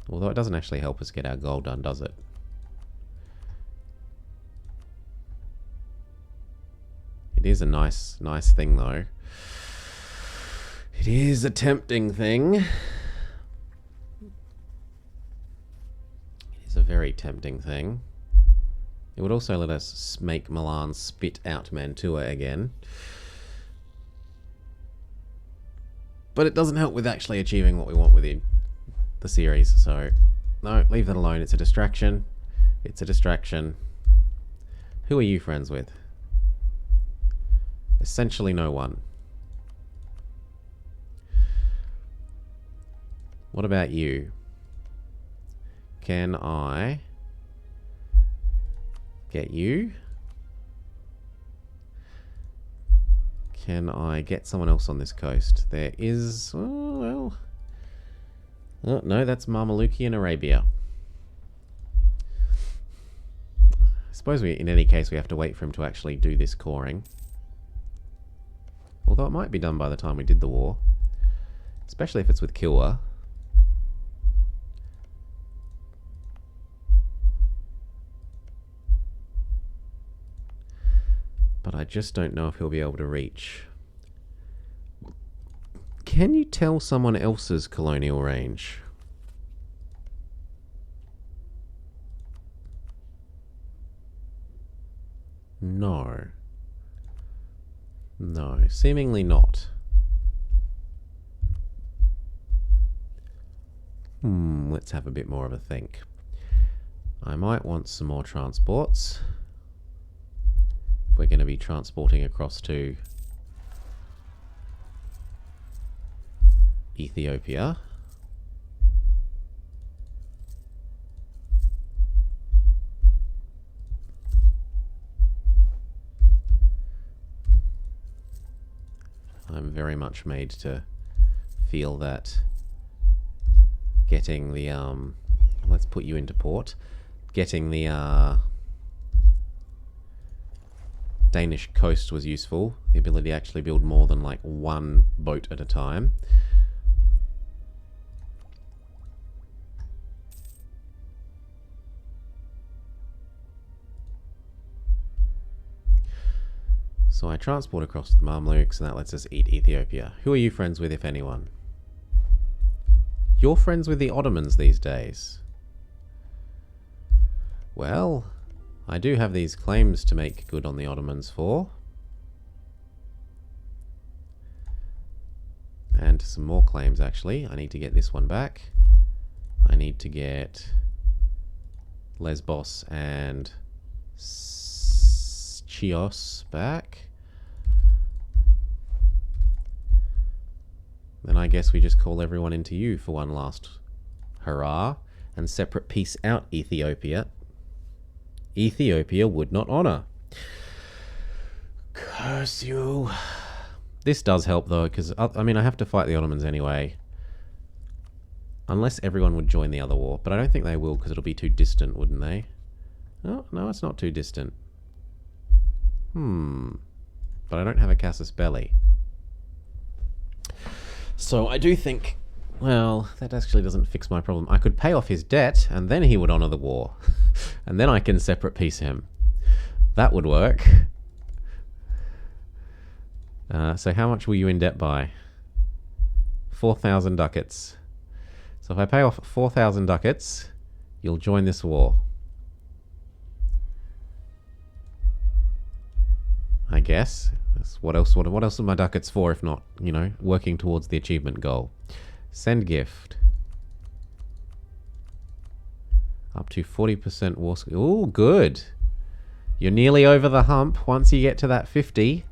Although it doesn't actually help us get our goal done, does it? It is a nice thing, though. It is a tempting thing. It is a very tempting thing. It would also let us make Milan spit out Mantua again. But it doesn't help with actually achieving what we want with the series, so no, leave that alone. It's a distraction. It's a distraction. Who are you friends with? Essentially no one. What about you? Can I get you? Can I get someone else on this coast? There is... oh, well... oh, no, that's Mamluki in Arabia. I suppose in any case we have to wait for him to actually do this coring. Although it might be done by the time we did the war. Especially if it's with Kilwa. But I just don't know if he'll be able to reach. Can you tell someone else's colonial range? No. No, seemingly not. Let's have a bit more of a think. I might want some more transports. We're going to be transporting across to Ethiopia. I'm very much made to feel that getting the let's put you into port. Getting the Danish coast was useful. The ability to actually build more than like one boat at a time. So I transport across the Mamluks and that lets us eat Ethiopia. Who are you friends with, if anyone? You're friends with the Ottomans these days. Well, I do have these claims to make good on the Ottomans for. And some more claims, actually. I need to get this one back. I need to get Lesbos and Chios back. Then I guess we just call everyone into you for one last hurrah. And separate peace out, Ethiopia. Ethiopia would not honor. Curse you. This does help, though, because, I mean, I have to fight the Ottomans anyway. Unless everyone would join the other war. But I don't think they will, because it'll be too distant, wouldn't they? Oh, no, it's not too distant. But I don't have a casus belli. So I do think, well, that actually doesn't fix my problem. I could pay off his debt, and then he would honor the war. And then I can separate peace him. That would work. So how much were you in debt by? 4,000 ducats. So if I pay off 4,000 ducats, you'll join this war. I guess. What else are my ducats for if not, you know, working towards the achievement goal? Send gift. Up to 40% war skill. Ooh, good. You're nearly over the hump once you get to that 50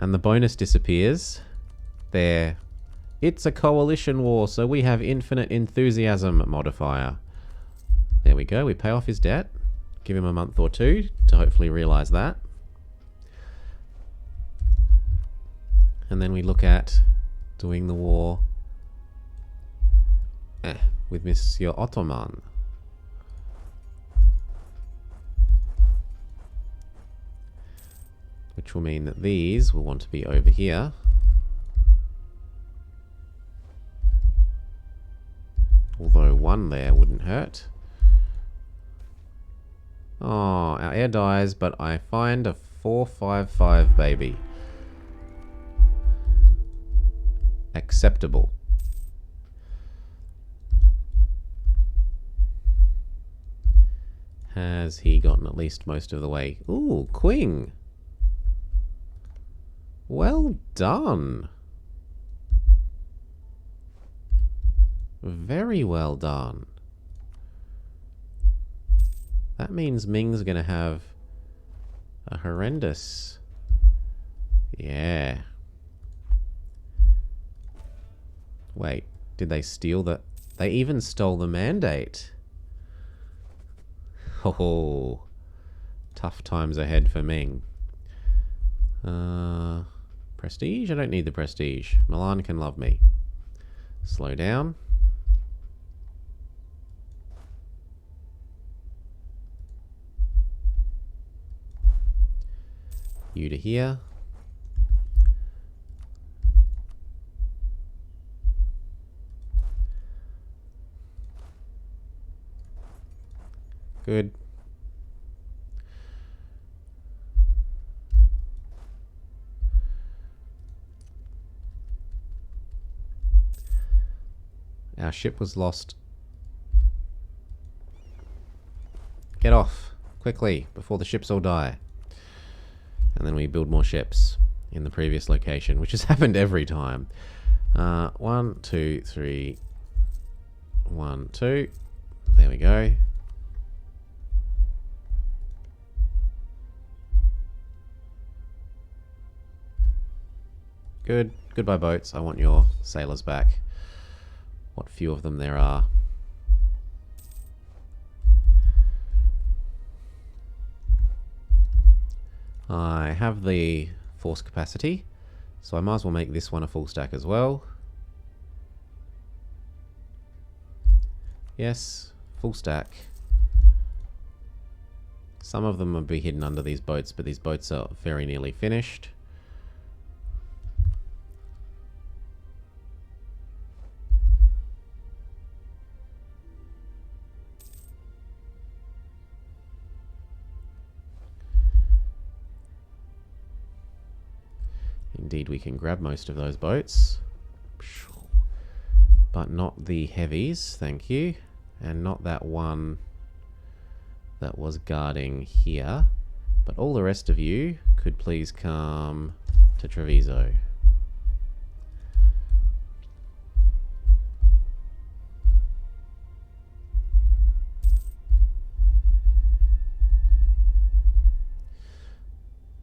and the bonus disappears. There. It's a coalition war, so we have infinite enthusiasm modifier. There we go. We pay off his debt. Give him a month or two to hopefully realize that. And then we look at doing the war with Monsieur Ottoman. Which will mean that these will want to be over here. Although one there wouldn't hurt. Oh, our heir dies, but I find a 455 baby. Acceptable. Has he gotten at least most of the way? Ooh, Queen. Well done. Very well done. That means Ming's gonna have a horrendous... Yeah. Wait, did they steal the... They even stole the mandate. Oh, tough times ahead for Ming. Prestige? I don't need the prestige. Milan can love me. Slow down. You to here. Good. Our ship was lost. Get off quickly before the ships all die. And then we build more ships in the previous location, which has happened every time. 1, 2, 3. 1, 2. There we go. Good. Goodbye, boats. I want your sailors back. What few of them there are. I have the force capacity, so I might as well make this one a full stack as well. Yes, full stack. Some of them will be hidden under these boats, but these boats are very nearly finished. Indeed, we can grab most of those boats. But not the heavies, thank you. And not that one that was guarding here. But all the rest of you could please come to Treviso.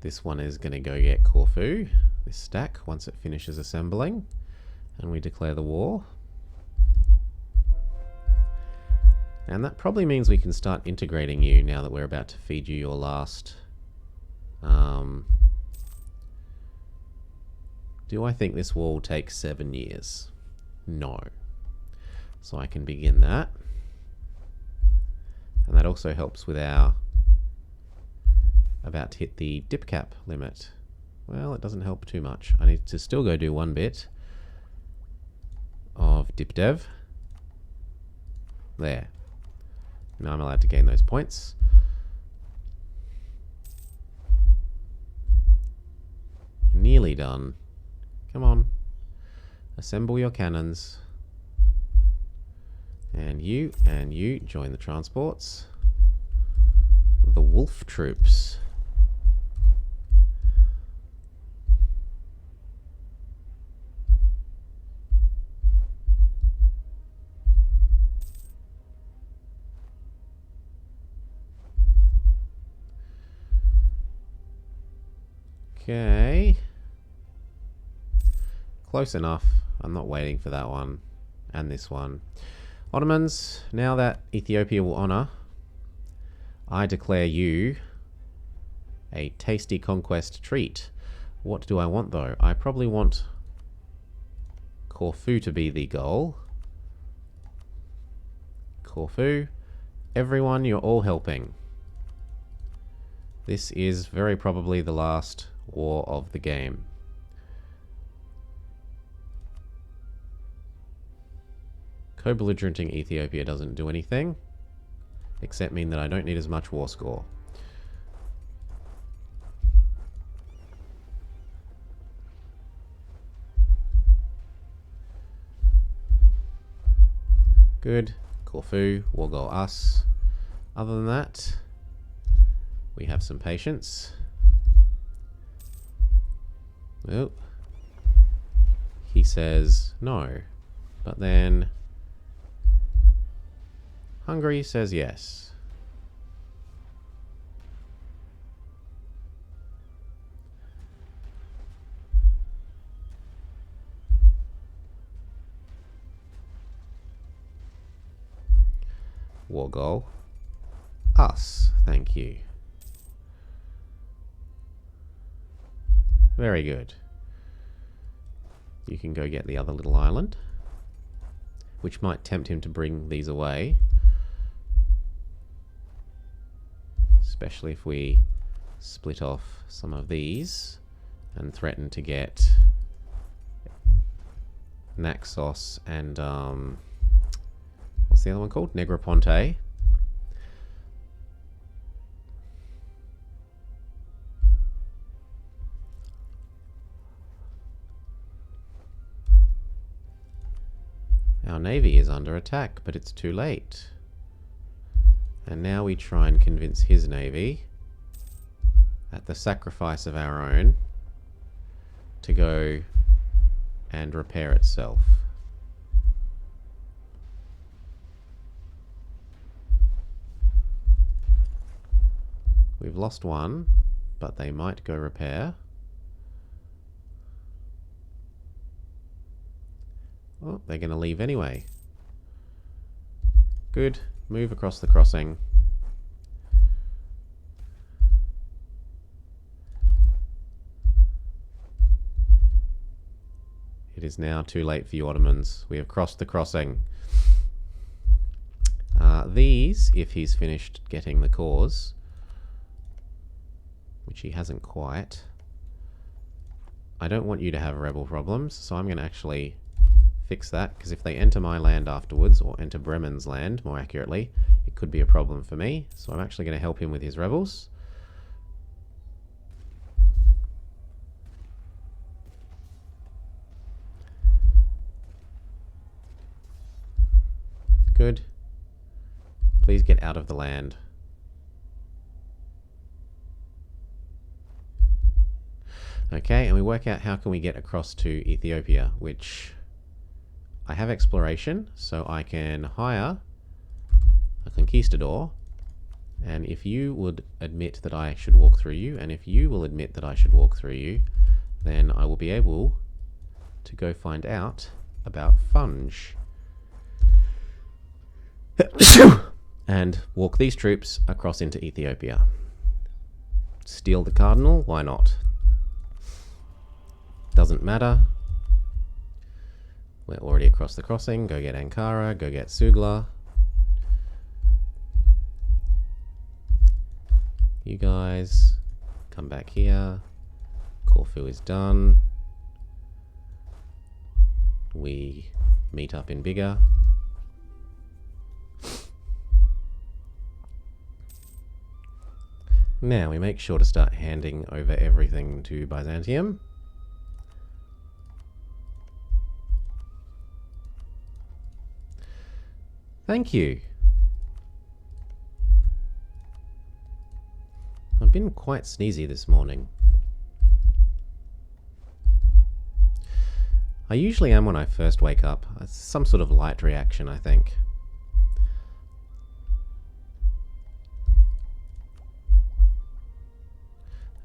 This one is going to go get Corfu, this stack, once it finishes assembling, and we declare the war. And that probably means we can start integrating you now that we're about to feed you your last... do I think this wall takes 7 years? No. So I can begin that. And that also helps with our about to hit the dip cap limit. Well, it doesn't help too much. I need to still go do one bit of dip dev. There. Now I'm allowed to gain those points. Nearly done. Come on. Assemble your cannons. And you join the transports. The wolf troops. Okay. Close enough. I'm not waiting for that one and this one. Ottomans, now that Ethiopia will honour, I declare you a tasty conquest treat. What do I want though? I probably want Corfu to be the goal. Corfu, everyone, you're all helping. This is very probably the last war of the game. Co-belligerenting Ethiopia doesn't do anything, except mean that I don't need as much war score. Good. Corfu, war goal us. Other than that, we have some patience. Oh. He says no, but then Hungary says yes. War goal. Us, thank you. Very good. You can go get the other little island, which might tempt him to bring these away. Especially if we split off some of these and threaten to get Naxos and what's the other one called? Negroponte. Our navy is under attack, but it's too late. And now we try and convince his navy, at the sacrifice of our own, to go and repair itself. We've lost one, but they might go repair. Oh, they're going to leave anyway. Good. Move across the crossing. It is now too late for you Ottomans. We have crossed the crossing. These, if he's finished getting the cause, which he hasn't quite, I don't want you to have rebel problems, so I'm going to actually fix that, because if they enter my land afterwards, or enter Bremen's land more accurately, it could be a problem for me. So I'm actually going to help him with his rebels. Good. Please get out of the land. Okay, and we work out how can we get across to Ethiopia, which I have exploration, so I can hire a conquistador And if you would admit that I should walk through you, and if you will admit that I should walk through you, then I will be able to go find out about Funge. And walk these troops across into Ethiopia. Steal the cardinal? Why not? Doesn't matter. We're already across the crossing. Go get Ankara, go get Sugla. You guys come back here. Corfu is done. We meet up in Bigger. Now we make sure to start handing over everything to Byzantium. Thank you. I've been quite sneezy this morning. I usually am when I first wake up. It's some sort of light reaction, I think.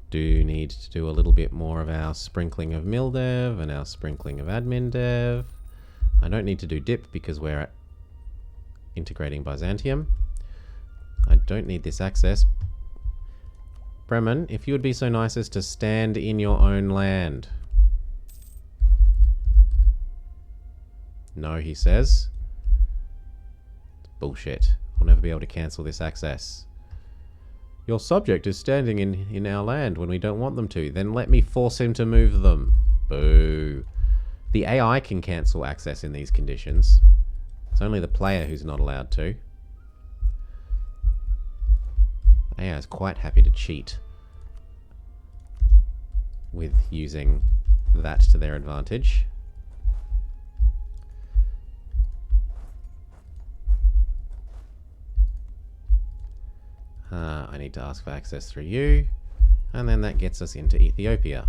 Do need to do a little bit more of our sprinkling of mil dev and our sprinkling of admin dev. I don't need to do dip because we're integrating Byzantium. I don't need this access. Bremen, if you would be so nice as to stand in your own land. No, he says. It's bullshit. I'll never be able to cancel this access. Your subject is standing in our land when we don't want them to. Then let me force him to move them. Boo. The AI can cancel access in these conditions. It's only the player who's not allowed to. AI is quite happy to cheat with using that to their advantage. I need to ask for access through you, and then that gets us into Ethiopia.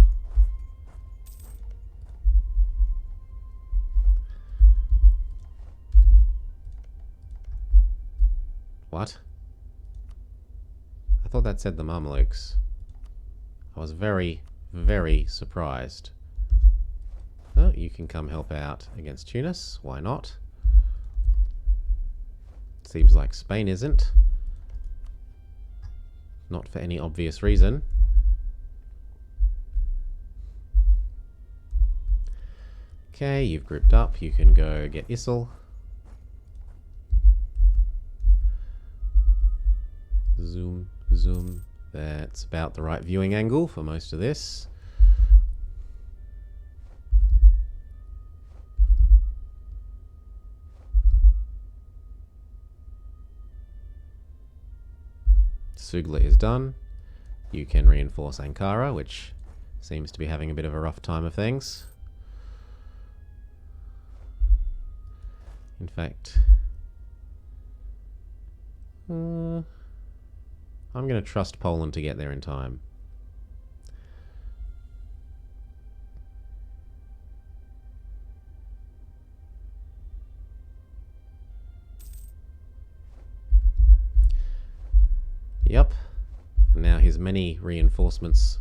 What? I thought that said the Mamelukes. I was very, very surprised. Oh, you can come help out against Tunis. Why not? Seems like Spain isn't. Not for any obvious reason. Okay, you've grouped up. You can go get Issel. Zoom, zoom. That's about the right viewing angle for most of this. Sugla is done. You can reinforce Ankara, which seems to be having a bit of a rough time of things. In fact, I'm going to trust Poland to get there in time. Yep. And now his many reinforcements.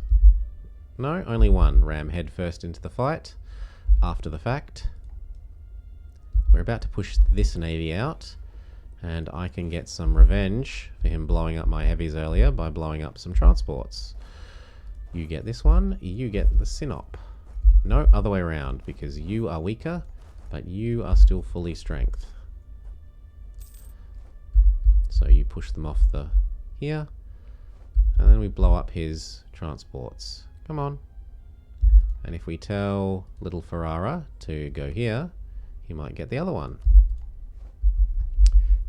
No, only one. Ram head first into the fight. After the fact. We're about to push this navy out. And I can get some revenge for him blowing up my heavies earlier by blowing up some transports. You get this one. You get the Sinop. No, other way around. Because you are weaker. But you are still fully strength. So you push them off the... here, and then we blow up his transports. Come on. And if we tell little Ferrara to go here, he might get the other one.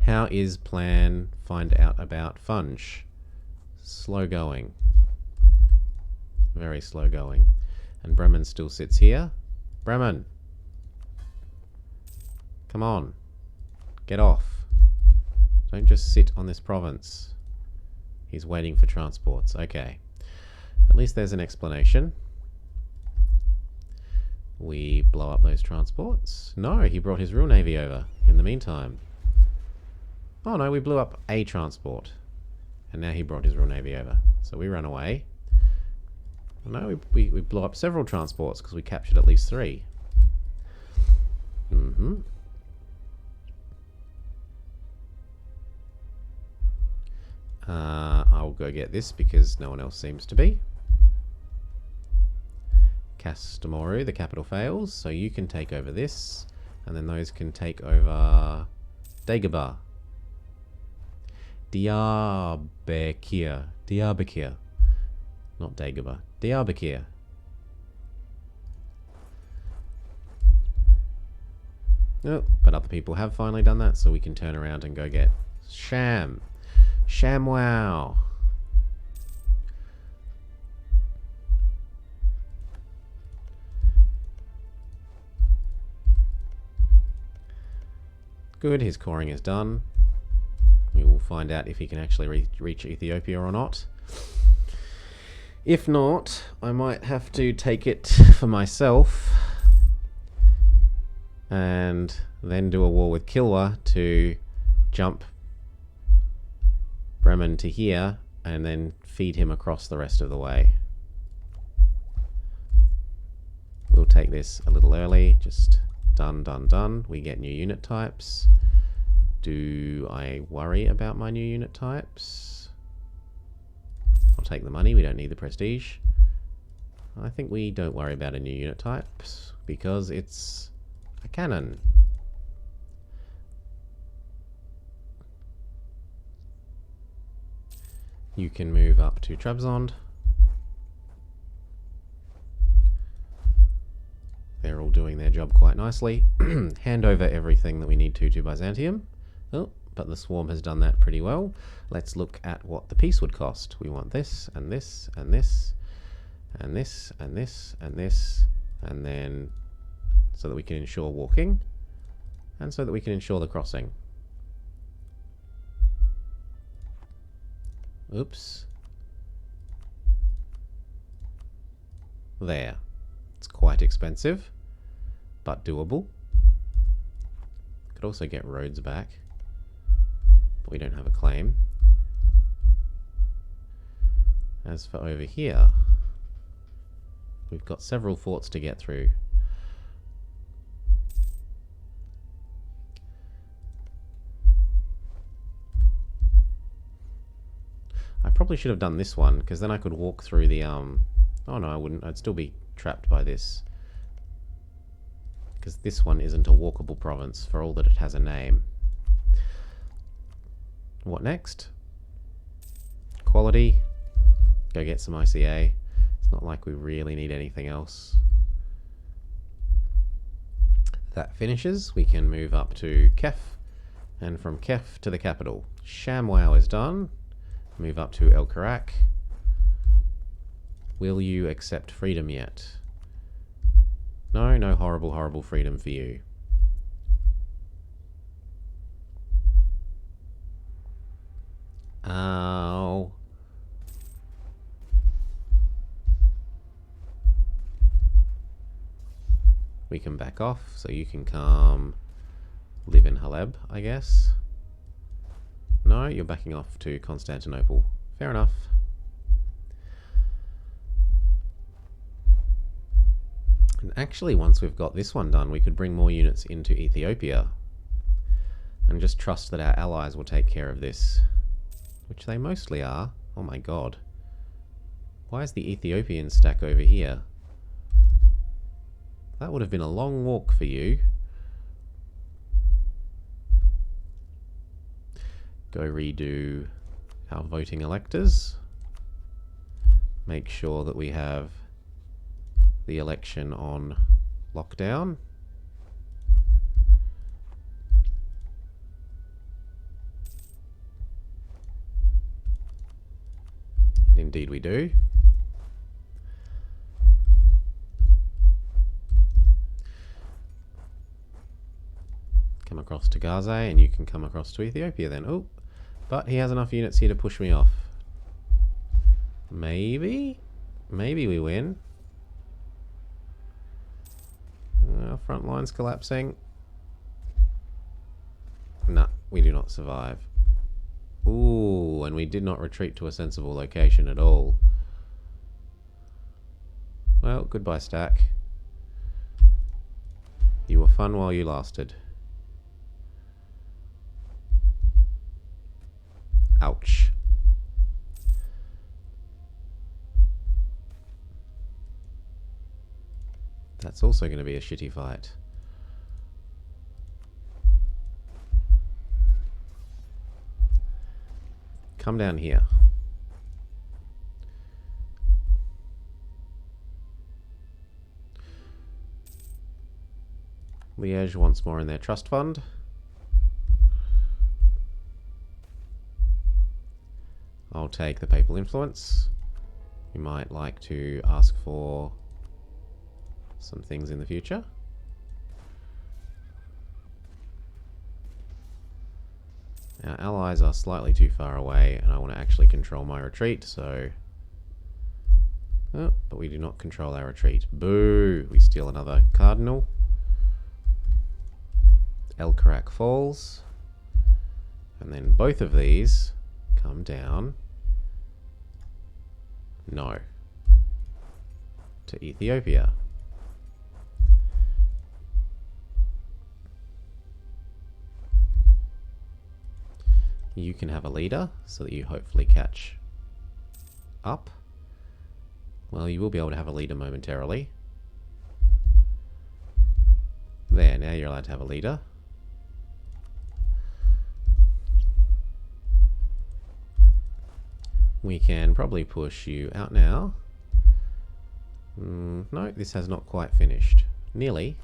How is plan find out about Funge? Slow going. Very slow going. And Bremen still sits here. Bremen! Come on. Get off. Don't just sit on this province. He's waiting for transports. Okay. At least there's an explanation. We blow up those transports. No, he brought his real navy over in the meantime. Oh no, we blew up a transport. And now he brought his real navy over. So we run away. No, we blew up several transports because we captured at least 3. I'll go get this because no one else seems to be. Castamoru, the capital fails, so you can take over this, and then those can take over Dagobah. Diyarbakir. Diyarbakir. Not Dagobah. Diyarbakir. Oh, but other people have finally done that, so we can turn around and go get Sham. ShamWow. Good, his coring is done. We will find out if he can actually reach Ethiopia or not. If not, I might have to take it for myself and then do a war with Kilwa to jump Bremen to here and then feed him across the rest of the way. We'll take this a little early, just done, done, done. We get new unit types. Do I worry about my new unit types? I'll take the money, we don't need the prestige. I think we don't worry about a new unit types because it's a cannon. You can move up to Trabzond. They're all doing their job quite nicely. Hand over everything that we need to Byzantium. Oh, but the swarm has done that pretty well. Let's look at what the peace would cost. We want this, and this, and this, and this, and this, and this, and then so that we can ensure walking, and so that we can ensure the crossing. Oops. There. It's quite expensive, but doable. Could also get roads back, but we don't have a claim. As for over here, we've got several forts to get through. I probably should have done this one, because then I could walk through the, oh no, I wouldn't. I'd still be trapped by this. Because this one isn't a walkable province, for all that it has a name. What next? Quality. Go get some ICA. It's not like we really need anything else. That finishes. We can move up to Kef. And from Kef to the capital. ShamWow is done. Move up to El Karak. Will you accept freedom yet? No, no horrible, horrible freedom for you. Ow. We can back off, so you can come live in Haleb, I guess. No, you're backing off to Constantinople. Fair enough. And actually, once we've got this one done, we could bring more units into Ethiopia and just trust that our allies will take care of this, which they mostly are. Oh my god. Why is the Ethiopian stack over here? That would have been a long walk for you. Go redo our voting electors. Make sure that we have the election on lockdown. And indeed we do. Come across to Gaza and you can come across to Ethiopia then. Oh, but he has enough units here to push me off. Maybe? Maybe we win. Our front line's collapsing. Nah, we do not survive. Ooh, and we did not retreat to a sensible location at all. Well, goodbye, stack. You were fun while you lasted. Ouch. That's also going to be a shitty fight. Come down here. Liège wants more in their trust fund. I'll take the papal influence. You might like to ask for some things in the future. Our allies are slightly too far away, and I want to actually control my retreat, so... Oh, but we do not control our retreat. Boo! We steal another cardinal. El Karak falls. And then both of these come down. No. To Ethiopia. You can have a leader, so that you hopefully catch up. Well, you will be able to have a leader momentarily. There, now you're allowed to have a leader. We can probably push you out now. No, this has not quite finished. Nearly.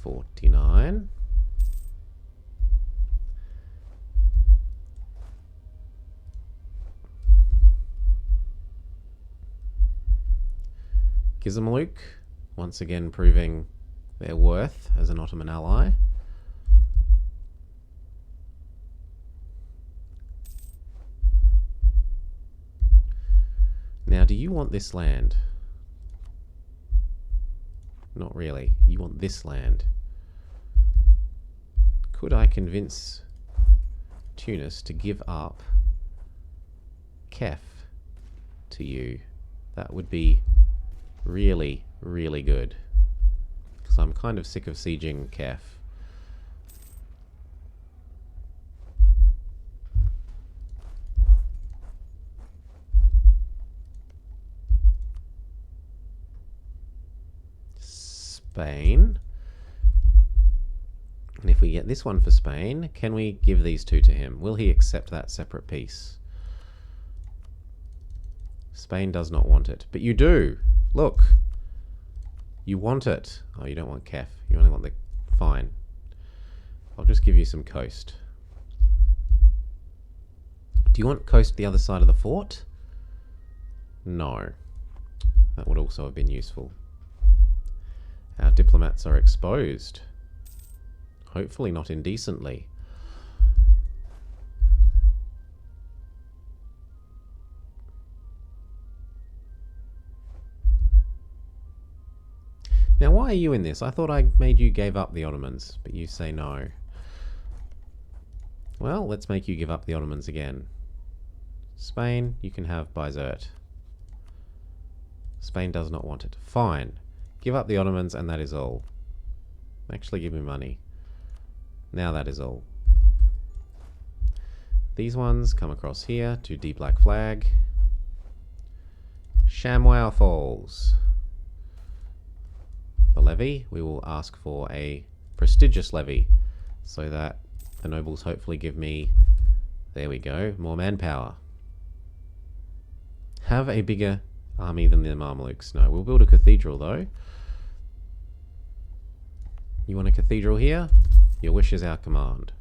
$49. Gizmaluk, once again proving their worth as an Ottoman ally. Now, do you want this land? Not really. You want this land. Could I convince Tunis to give up Kef to you? That would be really, really good. Because I'm kind of sick of sieging Kef. Spain. And if we get this one for Spain, can we give these two to him? Will he accept that separate piece? Spain does not want it. But you do! Look! You want it. Oh, you don't want Kef. You only want the... Fine. I'll just give you some coast. Do you want coast the other side of the fort? No. That would also have been useful. Our diplomats are exposed. Hopefully not indecently. Now, why are you in this? I thought I made you give up the Ottomans, but you say no. Well, let's make you give up the Ottomans again. Spain, you can have Bizerte. Spain does not want it. Fine. Give up the Ottomans and that is all. Actually, give me money. Now that is all. These ones come across here to D-Black Flag. Shamwow falls. The levy, we will ask for a prestigious levy so that the nobles hopefully give me, there we go, more manpower. Have a bigger army than the Mamelukes. No, we'll build a cathedral though. You want a cathedral here? Your wish is our command.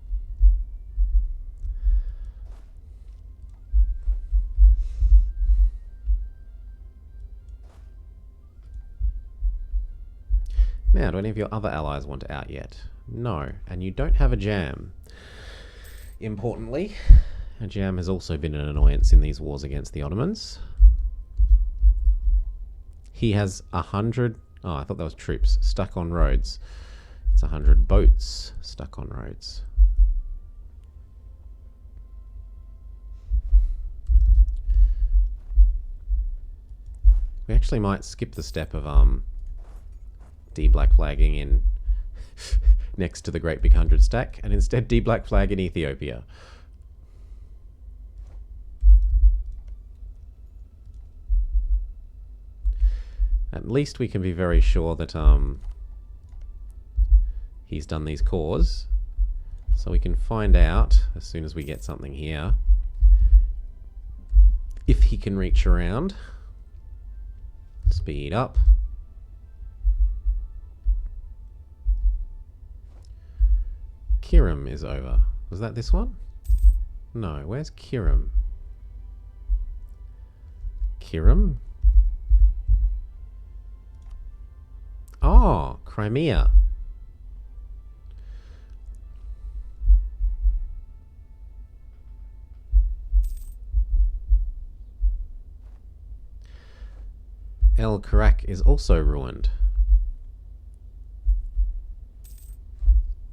Now, do any of your other allies want out yet? No, and you don't have a jam. Importantly, a jam has also been an annoyance in these wars against the Ottomans. He has 100... Oh, I thought that was troops stuck on roads. It's 100 boats stuck on roads. We actually might skip the step of de-black flagging in next to the Great Big 100 stack and instead de-black flag in Ethiopia. At least we can be very sure that he's done these cores, so we can find out as soon as we get something here if he can reach around. Speed up. Kirim is over. Was that this one? No, where's Kirim? Kirim? Oh, Crimea. El Karak is also ruined.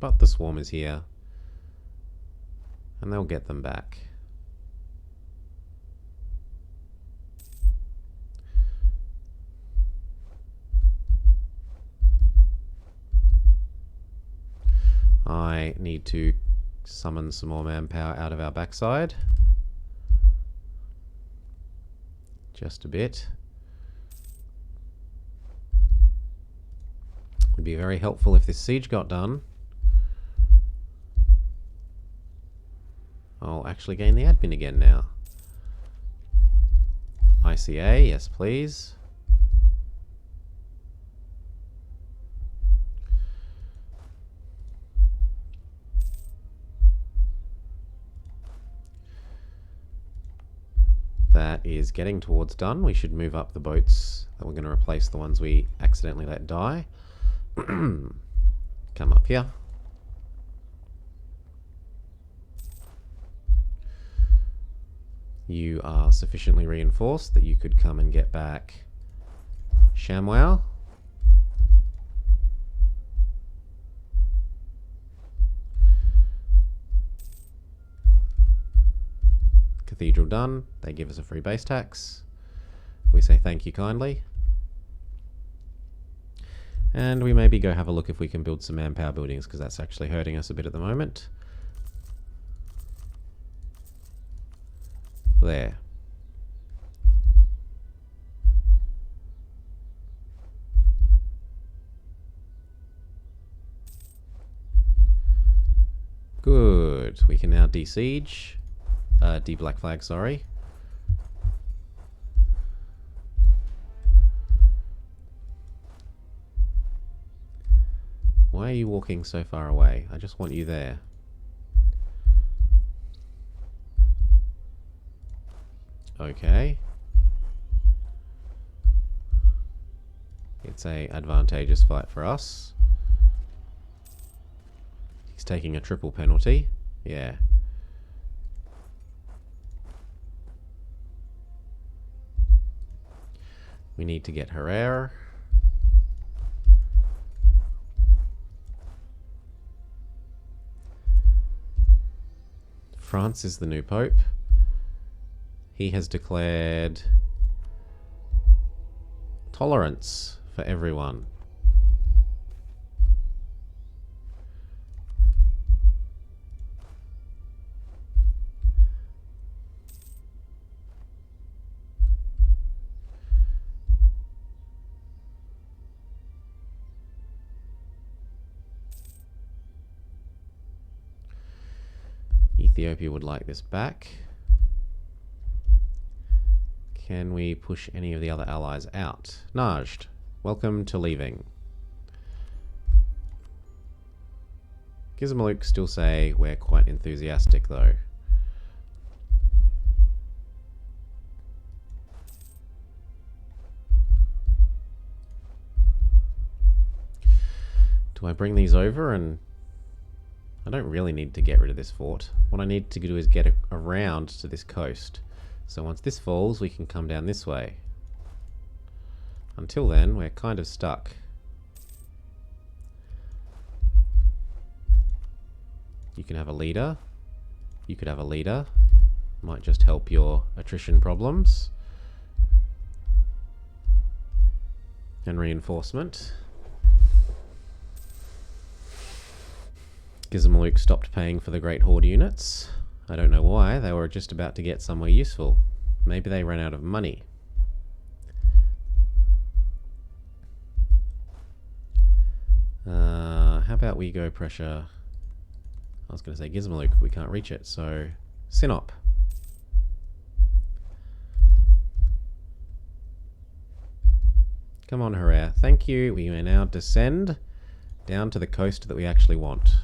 But the swarm is here. And they'll get them back. I need to summon some more manpower out of our backside. Just a bit. Would be very helpful if this siege got done. I'll actually gain the admin again now. ICA, yes please. That is getting towards done. We should move up the boats that we're going to replace the ones we accidentally let die. Come up here. You are sufficiently reinforced that you could come and get back ShamWow. Cathedral done. They give us a free base tax. We say thank you kindly. And we maybe go have a look if we can build some manpower buildings, because that's actually hurting us a bit at the moment. There. Good. We can now de-siege. De-black flag, sorry. Why are you walking so far away? I just want you there. Okay. It's a advantageous fight for us. He's taking a triple penalty. Yeah. We need to get Herrera. France is the new pope. He has declared tolerance for everyone. Ethiopia would like this back. Can we push any of the other allies out? Najd, welcome to leaving. Gizmaluk still say we're quite enthusiastic though. Do I bring these over? And I don't really need to get rid of this fort. What I need to do is get around to this coast. So once this falls, we can come down this way. Until then, we're kind of stuck. You can have a leader. You could have a leader. Might just help your attrition problems. And reinforcement. Gizmaluke stopped paying for the Great Horde units. I don't know why. They were just about to get somewhere useful. Maybe they ran out of money. How about we go pressure... I was going to say Gizmaluke, but we can't reach it, so... Sinop. Come on, Harar. Thank you. We may now descend down to the coast that we actually want.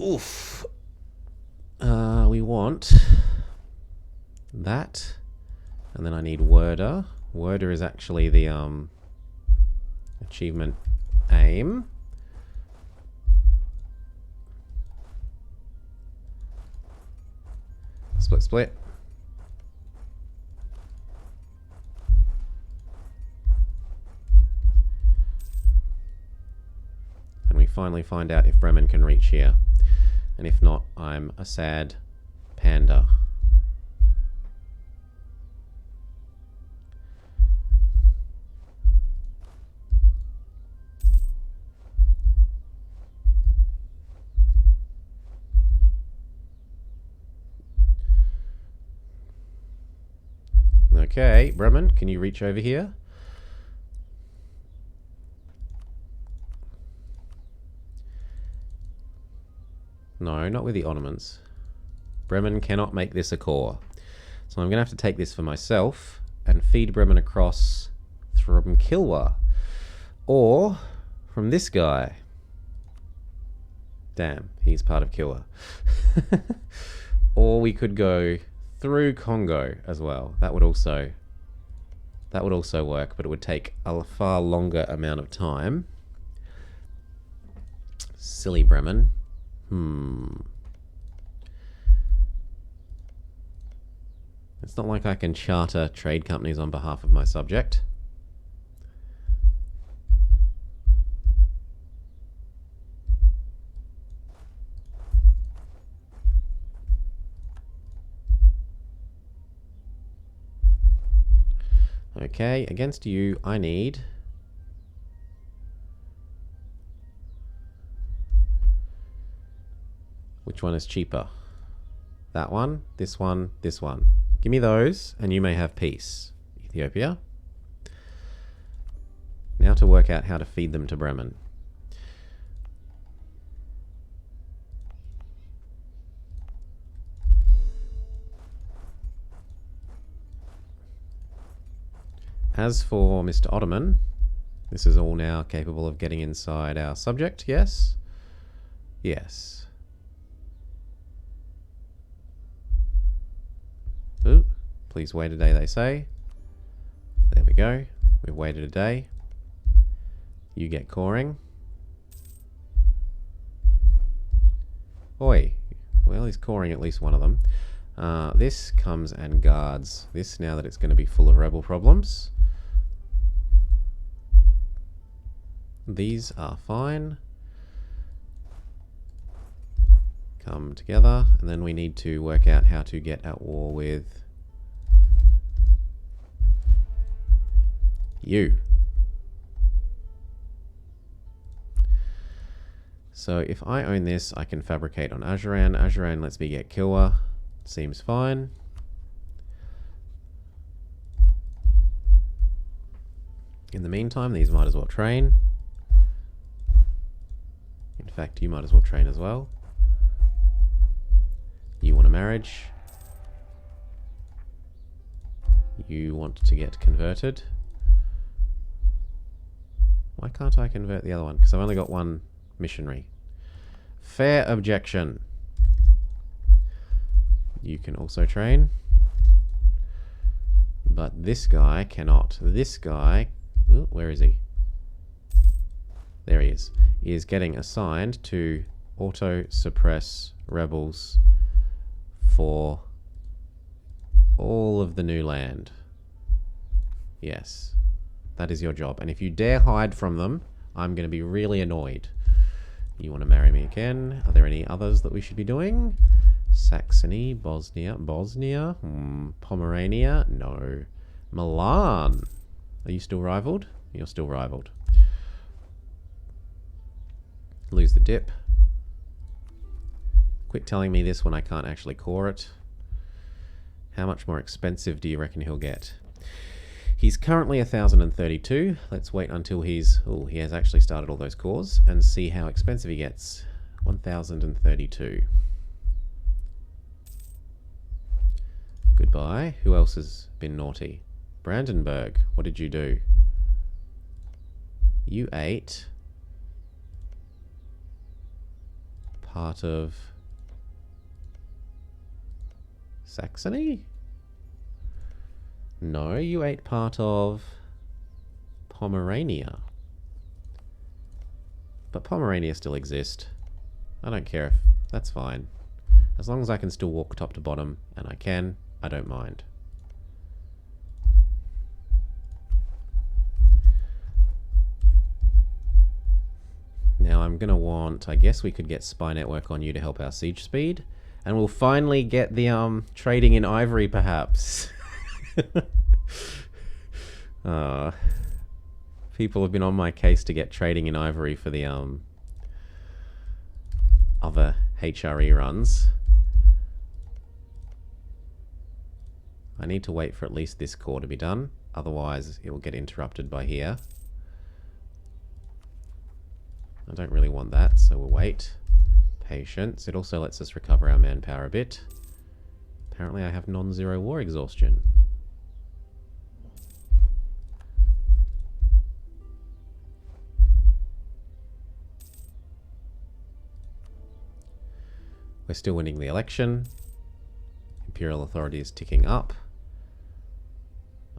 Oof. We want that, and then I need Werder. Werder is actually the achievement aim. Split, split. And we finally find out if Bremen can reach here. And if not, I'm a sad panda. Okay, Bremen, can you reach over here? No, not with the Ottomans. Bremen cannot make this a core. So I'm going to have to take this for myself and feed Bremen across from Kilwa. Or from this guy. Damn, he's part of Kilwa. Or we could go through Congo as well. That would also work, but it would take a far longer amount of time. Silly Bremen. It's not like I can charter trade companies on behalf of my subject. Okay, against you, I need... Which one is cheaper? That one, this one, this one. Give me those, and you may have peace. Ethiopia. Now to work out how to feed them to Bremen. As for Mr. Ottoman, this is all now capable of getting inside our subject, yes? Yes. Ooh, please wait a day, they say. There we go. We've waited a day. You get coring. Oi. Well, he's coring at least one of them. This comes and guards this now that it's going to be full of rebel problems. These are fine. Come together, and then we need to work out how to get at war with you. So if I own this, I can fabricate on Ajuran. Ajuran lets me get Kilwa. Seems fine. In the meantime, these might as well train. In fact, you might as well train as well. You want a marriage. You want to get converted. Why can't I convert the other one? Because I've only got one missionary. Fair objection. You can also train. But this guy cannot. This guy... Ooh, where is he? There he is. He is getting assigned to auto-suppress rebels for all of the new land. Yes. That is your job. And if you dare hide from them, I'm going to be really annoyed. You want to marry me again? Are there any others that we should be doing? Saxony, Bosnia, Pomerania, no. Milan. Are you still rivaled? You're still rivaled. Lose the dip. Quit telling me this when I can't actually core it. How much more expensive do you reckon he'll get? He's currently 1,032. Let's wait until he's... Oh, he has actually started all those cores and see how expensive he gets. 1,032. Goodbye. Who else has been naughty? Brandenburg. What did you do? You ate part of Saxony? No, you ate part of Pomerania. But Pomerania still exists. I don't care if... That's fine. As long as I can still walk top to bottom, and I can, I don't mind. Now I'm going to want... I guess we could get spy network on you to help our siege speed. And we'll finally get the trading in ivory, perhaps. People have been on my case to get trading in ivory for the other HRE runs. I need to wait for at least this core to be done, otherwise it will get interrupted by here. I don't really want that, so we'll wait. Patience. It also lets us recover our manpower a bit. Apparently I have non-zero war exhaustion. We're still winning the election. Imperial authority is ticking up.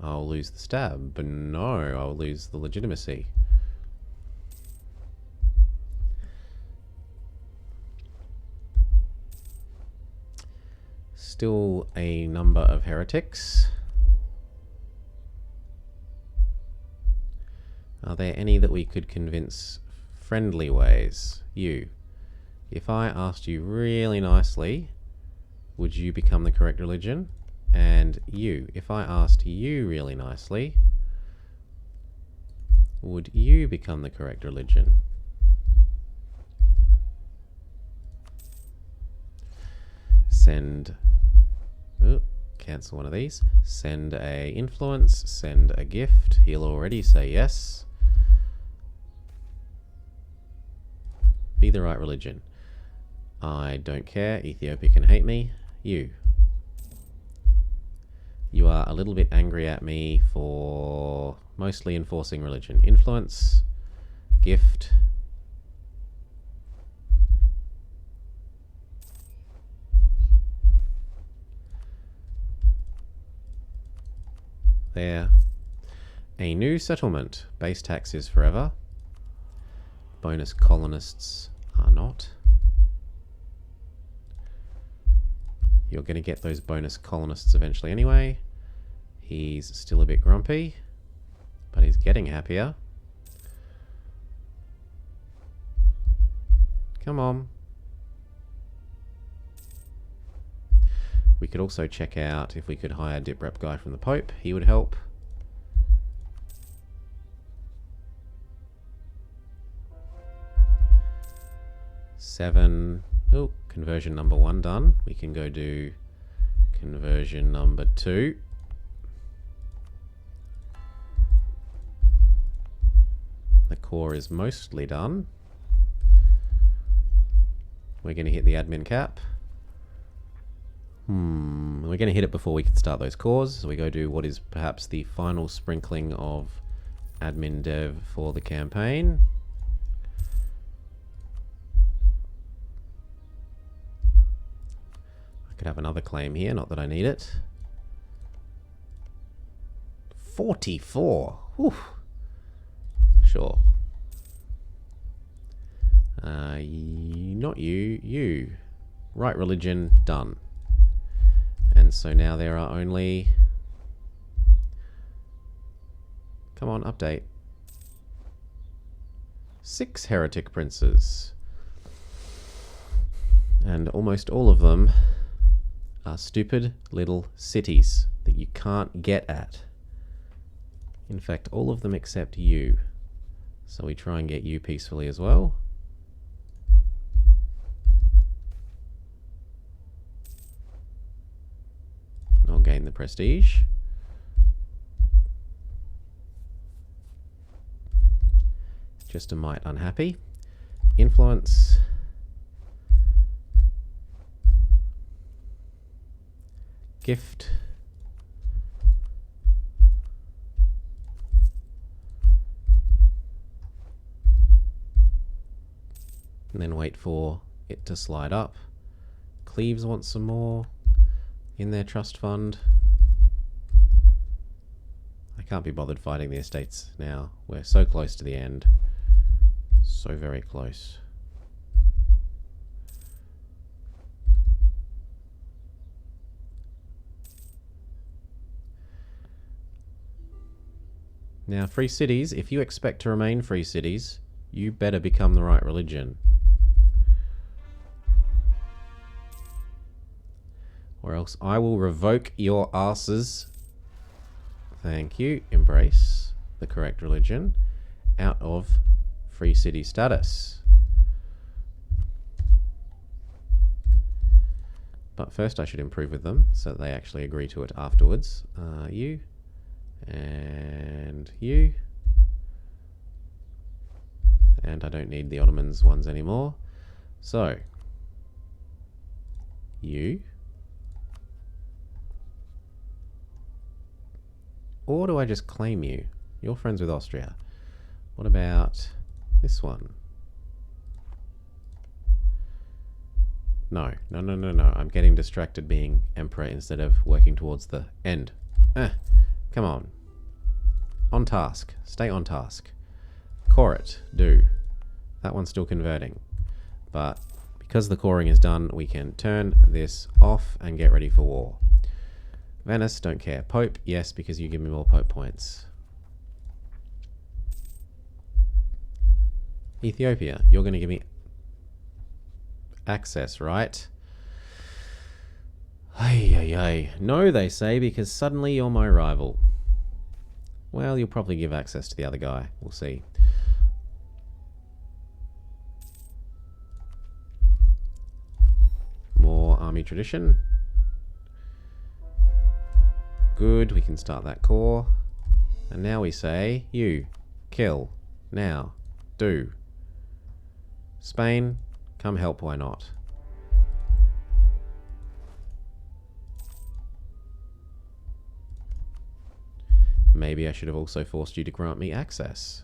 I'll lose the stab, but no, I'll lose the legitimacy. Still a number of heretics. Are there any that we could convince friendly ways? You. If I asked you really nicely, would you become the correct religion? And you. If I asked you really nicely, would you become the correct religion? Send... Oh, cancel one of these. Send a influence. Send a gift. He'll already say yes. Be the right religion. I don't care. Ethiopia can hate me. You. You are a little bit angry at me for mostly enforcing religion. Influence. Gift. There. A new settlement. Base tax is forever. Bonus colonists are not. You're going to get those bonus colonists eventually anyway. He's still a bit grumpy, but he's getting happier. Come on. We could also check out if we could hire Dip Rep Guy from the Pope. He would help. Seven. Oh, conversion number 1 done. We can go do conversion number 2. The core is mostly done. We're going to hit the admin cap. We're going to hit it before we can start those cores. So we go do what is perhaps the final sprinkling of admin dev for the campaign. I could have another claim here, not that I need it. 44. Whew. Sure. Not you. You. Right religion, done. And so now there are only Come on, update. 6 heretic princes. And almost all of them are stupid little cities that you can't get at. In fact, all of them except you. So we try and get you peacefully as well. I'll gain the prestige. Just a mite unhappy. Influence. Gift. And then wait for it to slide up. Cleves wants some more in their trust fund. I can't be bothered fighting the estates now. We're so close to the end. So very close. Now, free cities, if you expect to remain free cities, you better become the right religion. Or else I will revoke your asses. Thank you. Embrace the correct religion out of free city status. But first I should improve with them so that they actually agree to it afterwards. You and you. And I don't need the Ottomans ones anymore. So, you. Or do I just claim you? You're friends with Austria. What about this one? No. I'm getting distracted being emperor instead of working towards the end. Come on. On task. Stay on task. Core it. Do. That one's still converting. But because the coring is done, we can turn this off and get ready for war. Venice, don't care. Pope, yes, because you give me more Pope points. Ethiopia, you're going to give me access, right? Ay. No, they say, because suddenly you're my rival. Well, you'll probably give access to the other guy. We'll see. More army tradition. Good, we can start that core. And now we say, you, kill, now, do. Spain, come help, why not? Maybe I should have also forced you to grant me access.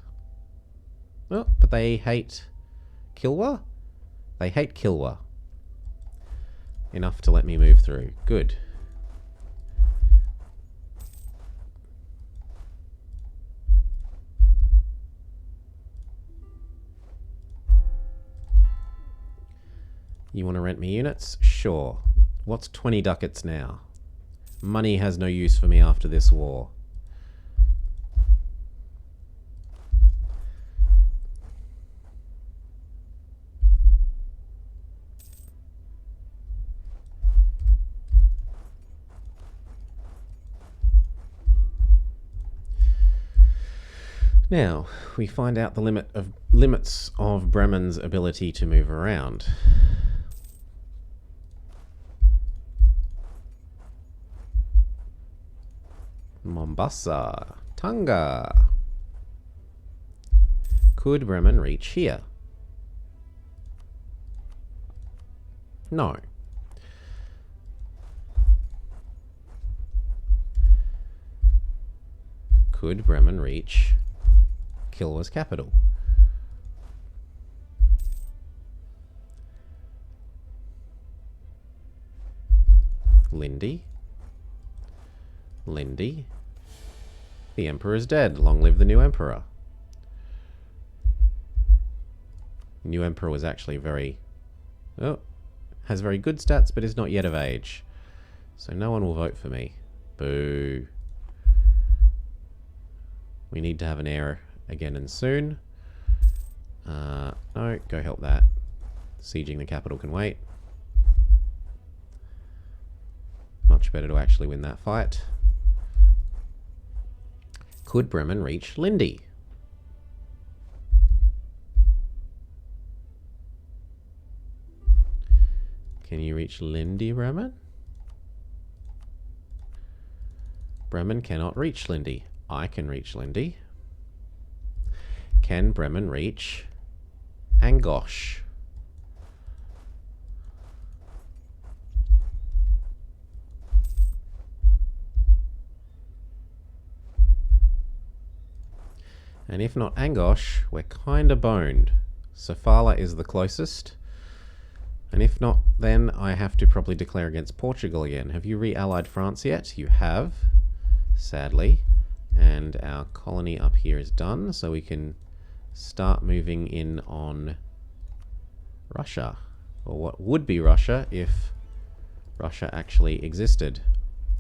Oh, but they hate Kilwa? They hate Kilwa. Enough to let me move through. Good. You want to rent me units? Sure. What's 20 ducats now? Money has no use for me after this war. Now, we find out the limits of Bremen's ability to move around. Mombasa, Tonga. Could Bremen reach here? No. Could Bremen reach Kilwa's capital? Lindy. The emperor is dead. Long live the new emperor. New emperor was actually has very good stats, but is not yet of age. So no one will vote for me. Boo. We need to have an heir again and soon. No, go help that. Sieging the capital can wait. Much better to actually win that fight. Could Bremen reach Lindy? Can you reach Lindy, Bremen? Bremen cannot reach Lindy. I can reach Lindy. Can Bremen reach Angosh? And if not Angosh, we're kinda boned. Sofala is the closest. And if not, then I have to probably declare against Portugal again. Have you re-allied France yet? You have, sadly. And our colony up here is done, so we can start moving in on Russia. Or what would be Russia if Russia actually existed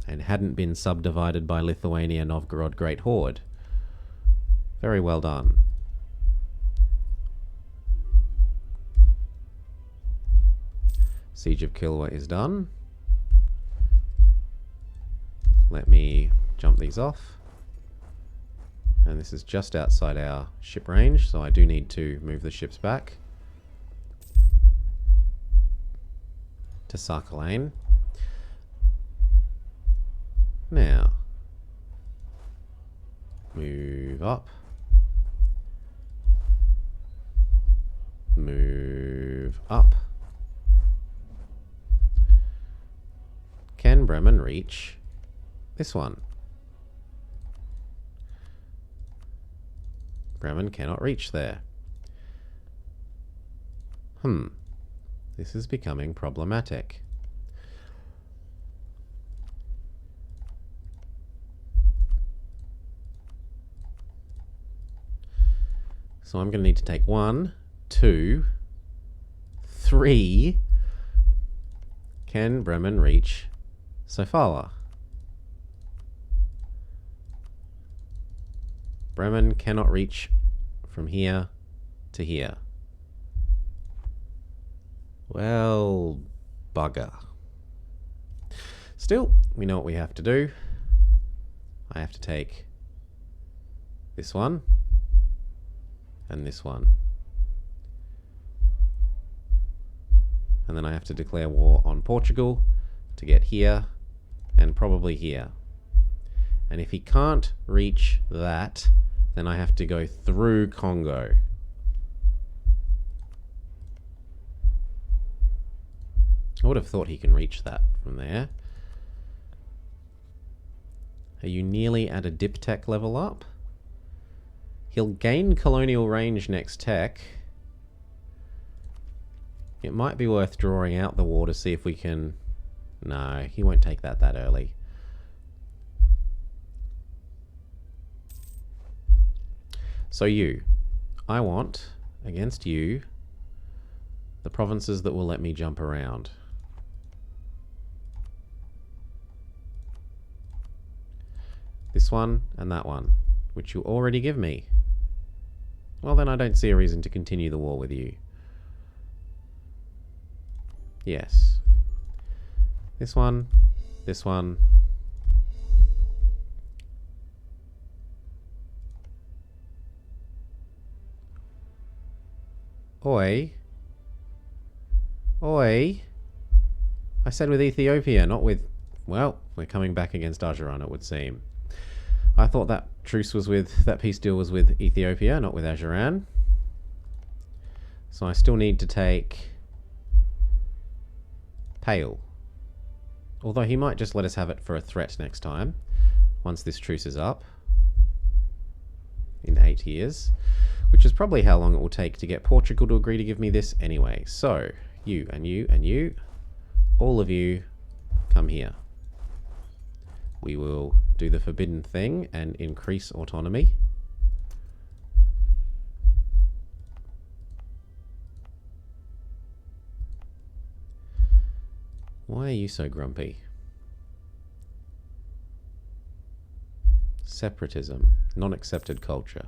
and hadn't been subdivided by Lithuania, Novgorod, Great Horde. Very well done. Siege of Kilwa is done. Let me jump these off. And this is just outside our ship range, so I do need to move the ships back to Sarkalane. Now, move up. Move up. Can Bremen reach this one? Bremen cannot reach there. This is becoming problematic. So I'm going to need to take 1, 2, 3. Can Bremen reach Sofala? Bremen cannot reach from here to here. Well, bugger. Still, we know what we have to do. I have to take this one and this one. And then I have to declare war on Portugal to get here and probably here. And if he can't reach that, then I have to go through Congo. I would have thought he can reach that from there. Are you nearly at a diptech level up? He'll gain colonial range next tech. It might be worth drawing out the war to see if we can... No, he won't take that early. So I want, against you, the provinces that will let me jump around. This one and that one, which you already give me. Well, then I don't see a reason to continue the war with you. Yes. This one, this one. Oi. Oi. I said with Ethiopia, not with... Well, we're coming back against Ajuran, it would seem. I thought that truce was with... That peace deal was with Ethiopia, not with Ajuran. So I still need to take... Pale. Although he might just let us have it for a threat next time, once this truce is up. In 8 years. Which is probably how long it will take to get Portugal to agree to give me this anyway. So, you and you and you, all of you, come here. We will do the forbidden thing and increase autonomy. Why are you so grumpy? Separatism. Non-accepted culture.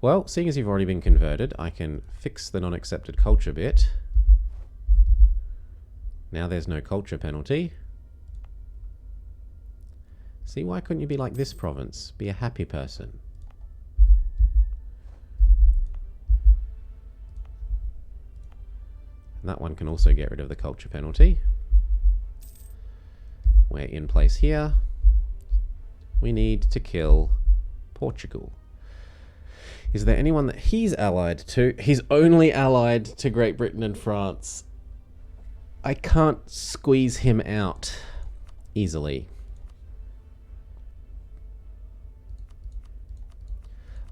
Well, seeing as you've already been converted, I can fix the non-accepted culture bit. Now there's no culture penalty. See, why couldn't you be like this province? Be a happy person. And that one can also get rid of the culture penalty. We're in place here. We need to kill Portugal. Is there anyone that he's allied to? He's only allied to Great Britain and France. I can't squeeze him out easily.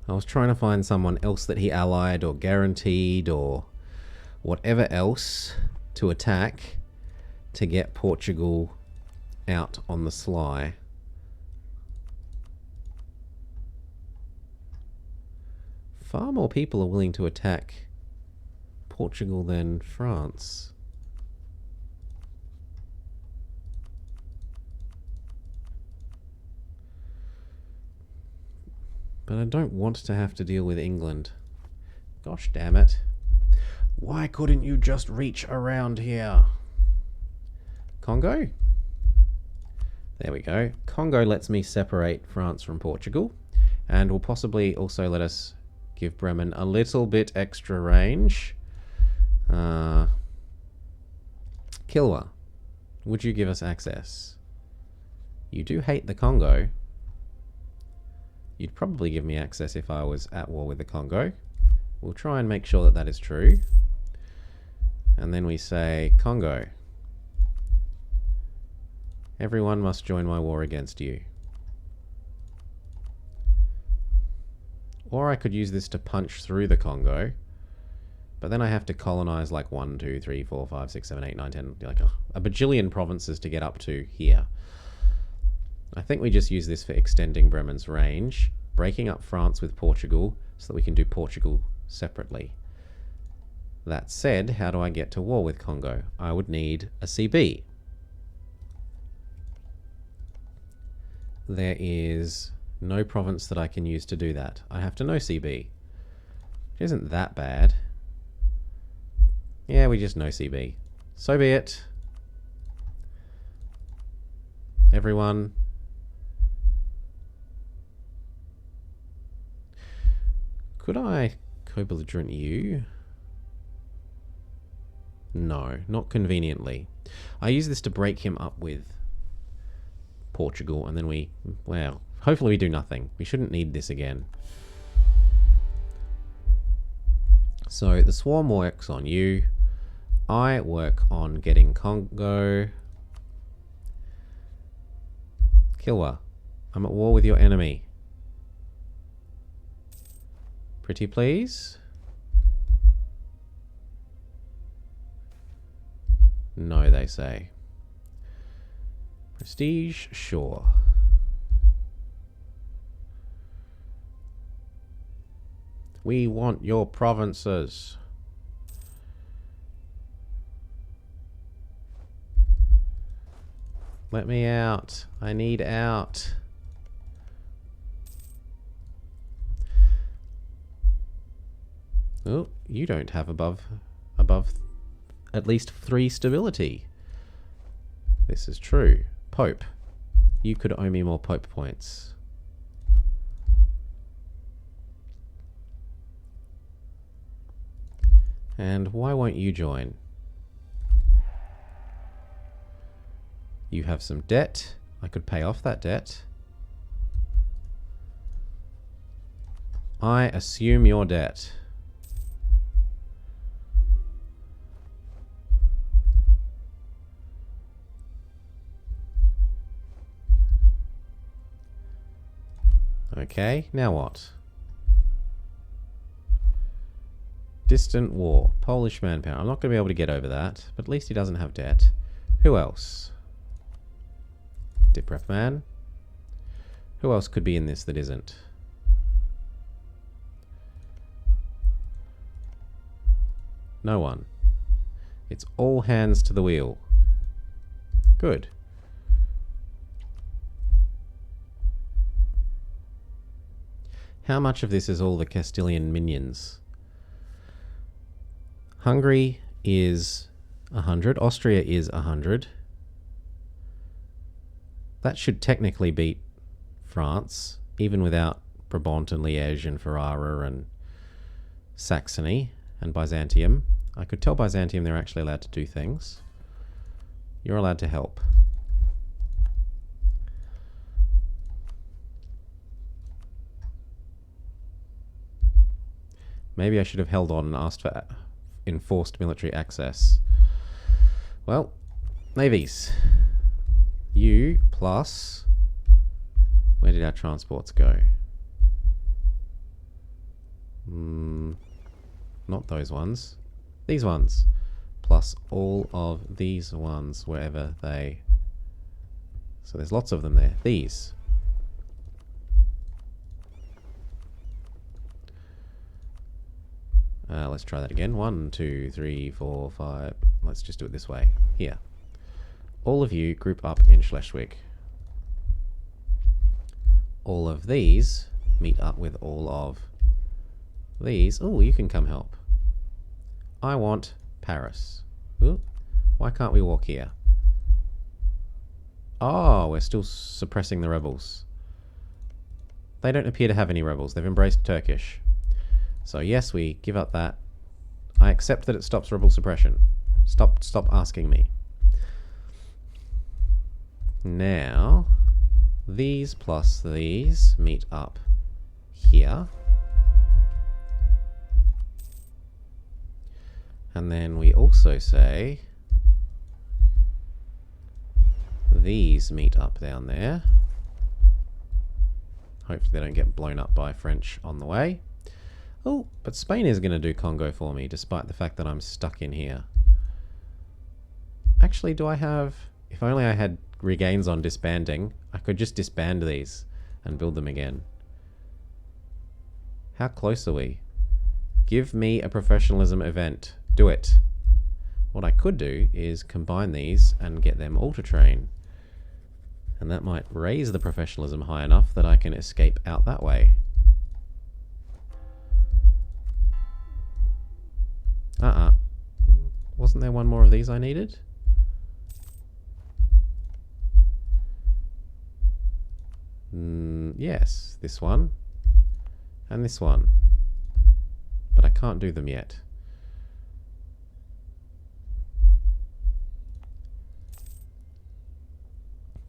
I was trying to find someone else that he allied or guaranteed or whatever else to attack to get Portugal out on the sly. Far more people are willing to attack Portugal than France. But I don't want to have to deal with England. Gosh damn it. Why couldn't you just reach around here? Congo? There we go. Congo lets me separate France from Portugal, and will possibly also let us give Bremen a little bit extra range. Kilwa, would you give us access? You do hate the Congo. You'd probably give me access if I was at war with the Congo. We'll try and make sure that that is true. And then we say, Congo, everyone must join my war against you. Or I could use this to punch through the Congo, but then I have to colonize like 1, 2, 3, 4, 5, 6, 7, 8, 9, 10, like a bajillion provinces to get up to here. I think we just use this for extending Bremen's range, breaking up France with Portugal so that we can do Portugal separately. That said, how do I get to war with Congo? I would need a CB. There is no province that I can use to do that. I have to know CB. Which isn't that bad. Yeah, we just know CB. So be it. Everyone. Could I co-belligerent you? No, not conveniently. I use this to break him up with Portugal, and then we, well, hopefully we do nothing. We shouldn't need this again. So the swarm works on you. I work on getting Congo. Kilwa, I'm at war with your enemy. Pretty please? No, they say. Prestige, sure. We want your provinces. Let me out. I need out. Oh, you don't have above at least 3 stability. This is true. Pope. You could owe me more Pope points. And why won't you join? You have some debt. I could pay off that debt. I assume your debt. Okay, now what? Distant war. Polish manpower. I'm not going to be able to get over that, but at least he doesn't have debt. Who else? Dipref man. Who else could be in this that isn't? No one. It's all hands to the wheel. Good. How much of this is all the Castilian minions? Hungary is 100. Austria is 100. That should technically beat France, even without Brabant and Liège and Ferrara and Saxony and Byzantium. I could tell Byzantium they're actually allowed to do things. You're allowed to help. Maybe I should have held on and asked for enforced military access. Well, navies. You plus... Where did our transports go? Not those ones. These ones. Plus all of these ones, wherever they... So there's lots of them there. These. Let's try that again. 1, 2, 3, 4, 5. Let's just do it this way. Here. All of you group up in Schleswig. All of these meet up with all of these. Oh, you can come help. I want Paris. Ooh, why can't we walk here? Oh, we're still suppressing the rebels. They don't appear to have any rebels. They've embraced Turkish. So yes, we give up that. I accept that it stops rebel suppression. Stop asking me. Now, these plus these meet up here. And then we also say these meet up down there. Hopefully they don't get blown up by French on the way. Oh, but Spain is going to do Congo for me, despite the fact that I'm stuck in here. Actually, do I have... If only I had regains on disbanding, I could just disband these and build them again. How close are we? Give me a professionalism event. Do it. What I could do is combine these and get them auto-train. And that might raise the professionalism high enough that I can escape out that way. Wasn't there one more of these I needed? Yes, this one. And this one. But I can't do them yet.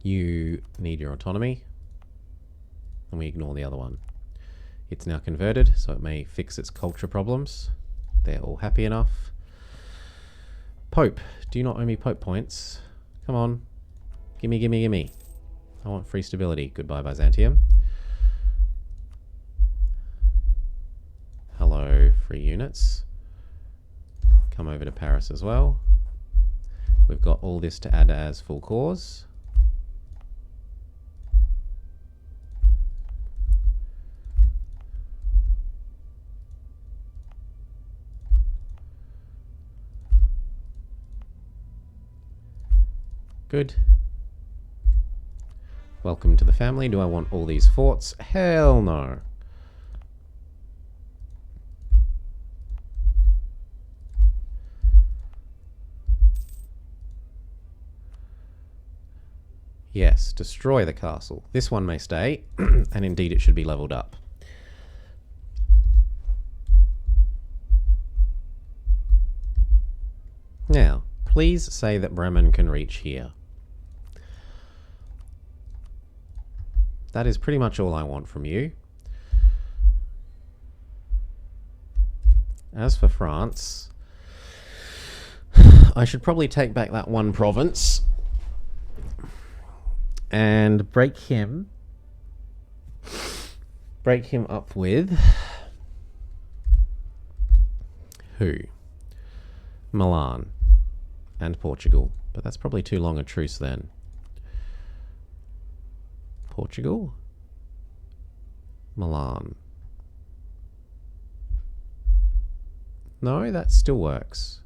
You need your autonomy. And we ignore the other one. It's now converted, so it may fix its culture problems. They're all happy enough. Pope. Do you not owe me Pope points? Come on. Gimme, gimme, gimme. I want free stability. Goodbye, Byzantium. Hello, free units. Come over to Paris as well. We've got all this to add as full cause. Good. Welcome to the family. Do I want all these forts? Hell no. Yes, destroy the castle. This one may stay, and indeed it should be leveled up. Now, please say that Bremen can reach here. That is pretty much all I want from you. As for France, I should probably take back that one province and break him up with who? Milan and Portugal. But that's probably too long a truce then. Portugal, Milan. No, that still works.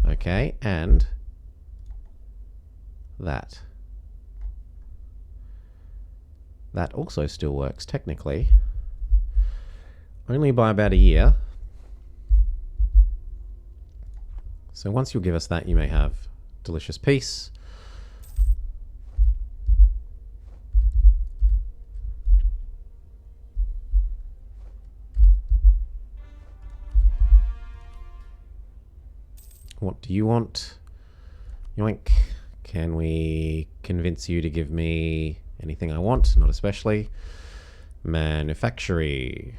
Okay, and that. That also still works, technically. only by about a year. So once you'll give us that, you may have delicious peace. What do you want? Yoink. Can we convince you to give me anything I want? Not especially. Manufactory.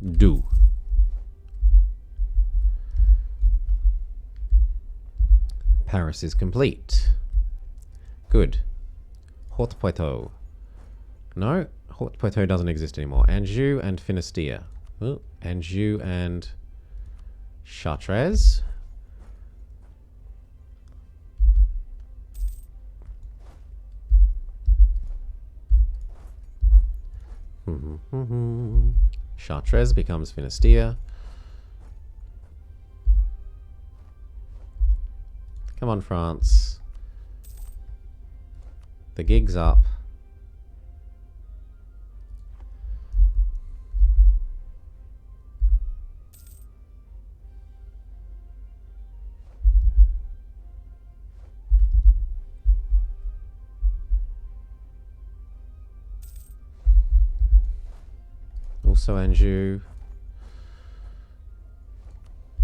Do. Paris is complete. Good. Haute-Poitou. No, Haute-Poitou doesn't exist anymore. Anjou and Finistère. Oh, Anjou and Chartres. Chartres becomes Finistère. Come on, France. The gig's up. Also Anjou.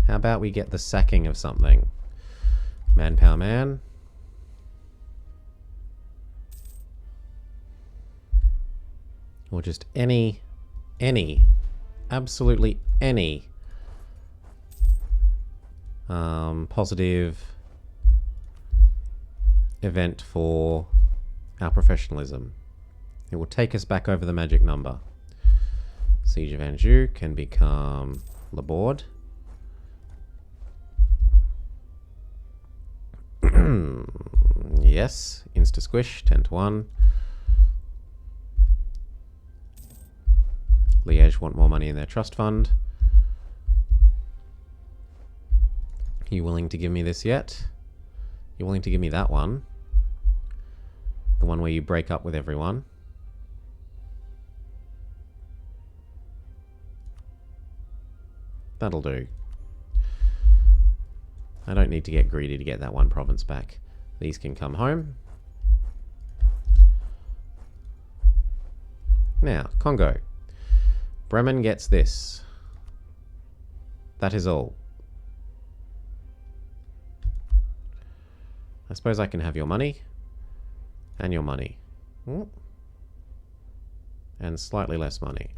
How about we get the sacking of something? Manpower man. Or just any, absolutely any positive event for our professionalism. It will take us back over the magic number. Siege of Anjou can become Laborde. Yes, insta squish, 10-1. Liège want more money in their trust fund. Are you willing to give me this yet? You're willing to give me that one? The one where you break up with everyone? That'll do. I don't need to get greedy to get that one province back. These can come home. Now, Congo. Bremen gets this. That is all. I suppose I can have your money. And your money. Ooh. And slightly less money.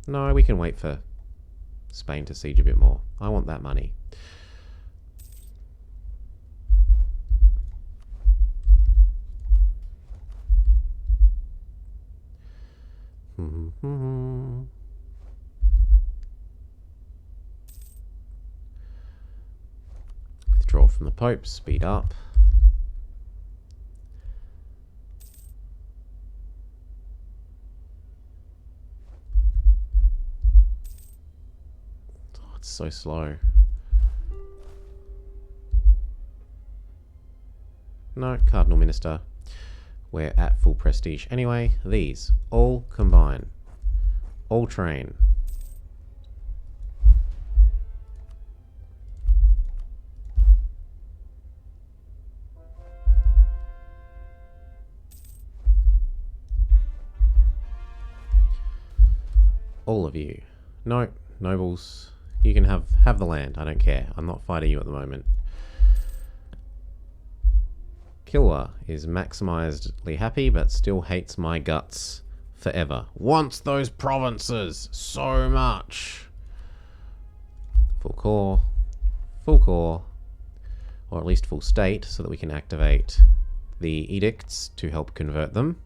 No, we can wait for Spain to siege a bit more. I want that money. Withdraw from the Pope, speed up. Oh, it's so slow. No, Cardinal Minister. We're at full prestige. Anyway, these all combine. All train. All of you. No, nobles. You can have the land. I don't care. I'm not fighting you at the moment. Kilwa is maximizedly happy, but still hates my guts forever. Wants those provinces so much. Full core, or at least full state, so that we can activate the edicts to help convert them.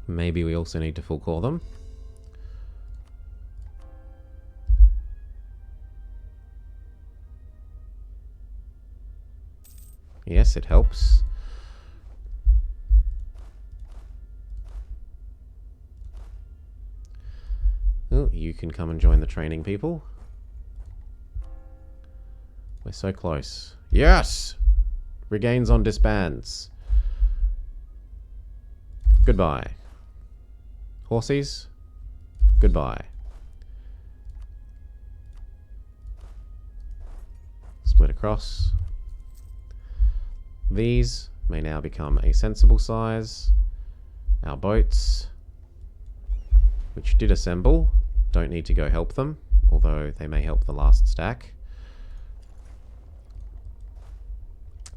Maybe we also need to full core them. Yes, it helps. Oh, you can come and join the training, people. We're so close. Yes! Regains on disbands. Goodbye. Horsies, goodbye. Split across. These may now become a sensible size. Our boats, which did assemble, don't need to go help them, although they may help the last stack.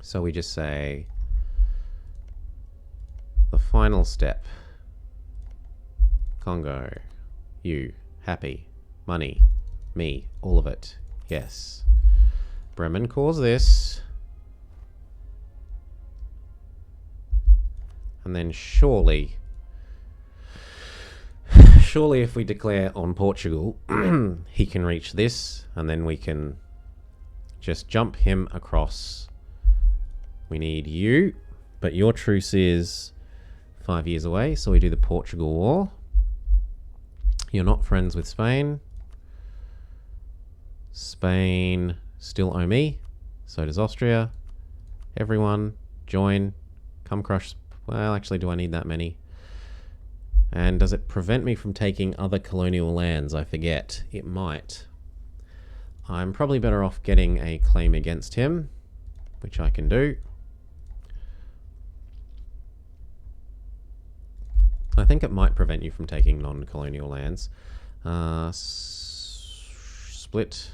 So we just say the final step. Congo, you, happy, money, me, all of it, yes. Bremen calls this. And then surely if we declare on Portugal, he can reach this, and then we can just jump him across. We need you, but your truce is 5 years away, so we do the Portugal War. You're not friends with Spain. Spain still owe me, so does Austria. Everyone, join, come crush. Well, actually, do I need that many? And does it prevent me from taking other colonial lands? I forget. It might. I'm probably better off getting a claim against him, which I can do. I think it might prevent you from taking non-colonial lands. Split.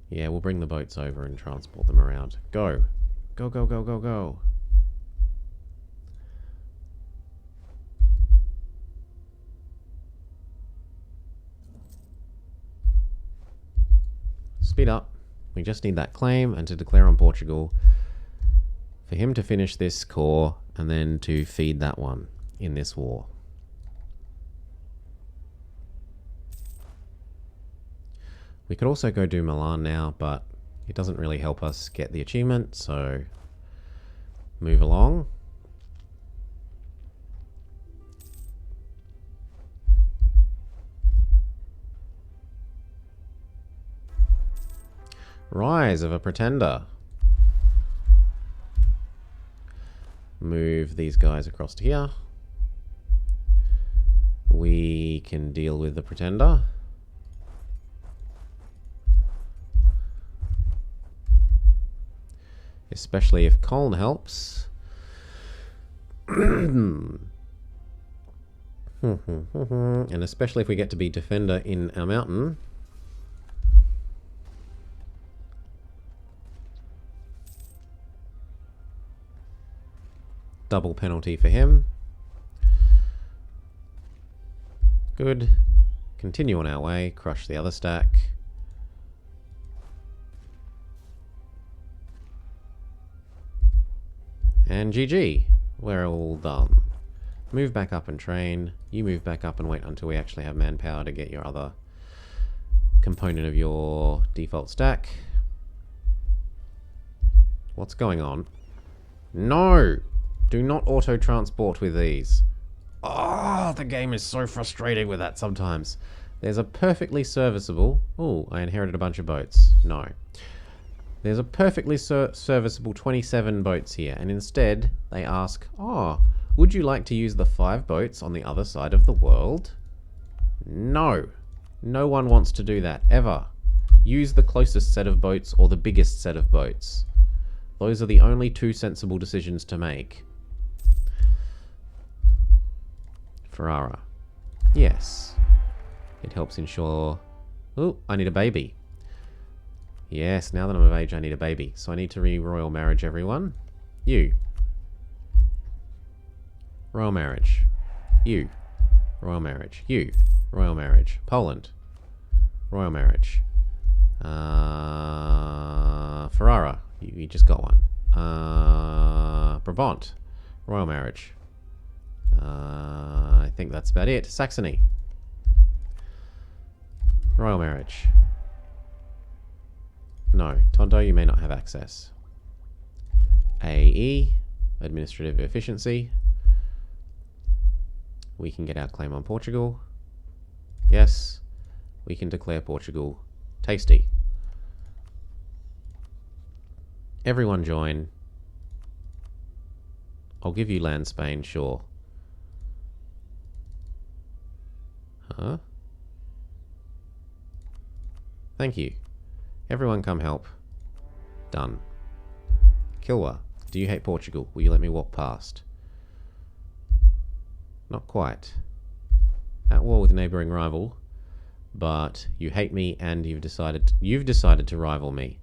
Yeah, we'll bring the boats over and transport them around. Go. Go, go, go, go, go. Speed up. We just need that claim and to declare on Portugal for him to finish this core and then to feed that one in this war. We could also go do Milan now, but it doesn't really help us get the achievement, so move along. Rise of a Pretender. Move these guys across to here. We can deal with the Pretender. Especially if Colne helps. And especially if we get to be defender in our mountain. Double penalty for him. Good. Continue on our way. Crush the other stack. And GG. We're all done. Move back up and train. You move back up and wait until we actually have manpower to get your other component of your default stack. What's going on? No! Do not auto-transport with these. Oh, the game is so frustrating with that sometimes. There's a perfectly serviceable... Oh, I inherited a bunch of boats. No. There's a perfectly serviceable 27 boats here, and instead they ask, oh, would you like to use the 5 boats on the other side of the world? No. No one wants to do that, ever. Use the closest set of boats or the biggest set of boats. Those are the only 2 sensible decisions to make. Ferrara. Yes. It helps ensure... Oh, I need a baby. Yes, now that I'm of age, I need a baby. So I need to royal marriage everyone. You. Royal marriage. You. Royal marriage. You. Royal marriage. Poland. Royal marriage. Ferrara. You just got one. Brabant. Royal marriage. I think that's about it. Saxony. Royal marriage. No. Tondo, you may not have access. AE. Administrative efficiency. We can get our claim on Portugal. Yes. We can declare Portugal tasty. Everyone join. I'll give you land Spain, sure. Huh? Thank you. Everyone come help. Done. Kilwa, do you hate Portugal? Will you let me walk past? Not quite. At war with a neighbouring rival, but you hate me and you've decided to rival me.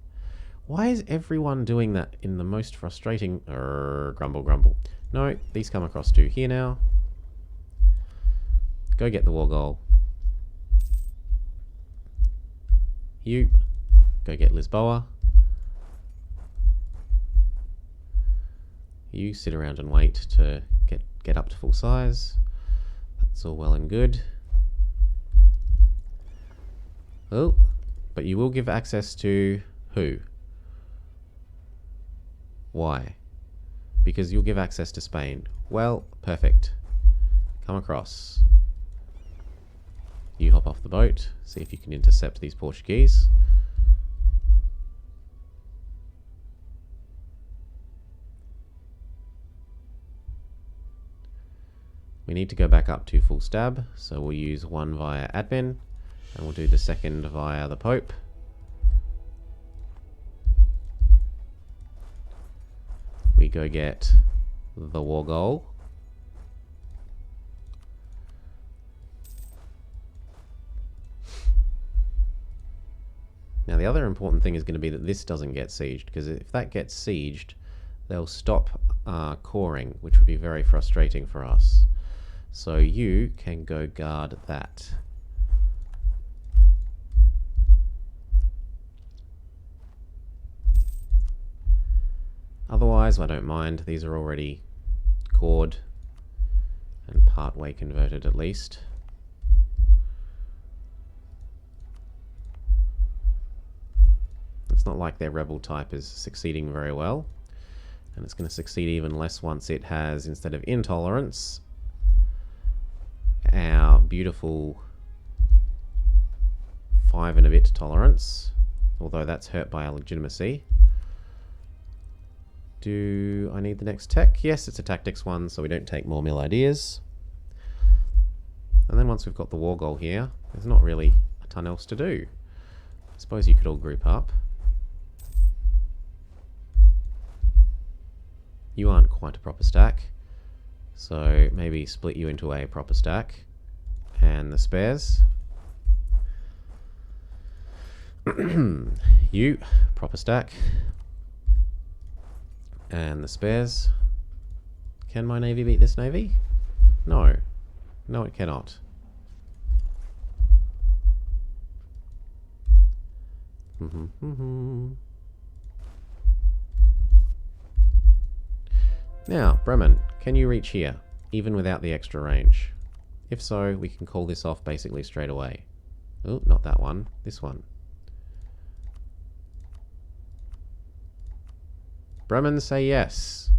Why is everyone doing that in the most frustrating... grumble, grumble. No, these come across to here now. Go get the war goal. You, go get Lisboa. You sit around and wait to get up to full size. That's all well and good. Oh, but you will give access to who? Why? Because you'll give access to Spain. Well, perfect. Come across. You hop off the boat, see if you can intercept these Portuguese. We need to go back up to full stab, so we'll use one via admin, and we'll do the second via the Pope. We go get the war goal. Now the other important thing is going to be that this doesn't get sieged, because if that gets sieged, they'll stop coring, which would be very frustrating for us. So you can go guard that. Otherwise, I don't mind. These are already cored and part way converted at least. It's not like their rebel type is succeeding very well. And it's going to succeed even less once it has, instead of intolerance, our beautiful 5 and a bit tolerance, although that's hurt by our legitimacy. Do I need the next tech? Yes, it's a tactics one, so we don't take more mill ideas. And then once we've got the war goal here, there's not really a ton else to do. I suppose you could all group up. You aren't quite a proper stack, so maybe split you into a proper stack and the spares. You, proper stack, and the spares. Can my navy beat this navy? No. No, it cannot. Now, Bremen, can you reach here, even without the extra range? If so, we can call this off basically straight away. Oh, not that one. This one. Bremen, say yes.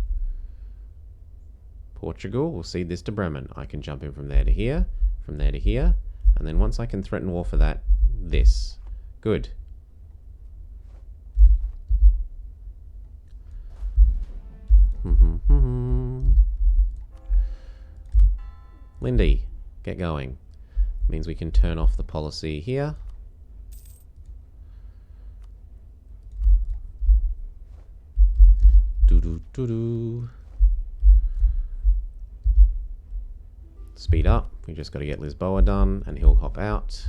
Portugal will cede this to Bremen. I can jump in from there to here, from there to here, and then once I can threaten war for that, this. Good. Lindy, get going. Means we can turn off the policy here. Doo-doo-doo-doo. Speed up. We just got to get Lisboa done, and he'll hop out.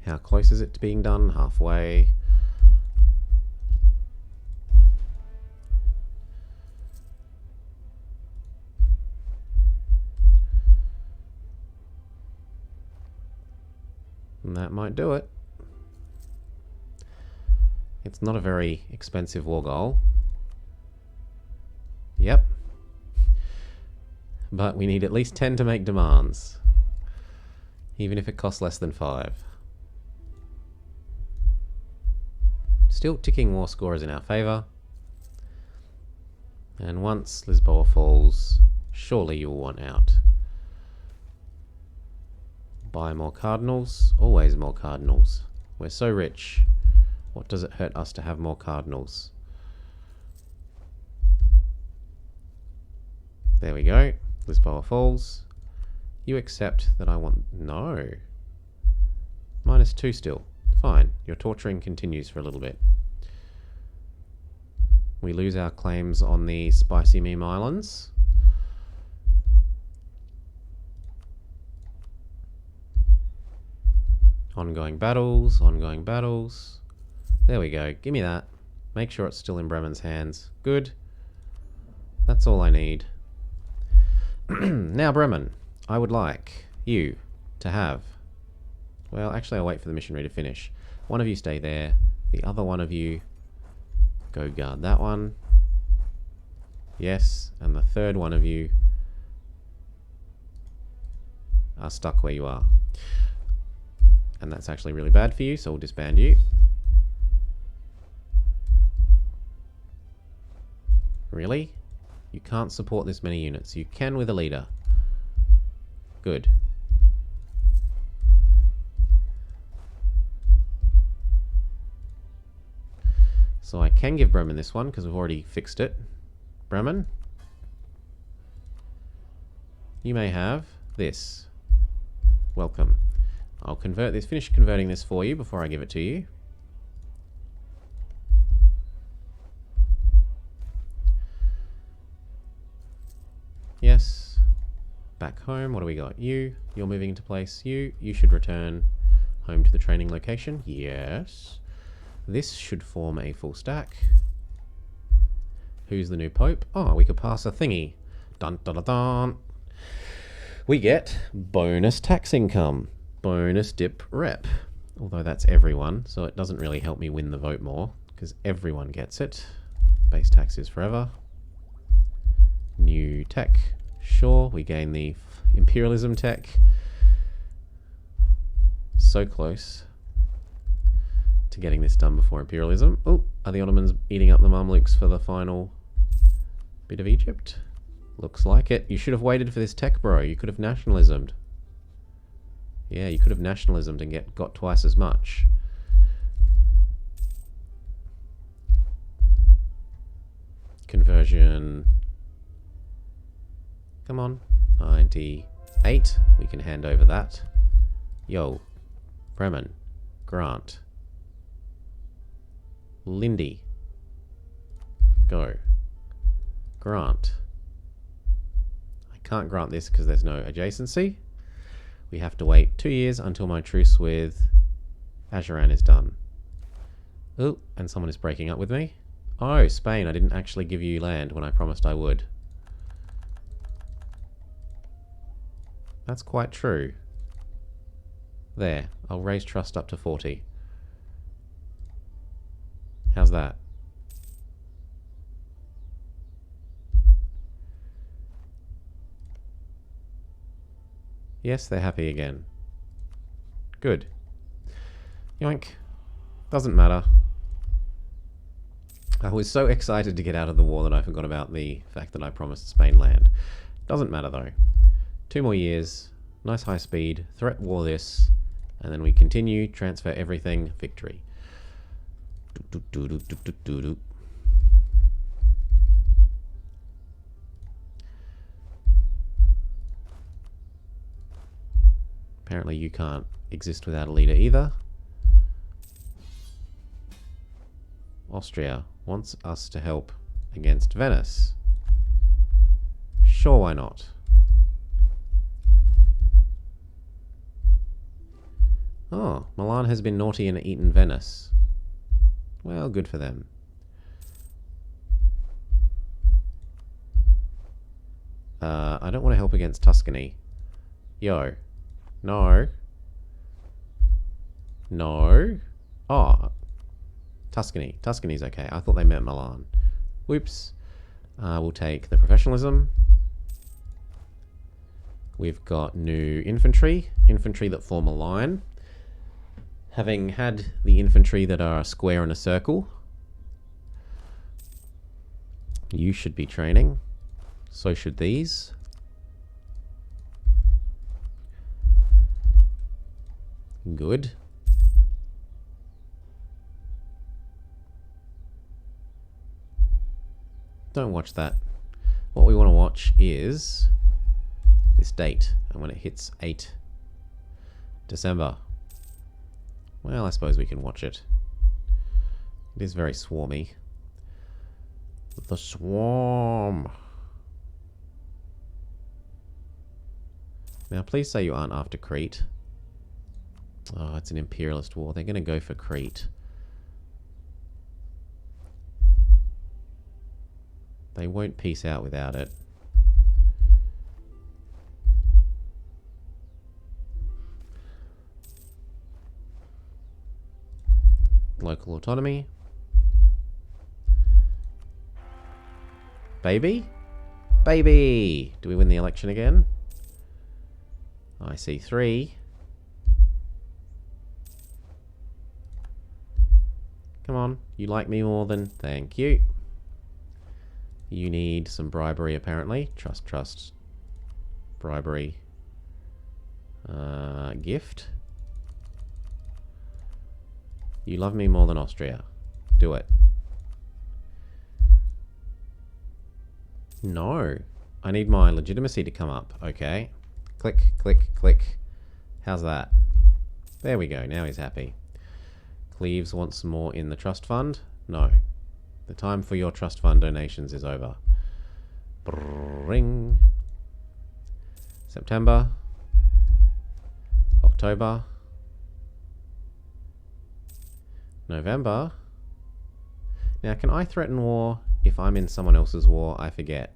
How close is it to being done? Halfway. And that might do it. It's not a very expensive war goal. Yep. But we need at least 10 to make demands. Even if it costs less than 5. Still ticking war scores in our favour. And once Lisboa falls, surely you'll want out. Buy more cardinals, always more cardinals. We're so rich. What does it hurt us to have more cardinals? There we go. Lisboa falls. You accept that I want... No. -2 still. Fine. Your torturing continues for a little bit. We lose our claims on the Spicy Meme Islands. Ongoing battles, ongoing battles. There we go. Give me that. Make sure it's still in Bremen's hands. Good. That's all I need. Now, Bremen, I would like you to have... Well, actually, I'll wait for the missionary to finish. One of you stay there. The other one of you go guard that one. Yes. And the third one of you are stuck where you are. And that's actually really bad for you, so we'll disband you. Really? You can't support this many units. You can with a leader. Good. So I can give Bremen this one, because we've already fixed it. Bremen, you may have this. Welcome. I'll convert this, finish converting this for you before I give it to you. Yes. Back home, what do we got? You're moving into place. You should return home to the training location. Yes. This should form a full stack. Who's the new pope? Oh, we could pass a thingy. Dun dun dun dun. We get bonus tax income. Bonus dip rep. Although that's everyone, so it doesn't really help me win the vote more, because everyone gets it. Base tax is forever. New tech. Sure, we gain the imperialism tech. So close to getting this done before imperialism. Oh, are the Ottomans eating up the Mamluks for the final bit of Egypt? Looks like it. You should have waited for this tech, bro. You could have nationalismed. Yeah, you could have nationalismed and got twice as much. Conversion. Come on. 98. We can hand over that. Yo. Bremen. Grant. Lindy. Go. Grant. I can't grant this because there's no adjacency. We have to wait 2 years until my truce with Ajuran is done. Oh, and someone is breaking up with me. Oh, Spain, I didn't actually give you land when I promised I would. That's quite true. There, I'll raise trust up to 40. How's that? Yes, they're happy again. Good. Yoink. Doesn't matter. I was so excited to get out of the war that I forgot about the fact that I promised Spain land. Doesn't matter though. 2 more years. Nice high speed. Threat war this. And then we continue. Transfer everything. Victory. Apparently you can't exist without a leader either. Austria wants us to help against Venice. Sure, why not? Oh, Milan has been naughty and eaten Venice. Well, good for them. I don't want to help against Tuscany. Yo. No. No. Oh. Tuscany. Tuscany's okay. I thought they meant Milan. Whoops. We'll take the professionalism. We've got new infantry. Infantry that form a line. Having had the infantry that are a square and a circle, You should be training. So should these. Good. Don't watch that. What we want to watch is this date, and when it hits 8 December. Well, I suppose we can watch it. It is very swarmy. The swarm. Now, please say you aren't after Crete. Oh, it's an imperialist war. They're going to go for Crete. They won't peace out without it. Local autonomy. Baby? Baby! Do we win the election again? I see 3. Come on, you like me more than... Thank you. You need some bribery, apparently. Trust, trust. Bribery. Gift. You love me more than Austria. Do it. No. I need my legitimacy to come up. Okay. Click, click, click. How's that? There we go. Now he's happy. Cleves wants some more in the trust fund. No. The time for your trust fund donations is over. Bring. September. October. November. Now, can I threaten war if I'm in someone else's war? I forget.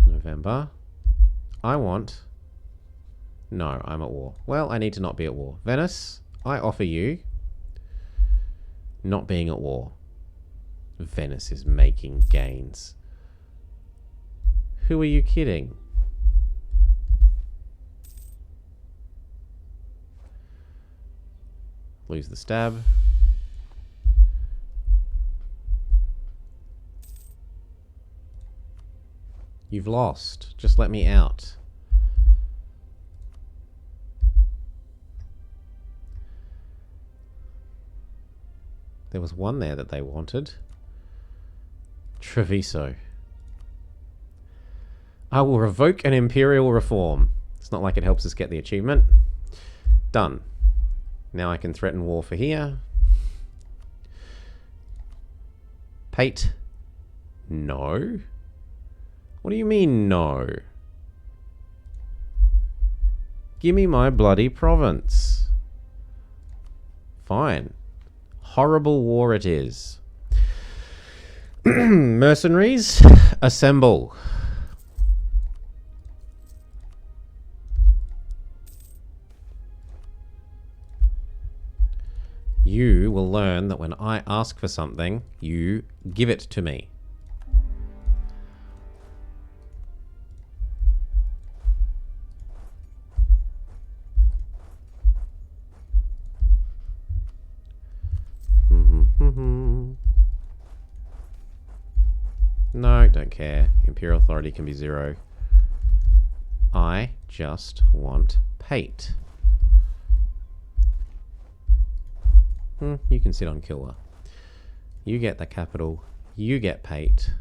November. I want... No, I'm at war. Well, I need to not be at war. Venice, I offer you not being at war. Venice is making gains. Who are you kidding? Lose the stab. You've lost. Just let me out. There was one there that they wanted. Treviso. I will revoke an imperial reform. It's not like it helps us get the achievement. Done. Now I can threaten war for here. Pate. No. What do you mean, no? Give me my bloody province. Fine. Horrible war it is. Mercenaries, assemble. You will learn that when I ask for something, you give it to me. No, don't care. Imperial authority can be 0. I just want Pate. You can sit on Killer. You get the capital. You get Pate.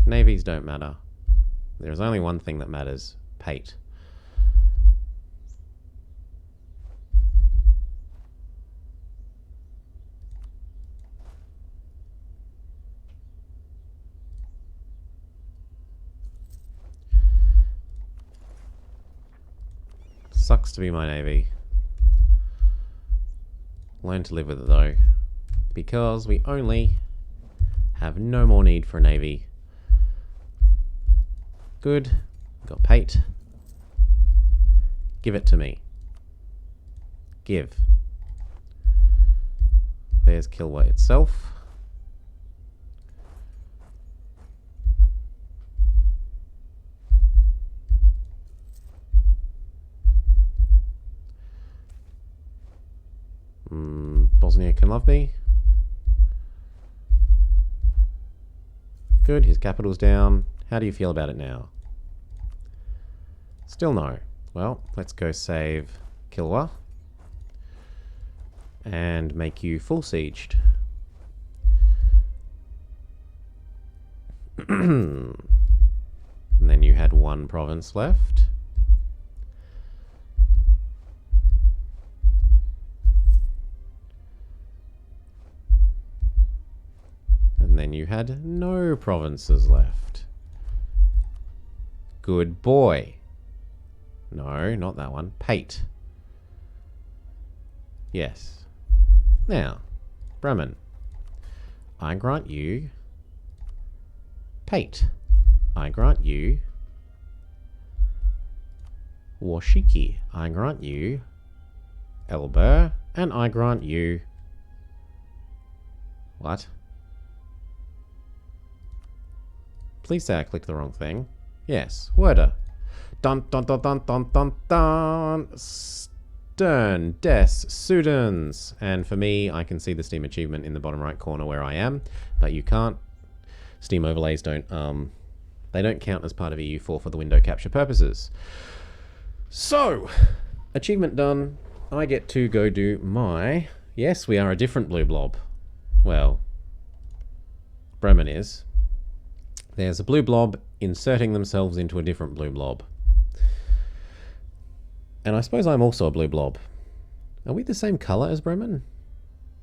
Navies don't matter. There's only one thing that matters. Pate. Sucks to be my navy. Learn to live with it though, because we only have no more need for a navy. Good. Got Pate. Give it to me. Give. There's Kilwa itself. above me. Good, his capital's down. How do you feel about it now? Still no. Well, let's go save Kilwa. And make you full sieged. And then you had one province left. And then you had no provinces left. Good boy. No, not that one. Pate. Yes. Now, Bremen. I grant you Pate. I grant you Washiki. I grant you Elber. And I grant you... What? Please say I clicked the wrong thing. Yes, Werder. Dun dun dun dun dun dun dun. Stern, Des, Südens. And for me, I can see the Steam achievement in the bottom right corner where I am, but you can't. Steam overlays don't they don't count as part of EU4 for the window capture purposes. So, achievement done. I get to go do my... Yes, we are a different blue blob. Well, Bremen is. There's a blue blob inserting themselves into a different blue blob. And I suppose I'm also a blue blob. Are we the same colour as Bremen?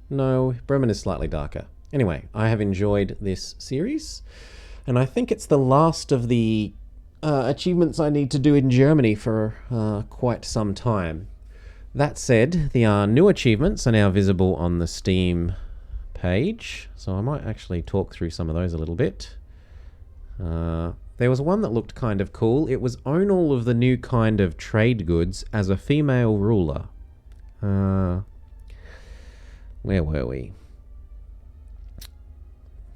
No, Bremen is slightly darker. Anyway, I have enjoyed this series, and I think it's the last of the achievements I need to do in Germany for quite some time. That said, the new achievements are now visible on the Steam page, so I might actually talk through some of those a little bit. There was one that looked kind of cool. It was own all of the new kind of trade goods as a female ruler. Where were we?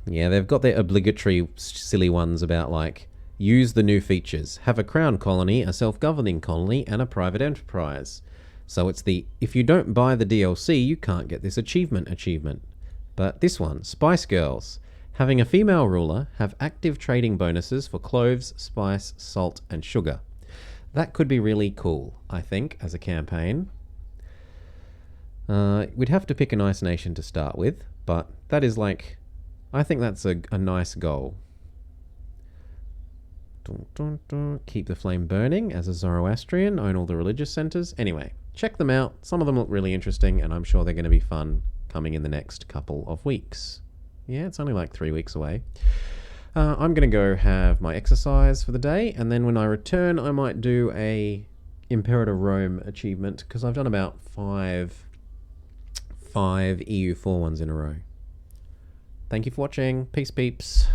Yeah, they've got their obligatory silly ones about like, use the new features, have a crown colony, a self-governing colony, and a private enterprise. So it's the, if you don't buy the DLC, you can't get this achievement. But this one, Spice Girls. Having a female ruler, have active trading bonuses for cloves, spice, salt, and sugar. That could be really cool, I think, as a campaign. We'd have to pick a nice nation to start with, but that is like... I think that's a nice goal. Dun, dun, dun. Keep the flame burning as a Zoroastrian, own all the religious centers. Anyway, check them out. Some of them look really interesting, and I'm sure they're going to be fun coming in the next couple of weeks. Yeah, it's only like 3 weeks away. I'm going to go have my exercise for the day, and then when I return, I might do a Imperator Rome achievement, because I've done about five EU4 ones in a row. Thank you for watching. Peace, peeps.